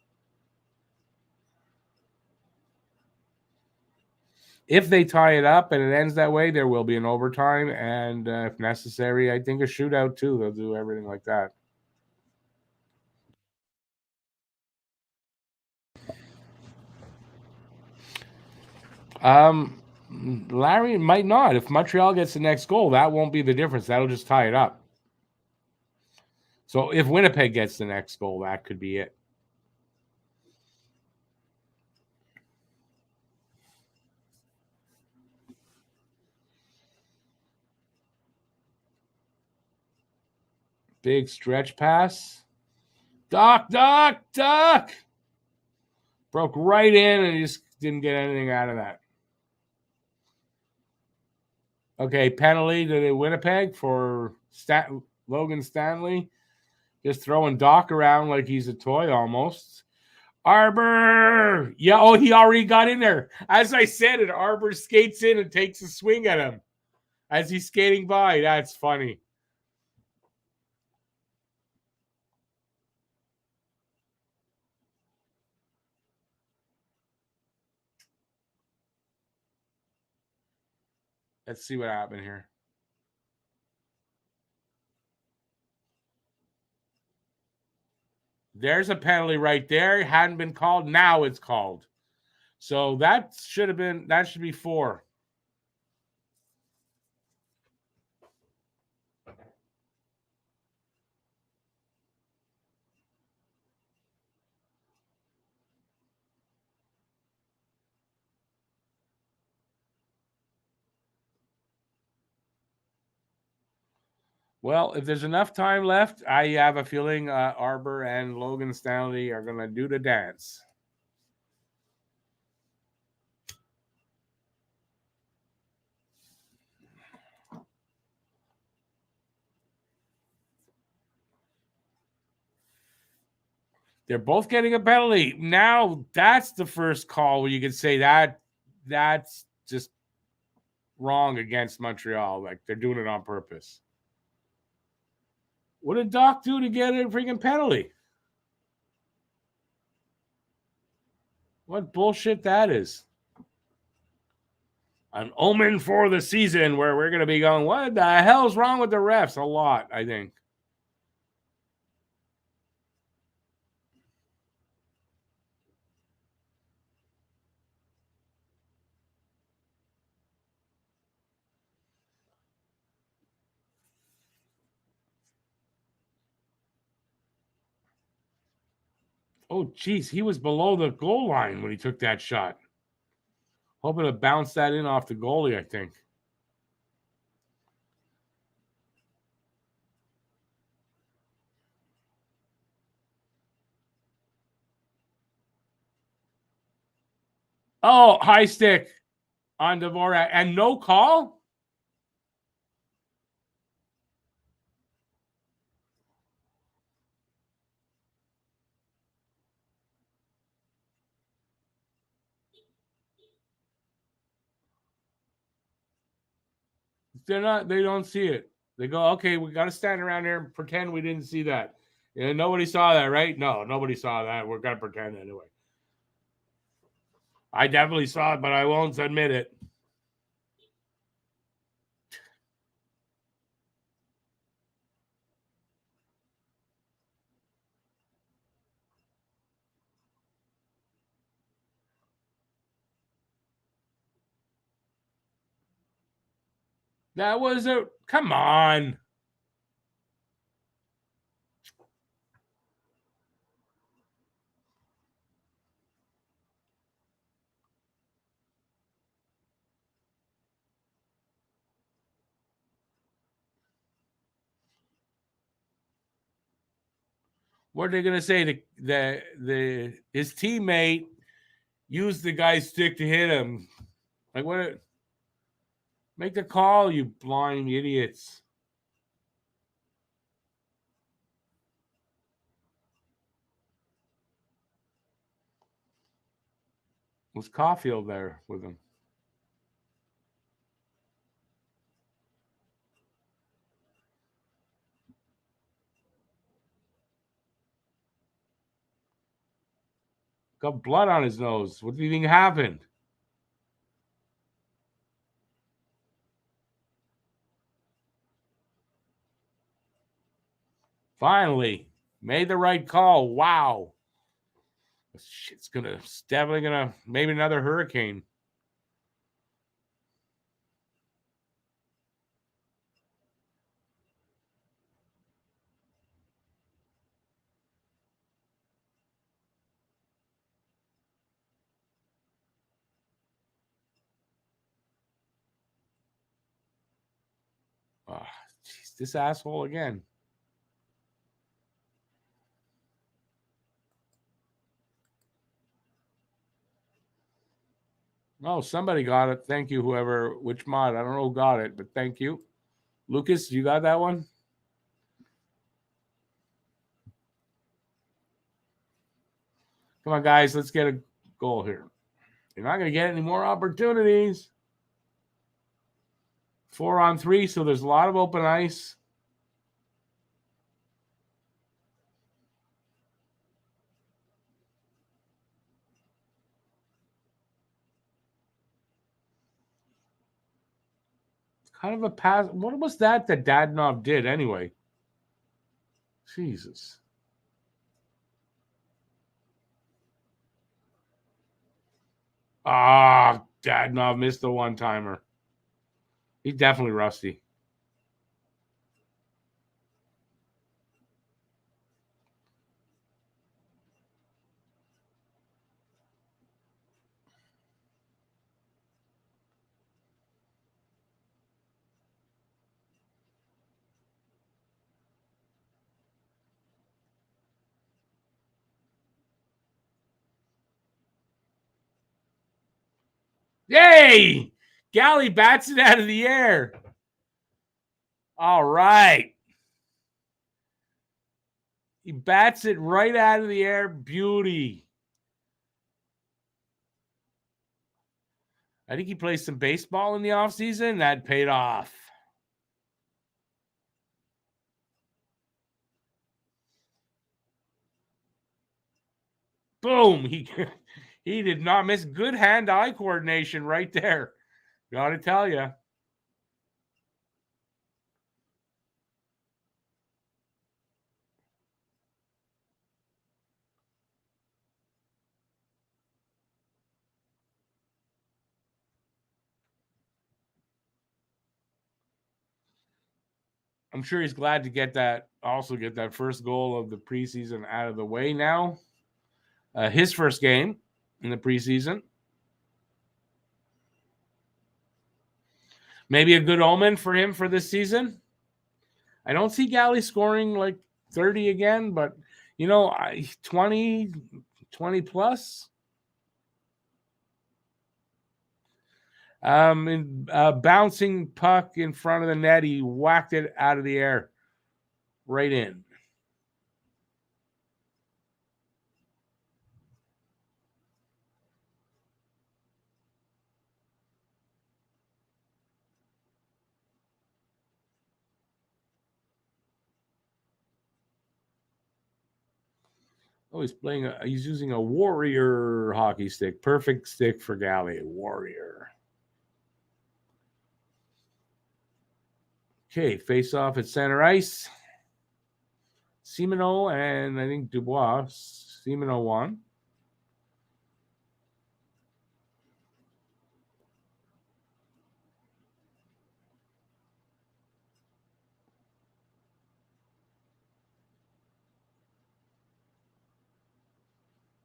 If they tie it up and it ends that way, there will be an overtime. And if necessary, I think a shootout too. They'll do everything like that. Larry might not. If Montreal gets the next goal, that won't be the difference. That'll just tie it up. So if Winnipeg gets the next goal, that could be it. Big stretch pass. Duck. Broke right in and he just didn't get anything out of that. Okay, penalty to Winnipeg for Logan Stanley. Just throwing Doc around like he's a toy almost. Arbor! Yeah, he already got in there. As I said it, Arbor skates in and takes a swing at him as he's skating by. That's funny. Let's see what happened here. There's a penalty right there. It hadn't been called. Now it's called. So that should be 4. Well, if there's enough time left, I have a feeling Arbor and Logan Stanley are going to do the dance. They're both getting a penalty. Now that's the first call where you could say that's just wrong against Montreal. Like, they're doing it on purpose. What did Doc do to get a freaking penalty? What bullshit that is. An omen for the season where we're going to be going, what the hell's wrong with the refs? A lot, I think. Oh, geez, he was below the goal line when he took that shot. Hoping to bounce that in off the goalie, I think. Oh, high stick on Dvorak. And no call? They don't see it. They go, okay, we got to stand around here and pretend we didn't see that. Yeah, nobody saw that, right? No, nobody saw that. We're going to pretend anyway. I definitely saw it, but I won't admit it. That was a come on. What are they going to say? His teammate used the guy's stick to hit him. Like what? Make the call, you blind idiots. Was Caulfield there with him? Got blood on his nose. What do you think happened? Finally, made the right call. Wow. It's definitely gonna, maybe another hurricane. Oh, geez, this asshole again. Oh, somebody got it. Thank you, which mod. I don't know who got it, but thank you. Lucas, you got that one? Come on, guys. Let's get a goal here. You're not going to get any more opportunities. 4-on-3, so there's a lot of open ice. It's kind of a pass. What was that Dadonov did anyway? Jesus. Ah, Dadonov missed the one-timer. He's definitely rusty. Yay! Galley bats it out of the air. All right. He bats it right out of the air. Beauty. I think he plays some baseball in the offseason. That paid off. Boom. He did not miss. Good hand-eye coordination right there. Got to tell you. I'm sure he's glad to get that first goal of the preseason out of the way now. His first game in the preseason. Maybe a good omen for him for this season. I don't see Galley scoring like 30 again, but 20 plus. Bouncing puck in front of the net, he whacked it out of the air, right in. Oh, he's using a Warrior hockey stick. Perfect stick for Galley. Warrior. Okay, face off at center ice. Simoneau and I think Dubois. Simoneau won.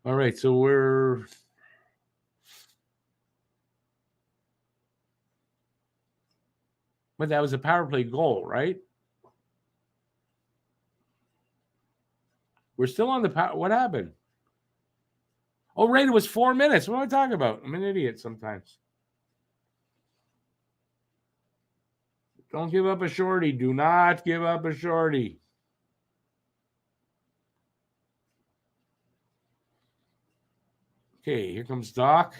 All right, so but that was a power play goal, right? We're still on the power. What happened? Oh, right, it was 4 minutes. What am I talking about? I'm an idiot sometimes. Don't give up a shorty. Do not give up a shorty. Okay, here comes Doc.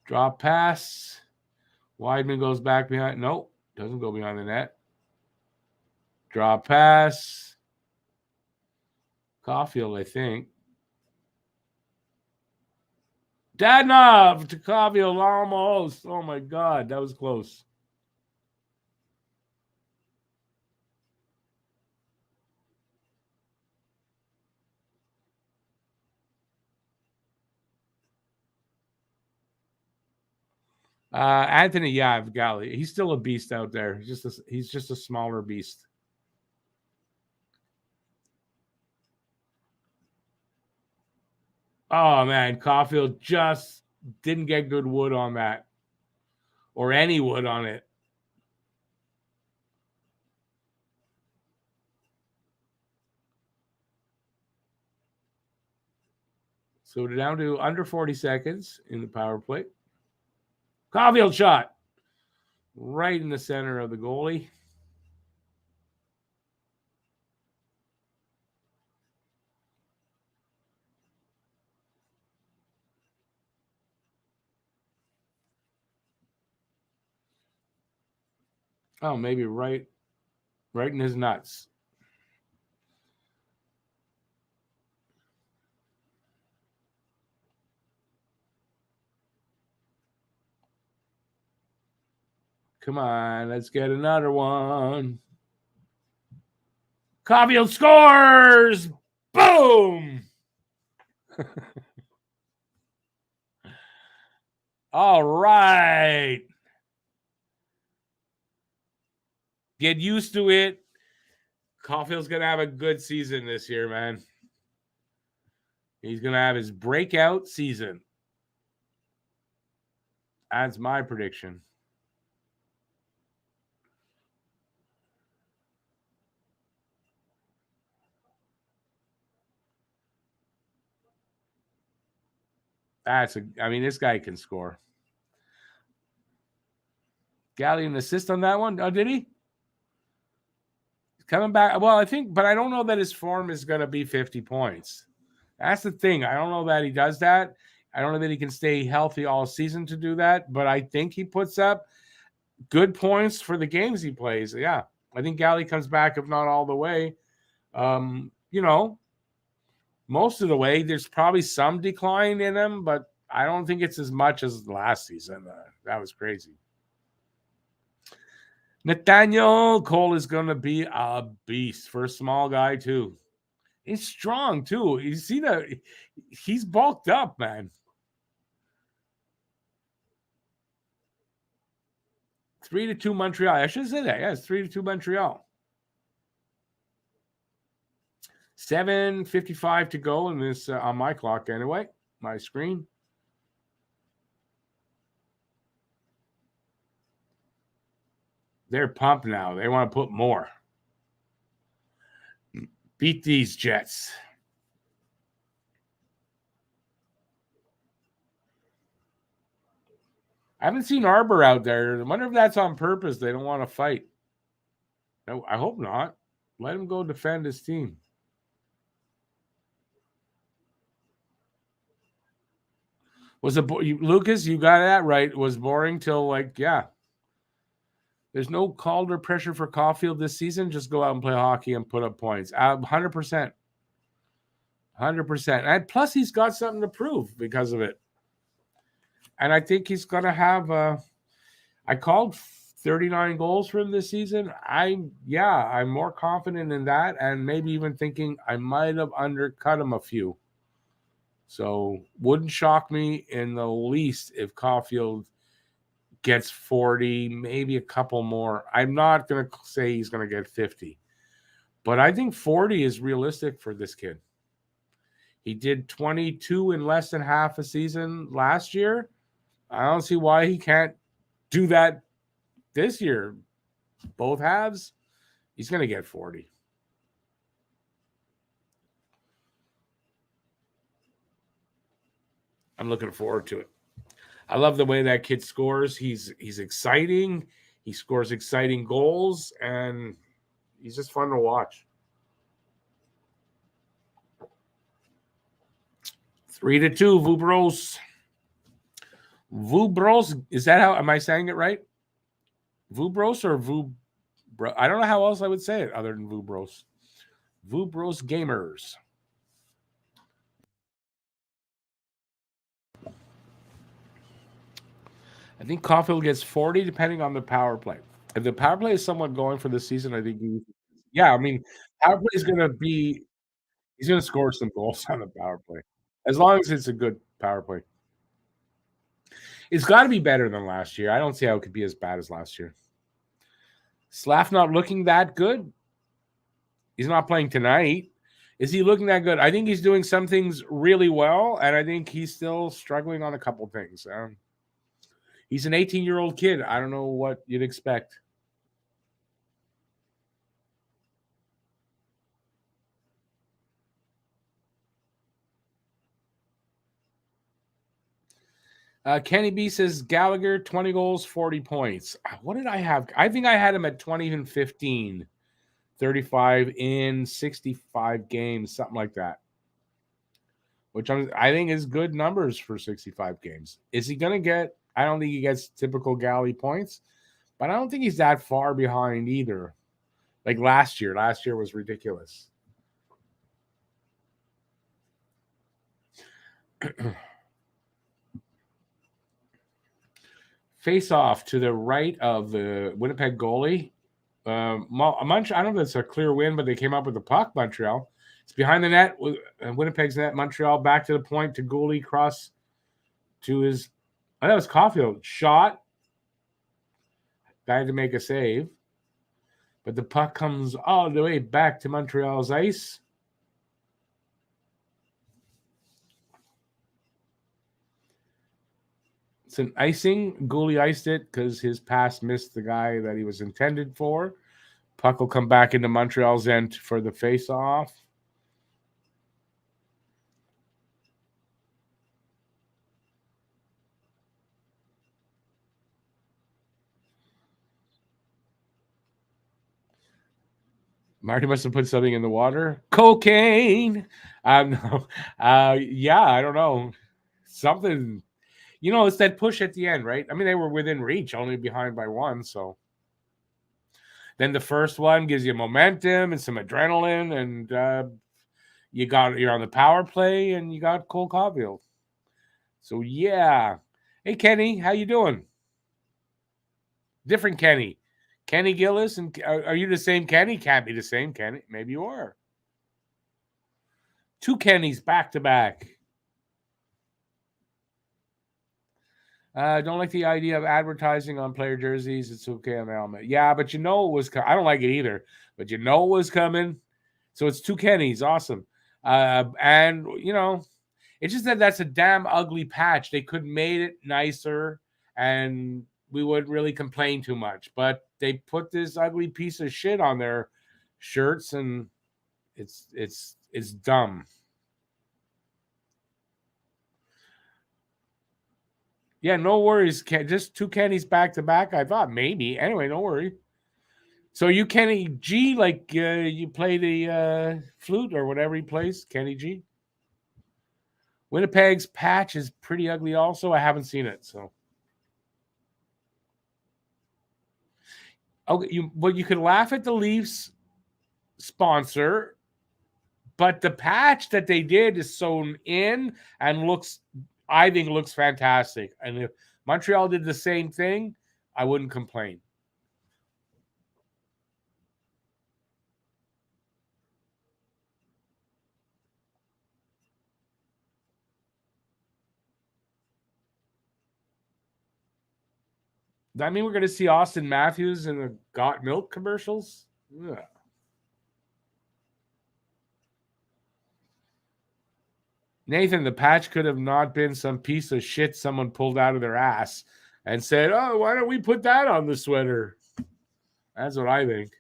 Drop pass. Weidman goes back behind. Nope, doesn't go behind the net. Drop pass. Caulfield, I think. Dadnov to Caulfield almost. Oh my God, that was close. Anthony Yav Galley. He's still a beast out there. He's just a smaller beast. Oh man, Caulfield just didn't get good wood on that, or any wood on it. So we're down to under 40 seconds in the power play. Caulfield shot right in the center of the goalie. Oh, maybe right in his nuts. Come on, let's get another one. Caulfield scores! Boom! All right. Get used to it. Caulfield's going to have a good season this year, man. He's going to have his breakout season. That's my prediction. This guy can score. Galley an assist on that one? Oh, did he? Coming back. Well, I think, but I don't know that his form is going to be 50 points. That's the thing. I don't know that he does that. I don't know that he can stay healthy all season to do that, but I think he puts up good points for the games he plays. Yeah. I think Galley comes back, if not all the way. Most of the way. There's probably some decline in him, but I don't think it's as much as last season. That was crazy. Nathaniel Cole is going to be a beast for a small guy, too. He's strong, too. You see he's bulked up, man. 3-2 Montreal. I should say that. Yeah, it's 3-2 Montreal. 7:55 to go in this on my clock anyway, my screen. They're pumped now. They want to put more. Beat these Jets. I haven't seen Arbor out there. I wonder if that's on purpose. They don't want to fight. No, I hope not. Let him go defend his team. Was it Lucas? You got that right. It was boring till like, yeah. There's no Calder pressure for Caulfield this season. Just go out and play hockey and put up points. 100%. 100%. And plus, he's got something to prove because of it. And I think he's going to have I called 39 goals for him this season. I'm more confident in that, and maybe even thinking I might have undercut him a few. So wouldn't shock me in the least if Caulfield gets 40, maybe a couple more. I'm not going to say he's going to get 50, but I think 40 is realistic for this kid. He did 22 in less than half a season last year. I don't see why he can't do that this year. Both halves, he's going to get 40. I'm looking forward to it. I love the way that kid scores. He's exciting. He scores exciting goals, and he's just fun to watch. 3-2, Vubros. Vubros, is that how, am I saying it right? Vubros or Vubros? I don't know how else I would say it other than Vubros. Vubros Gamers. I think Caulfield gets 40 depending on the power play. If the power play is somewhat going for the season, I think I mean, power play is going to be, he's going to score some goals on the power play. As long as it's a good power play. It's got to be better than last year. I don't see how it could be as bad as last year. Slav not looking that good. He's not playing tonight. Is he looking that good? I think he's doing some things really well, and I think he's still struggling on a couple things. He's an 18-year-old kid. I don't know what you'd expect. Kenny B says Gallagher, 20 goals, 40 points. What did I have? I think I had him at 20 and 15, 35 in 65 games, something like that. Which I think is good numbers for 65 games. Is he going to get, I don't think he gets typical Galley points, but I don't think he's that far behind either. Like last year. Last year was ridiculous. Face off to the right of the Winnipeg goalie. I don't know if it's a clear win, but they came up with the puck, Montreal. It's behind the net, Winnipeg's net. Montreal back to the point to goalie, cross to his, that was Caulfield. Shot. Guy had to make a save. But the puck comes all the way back to Montreal's ice. It's an icing. Goalie iced it because his pass missed the guy that he was intended for. Puck will come back into Montreal's end for the face-off. Marty must have put something in the water. Cocaine. No. Yeah, I don't know. Something. You know, it's that push at the end, right? I mean, they were within reach, only behind by one. So then the first one gives you momentum and some adrenaline, and you're on the power play, and you got Cole Caulfield. So yeah. Hey Kenny, how you doing? Different Kenny. Kenny Gillis, and are you the same Kenny? Can't be the same Kenny. Maybe you are. Two Kennys back to back. Don't like the idea of advertising on player jerseys. It's okay on the helmet. Yeah, but you know it was. I don't like it either. But you know it was coming. So it's two Kennys. Awesome. And you know, it's just that's a damn ugly patch. They could have made it nicer, and we wouldn't really complain too much. But they put this ugly piece of shit on their shirts, and it's dumb. Yeah, no worries. Just 2 Kennys back to back. I thought maybe. Anyway, don't worry. So you Kenny G, like you play the flute or whatever he plays, Kenny G. Winnipeg's patch is pretty ugly. Also, I haven't seen it. So, okay, you could laugh at the Leafs sponsor, but the patch that they did is sewn in and I think looks fantastic. And if Montreal did the same thing, I wouldn't complain. Does that mean we're going to see Austin Matthews in the Got Milk commercials? Yeah. Nathan, the patch could have not been some piece of shit someone pulled out of their ass and said, "Oh, why don't we put that on the sweater?" That's what I think.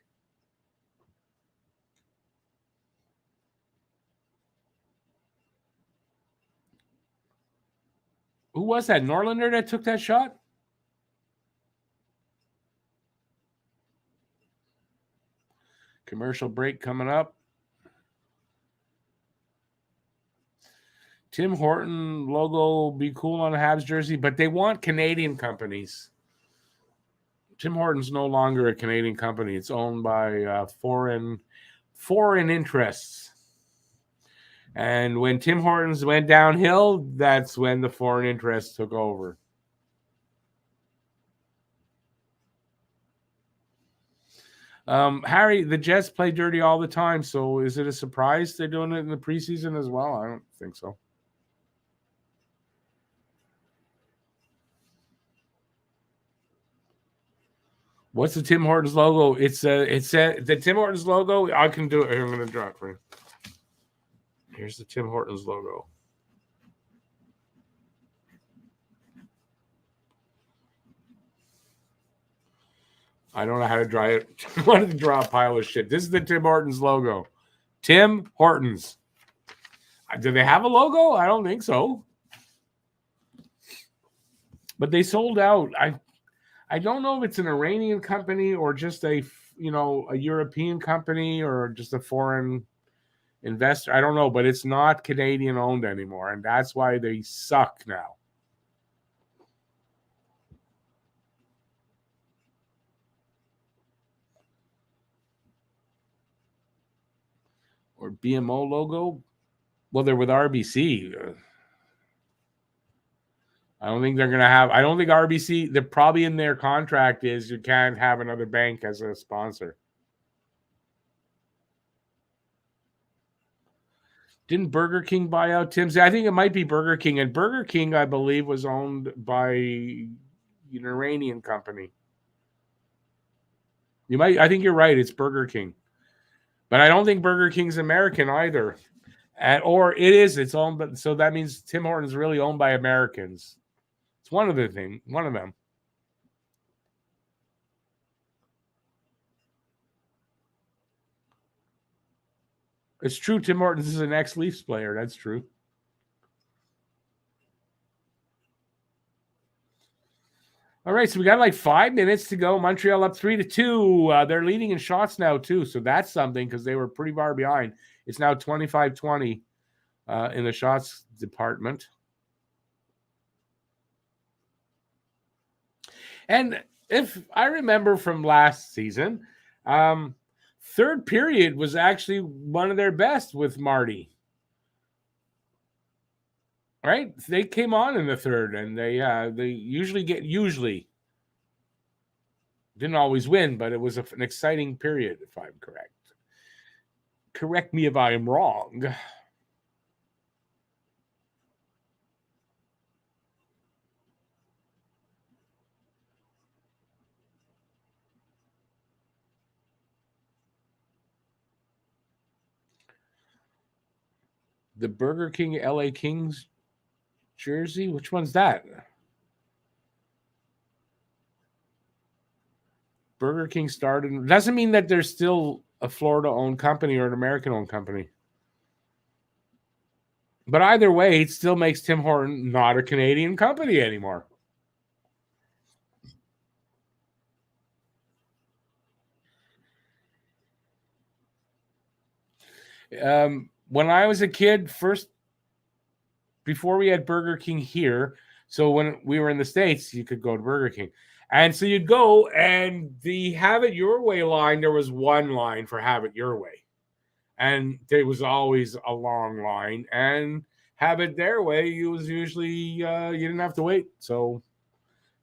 Who was that? Norlander that took that shot? Commercial break coming up. Tim Horton logo be cool on a Habs jersey, but they want Canadian companies. Tim Horton's no longer a Canadian company. It's owned by foreign interests. And when Tim Hortons went downhill, that's when the foreign interests took over. Harry, the Jets play dirty all the time, so is it a surprise they're doing it in the preseason as well? I don't think so. What's the Tim Hortons logo? It's the Tim Hortons logo. I can do it. I'm going to draw it for you. Here's the Tim Hortons logo. I don't know how to draw it. I wanted to draw a pile of shit. This is the Tim Hortons logo. Tim Hortons. Do they have a logo? I don't think so. But they sold out. I don't know if it's an Iranian company or just a European company or just a foreign investor. I don't know, but it's not Canadian owned anymore, and that's why they suck now. Or BMO logo. Well, they're with RBC. I don't think they're going to have. I don't think RBC. They're probably in their contract is you can't have another bank as a sponsor. Didn't Burger King buy out Tim's? I think it might be Burger King, and Burger King, I believe, was owned by an Iranian company. I think you're right. It's Burger King, but I don't think Burger King's American either. Or it is. It's owned, but so that means Tim Hortons really owned by Americans. It's one of them. It's true. Tim Hortons is an ex-Leafs player. That's true. All right, so we got like 5 minutes to go. Montreal up 3-2. They're leading in shots now too, so that's something because they were pretty far behind. It's now 25-20 in the shots department. And if I remember from last season, third period was actually one of their best with Marty. Right? They came on in the third, and they usually didn't always win, but it was an exciting period, if I'm correct. Correct me if I am wrong. The Burger King LA Kings jersey, which one's that? Burger King started. Doesn't mean that there's still a Florida-owned company or an American-owned company. But either way, it still makes Tim Horton not a Canadian company anymore. When I was a kid, before we had Burger King here, so when we were in the States, you could go to Burger King. And so you'd go, and the Have It Your Way line, there was one line for Have It Your Way. And there was always a long line. And Have It Their Way, it was usually, you didn't have to wait. So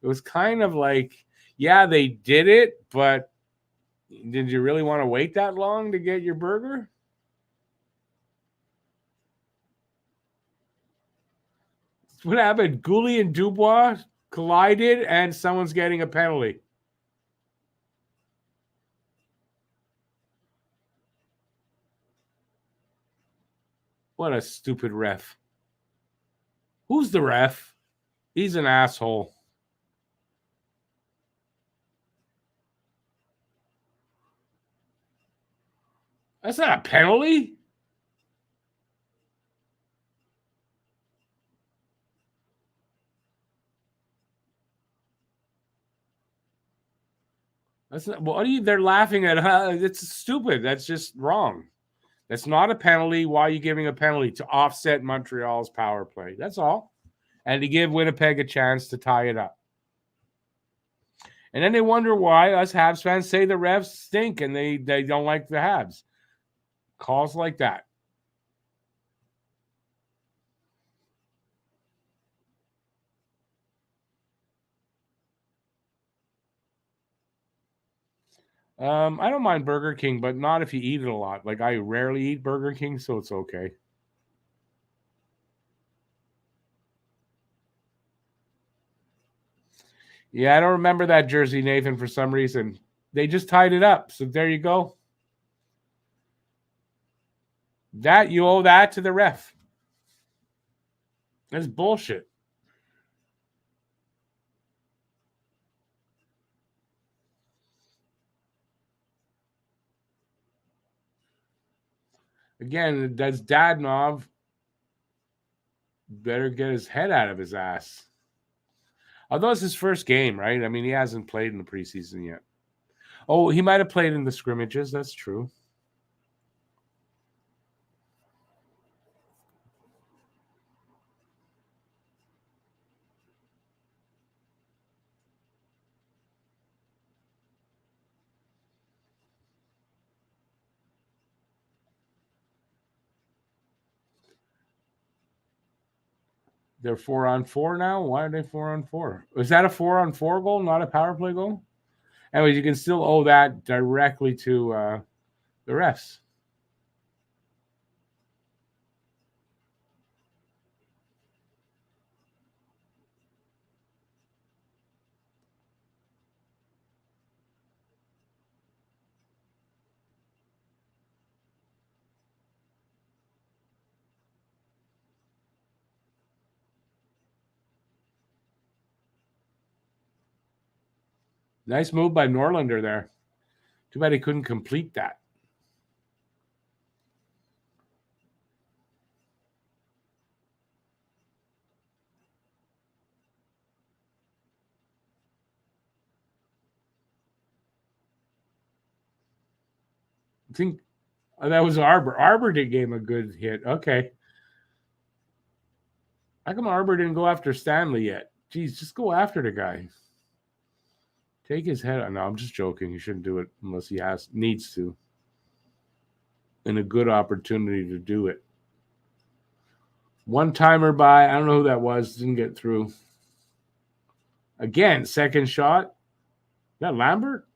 it was kind of like, yeah, they did it, but did you really want to wait that long to get your burger? What happened? Goulet and Dubois collided, and someone's getting a penalty. What a stupid ref. Who's the ref? He's an asshole. That's not a penalty. That's not, what are you? They're laughing at. It's stupid. That's just wrong. That's not a penalty. Why are you giving a penalty? To offset Montreal's power play. That's all. And to give Winnipeg a chance to tie it up. And then they wonder why us Habs fans say the refs stink and they don't like the Habs. Calls like that. I don't mind Burger King, but not if you eat it a lot. Like, I rarely eat Burger King, so it's okay. Yeah, I don't remember that jersey, Nathan, for some reason. They just tied it up. So there you go. That you owe that to the ref. That's bullshit. Again, that's Dadnov. Better get his head out of his ass. Although it's his first game, right? I mean, he hasn't played in the preseason yet. Oh, he might have played in the scrimmages. That's true. They're 4-on-4 now. Why are they 4-on-4? Is that a 4-on-4 goal, not a power play goal? Anyways, you can still owe that directly to the refs. Nice move by Norlander there. Too bad he couldn't complete that. I think that was Arbor. Arbor did gave him a good hit. Okay. How come Arbor didn't go after Stanley yet? Geez, just go after the guy. Take his head out. No, I'm just joking. He shouldn't do it unless he needs to. And a good opportunity to do it. One timer by, I don't know who that was, didn't get through. Again, second shot. Is that Lambert?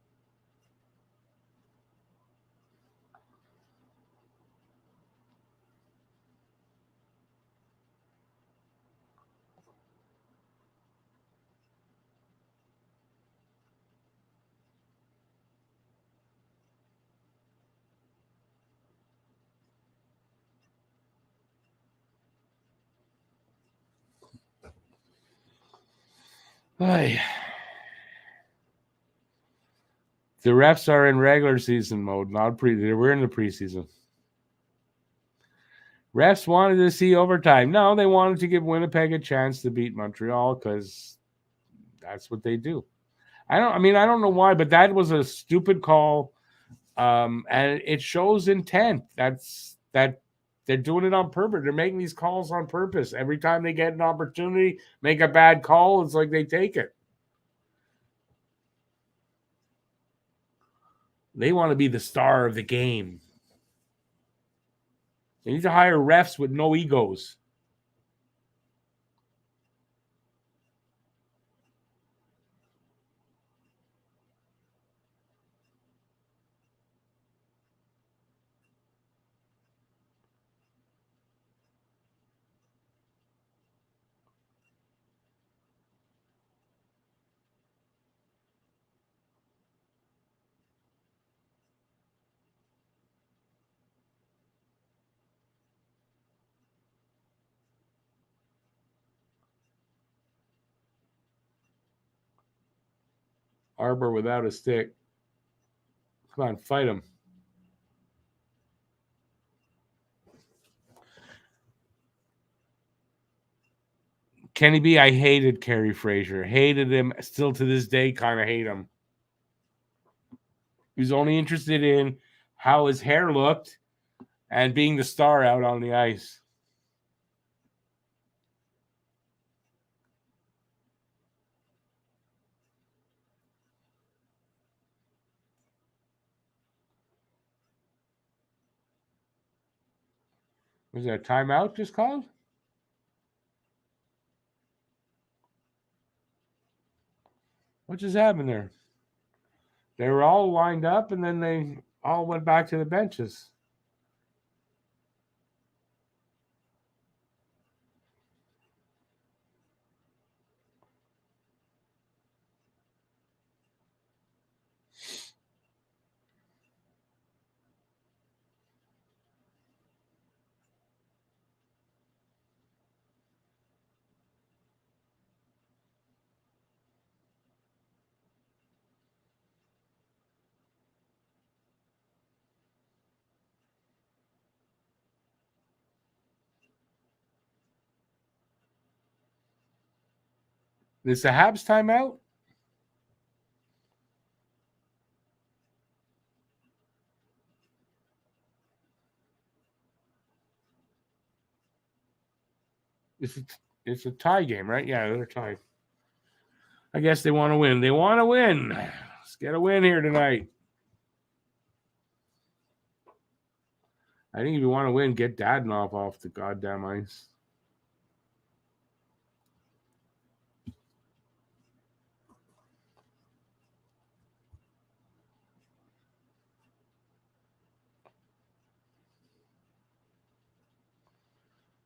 Hey. The refs are in regular season mode, not pre. We're in the preseason. Refs wanted to see overtime. No, they wanted to give Winnipeg a chance to beat Montreal because that's what they do. I don't know why, but that was a stupid call, and it shows intent. That they're doing it on purpose. They're making these calls on purpose. Every time they get an opportunity, make a bad call, it's like they take it. They want to be the star of the game. They need to hire refs with no egos. Arbor without a stick. Come on, fight him. Kenny B, I hated Kerry Fraser. Hated him. Still to this day, kind of hate him. He was only interested in how his hair looked and being the star out on the ice. Was there a timeout just called? What just happened there? They were all lined up and then they all went back to the benches. Is the Habs timeout? It's a tie game, right? Yeah, they're tied. I guess they want to win. They want to win. Let's get a win here tonight. I think if you want to win, get Dadonov off the goddamn ice.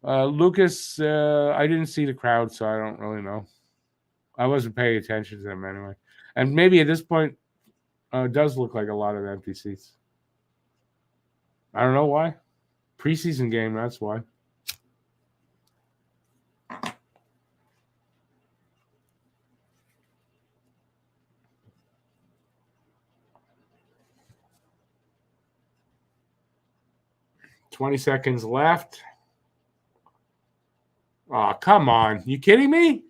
Lucas, I didn't see the crowd, so I don't really know. I wasn't paying attention to them anyway. And maybe at this point, it does look like a lot of empty seats. I don't know why. Preseason game, that's why. $20 seconds left. Oh, come on. You kidding me?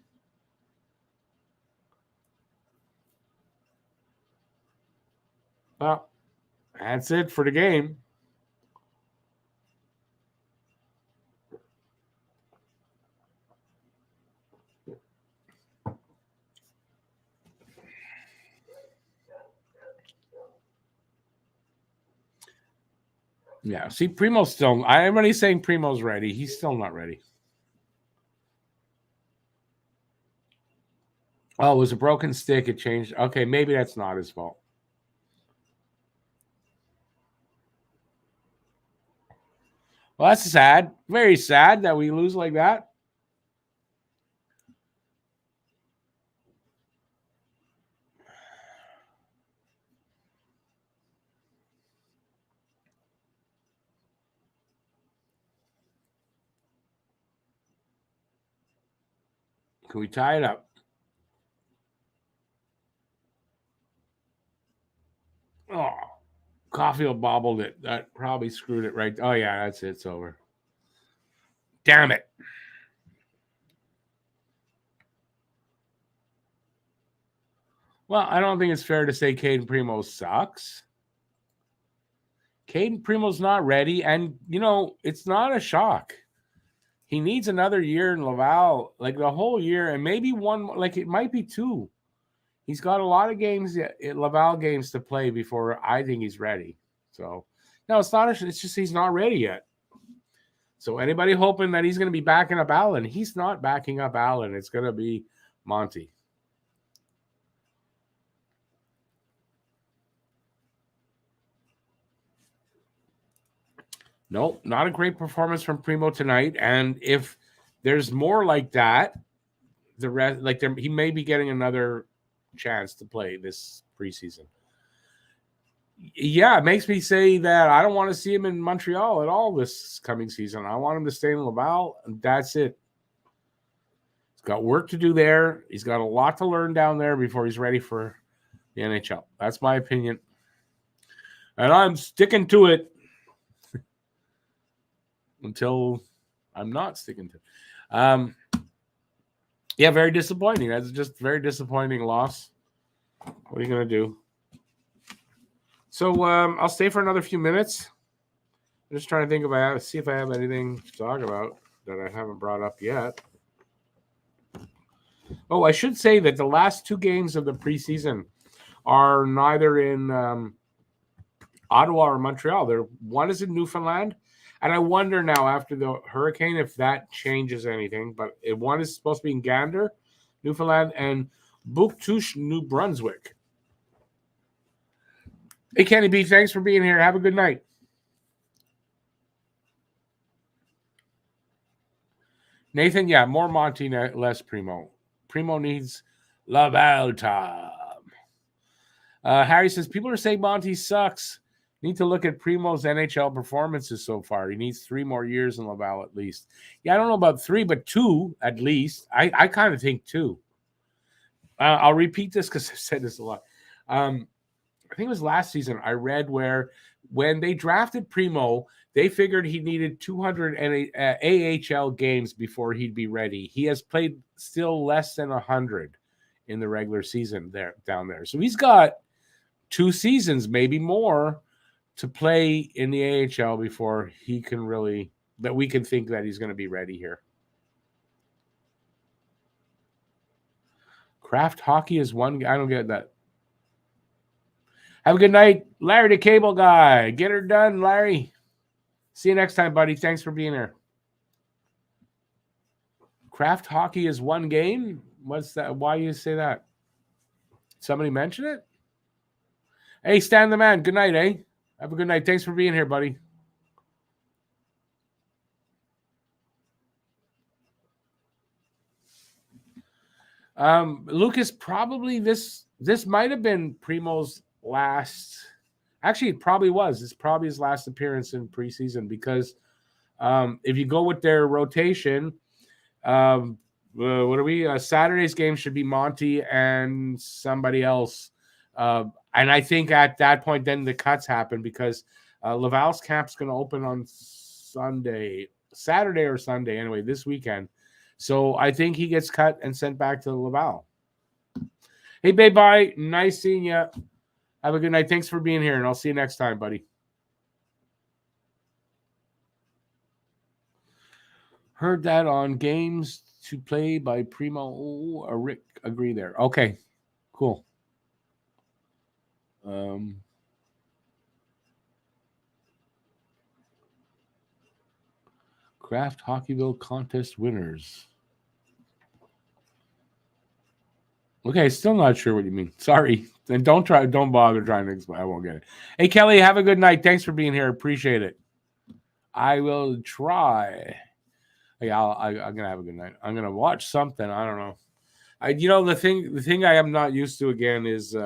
Well, that's it for the game. Yeah, see, Primo's still. Everybody's saying Primo's ready. He's still not ready. Oh, it was a broken stick. It changed. Okay, maybe that's not his fault. Well, that's sad. Very sad that we lose like that. Can we tie it up? Caulfield bobbled it. That probably screwed it right. Oh, yeah, that's it. It's over. Damn it. Well, I don't think it's fair to say Caden Primo sucks. Caden Primo's not ready, and, it's not a shock. He needs another year in Laval, like the whole year, and maybe one, like it might be 2. He's got a lot of games, Laval games to play before I think he's ready. So, no, it's not. It's just he's not ready yet. So anybody hoping that he's going to be backing up Allen, he's not backing up Allen. It's going to be Monty. Nope, not a great performance from Primo tonight. And if there's more like that, the rest, he may be getting another chance to play this preseason. Yeah, it makes me say that I don't want to see him in Montreal at all this coming season. I want him to stay in Laval, and that's it. He's got work to do there. He's got a lot to learn down there before he's ready for the NHL. That's my opinion. And I'm sticking to it until I'm not sticking to it. Yeah, very disappointing. That's just very disappointing loss. What are you going to do? So I'll stay for another few minutes. I'm just trying to think about see if I have anything to talk about that I haven't brought up yet. Oh, I should say that the last 2 games of the preseason are neither in Ottawa or Montreal. One is in Newfoundland, and I wonder now after the hurricane if that changes anything. But one is supposed to be in Gander, Newfoundland, and Bouctouche, New Brunswick. Hey, Kenny B, thanks for being here. Have a good night. Nathan, yeah, more Monty, less Primo. Primo needs Laval time. Harry says, people are saying Monty sucks. Need to look at Primo's NHL performances so far. He needs 3 more years in Laval at least. Yeah, I don't know about 3, but 2 at least. I kind of think 2. I'll repeat this because I've said this a lot. I think it was last season I read where when they drafted Primo, they figured he needed 200 AHL games before he'd be ready. He has played still less than 100 in the regular season down there. So he's got 2 seasons, maybe more, to play in the AHL before he can really, that we can think that he's going to be ready here. Craft hockey is one. I don't get that. Have a good night, Larry the Cable Guy. Get her done, Larry. See you next time, buddy. Thanks for being here. Craft hockey is 1 game? What's that? Why do you say that? Somebody mention it? Hey, Stan the Man. Good night, eh? Have a good night. Thanks for being here, buddy. Lucas, probably this might have been Primo's last. Actually, it probably was. It's probably his last appearance in preseason because if you go with their rotation, what are we? Saturday's game should be Monty and somebody else. And I think at that point, then the cuts happen because Laval's camp's going to open on Saturday or Sunday, anyway, this weekend. So I think he gets cut and sent back to Laval. Hey, babe, bye. Nice seeing you. Have a good night. Thanks for being here, and I'll see you next time, buddy. Heard that on Games to Play by Primo. Rick, agree there. Okay, cool. Craft Hockeyville contest winners. Okay, still not sure what you mean. Sorry. And don't bother trying to explain. I won't get it. Hey, Kelly, have a good night. Thanks for being here. Appreciate it. I will try. Yeah, I'm gonna have a good night. I'm gonna watch something. I don't know. The thing I am not used to again is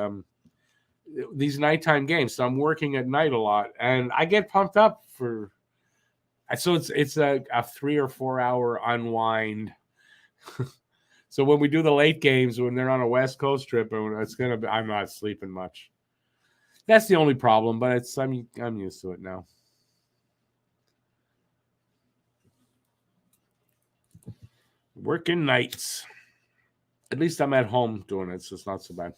these nighttime games. So I'm working at night a lot, and I get pumped up for. So it's a 3 or 4 hour unwind. So when we do the late games, when they're on a West Coast trip, and I'm not sleeping much. That's the only problem, but I'm used to it now. Working nights. At least I'm at home doing it, so it's not so bad.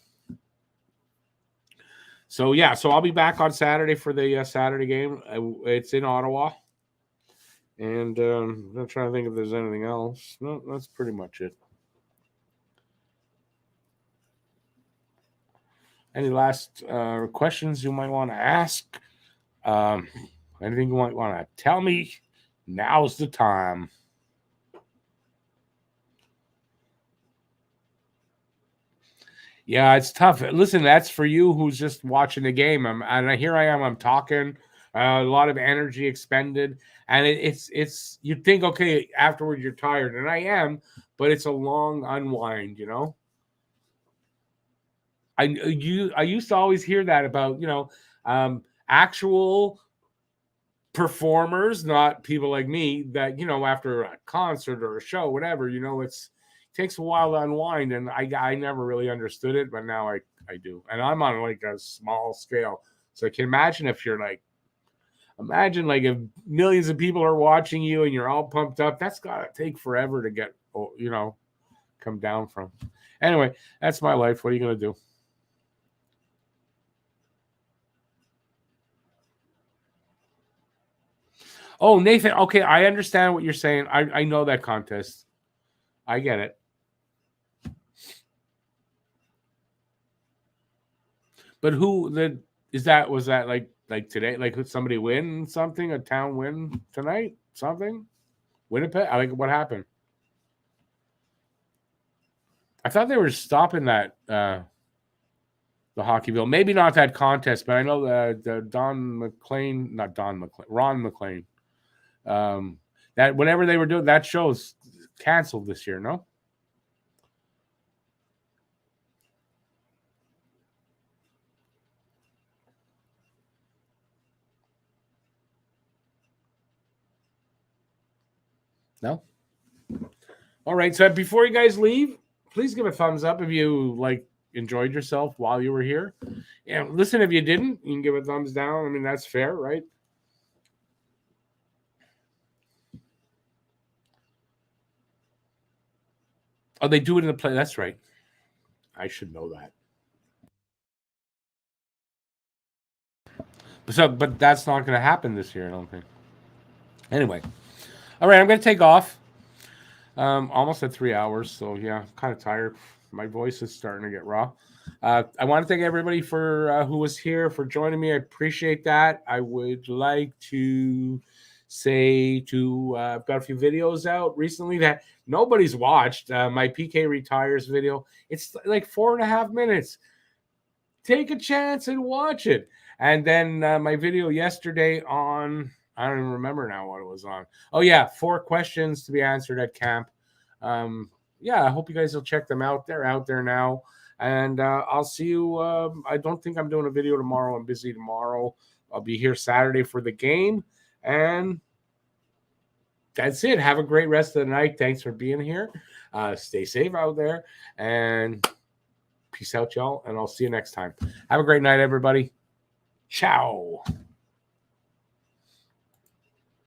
So yeah, so I'll be back on Saturday for the Saturday game. It's in Ottawa, and I'm trying to think if there's anything else. No, that's pretty much it. Any last questions you might want to ask? Anything you might want to tell me? Now's the time. Yeah, it's tough. Listen, that's for you who's just watching the game. And here I am. I'm talking. A lot of energy expended, and it's you'd think, okay, afterward you're tired, and I am, but it's a long unwind. I used to always hear that about actual performers, not people like me, that after a concert or a show, whatever, it takes a while to unwind, and I never really understood it, but now I do, and I'm on like a small scale, so I can imagine if you're like, if millions of people are watching you and you're all pumped up, that's gotta take forever to get come down from. Anyway, that's my life. What are you gonna do? Oh, Nathan. Okay, I understand what you're saying. I know that contest. I get it. But who was that like today? Like, could somebody win something? A town win tonight? Something? Winnipeg? Like, what happened? I thought they were stopping that the hockey bill. Maybe not that contest, but I know the Ron McLean. That whenever they were doing that show's canceled this year, no? No? All right. So before you guys leave, please give a thumbs up if you enjoyed yourself while you were here. Yeah, listen, if you didn't, you can give a thumbs down. I mean, that's fair, right? Oh, they do it in the play. That's right. I should know that. But that's not going to happen this year, I don't think. Anyway, all right, I'm going to take off. Almost at 3 hours, so yeah, I'm kind of tired. My voice is starting to get raw. I want to thank everybody for who was here for joining me. I appreciate that. I would like to say I've got a few videos out recently that nobody's watched. My PK retires video. It's like 4.5 minutes. Take a chance and watch it. And then my video yesterday on, I don't even remember now what it was on. Oh yeah, 4 questions to be answered at camp. Yeah, I hope you guys will check them out. They're out there now. And I'll see you. I don't think I'm doing a video tomorrow. I'm busy tomorrow. I'll be here Saturday for the game. And that's it. Have a great rest of the night. Thanks for being here. Stay safe out there. And peace out, y'all. And I'll see you next time. Have a great night, everybody. Ciao.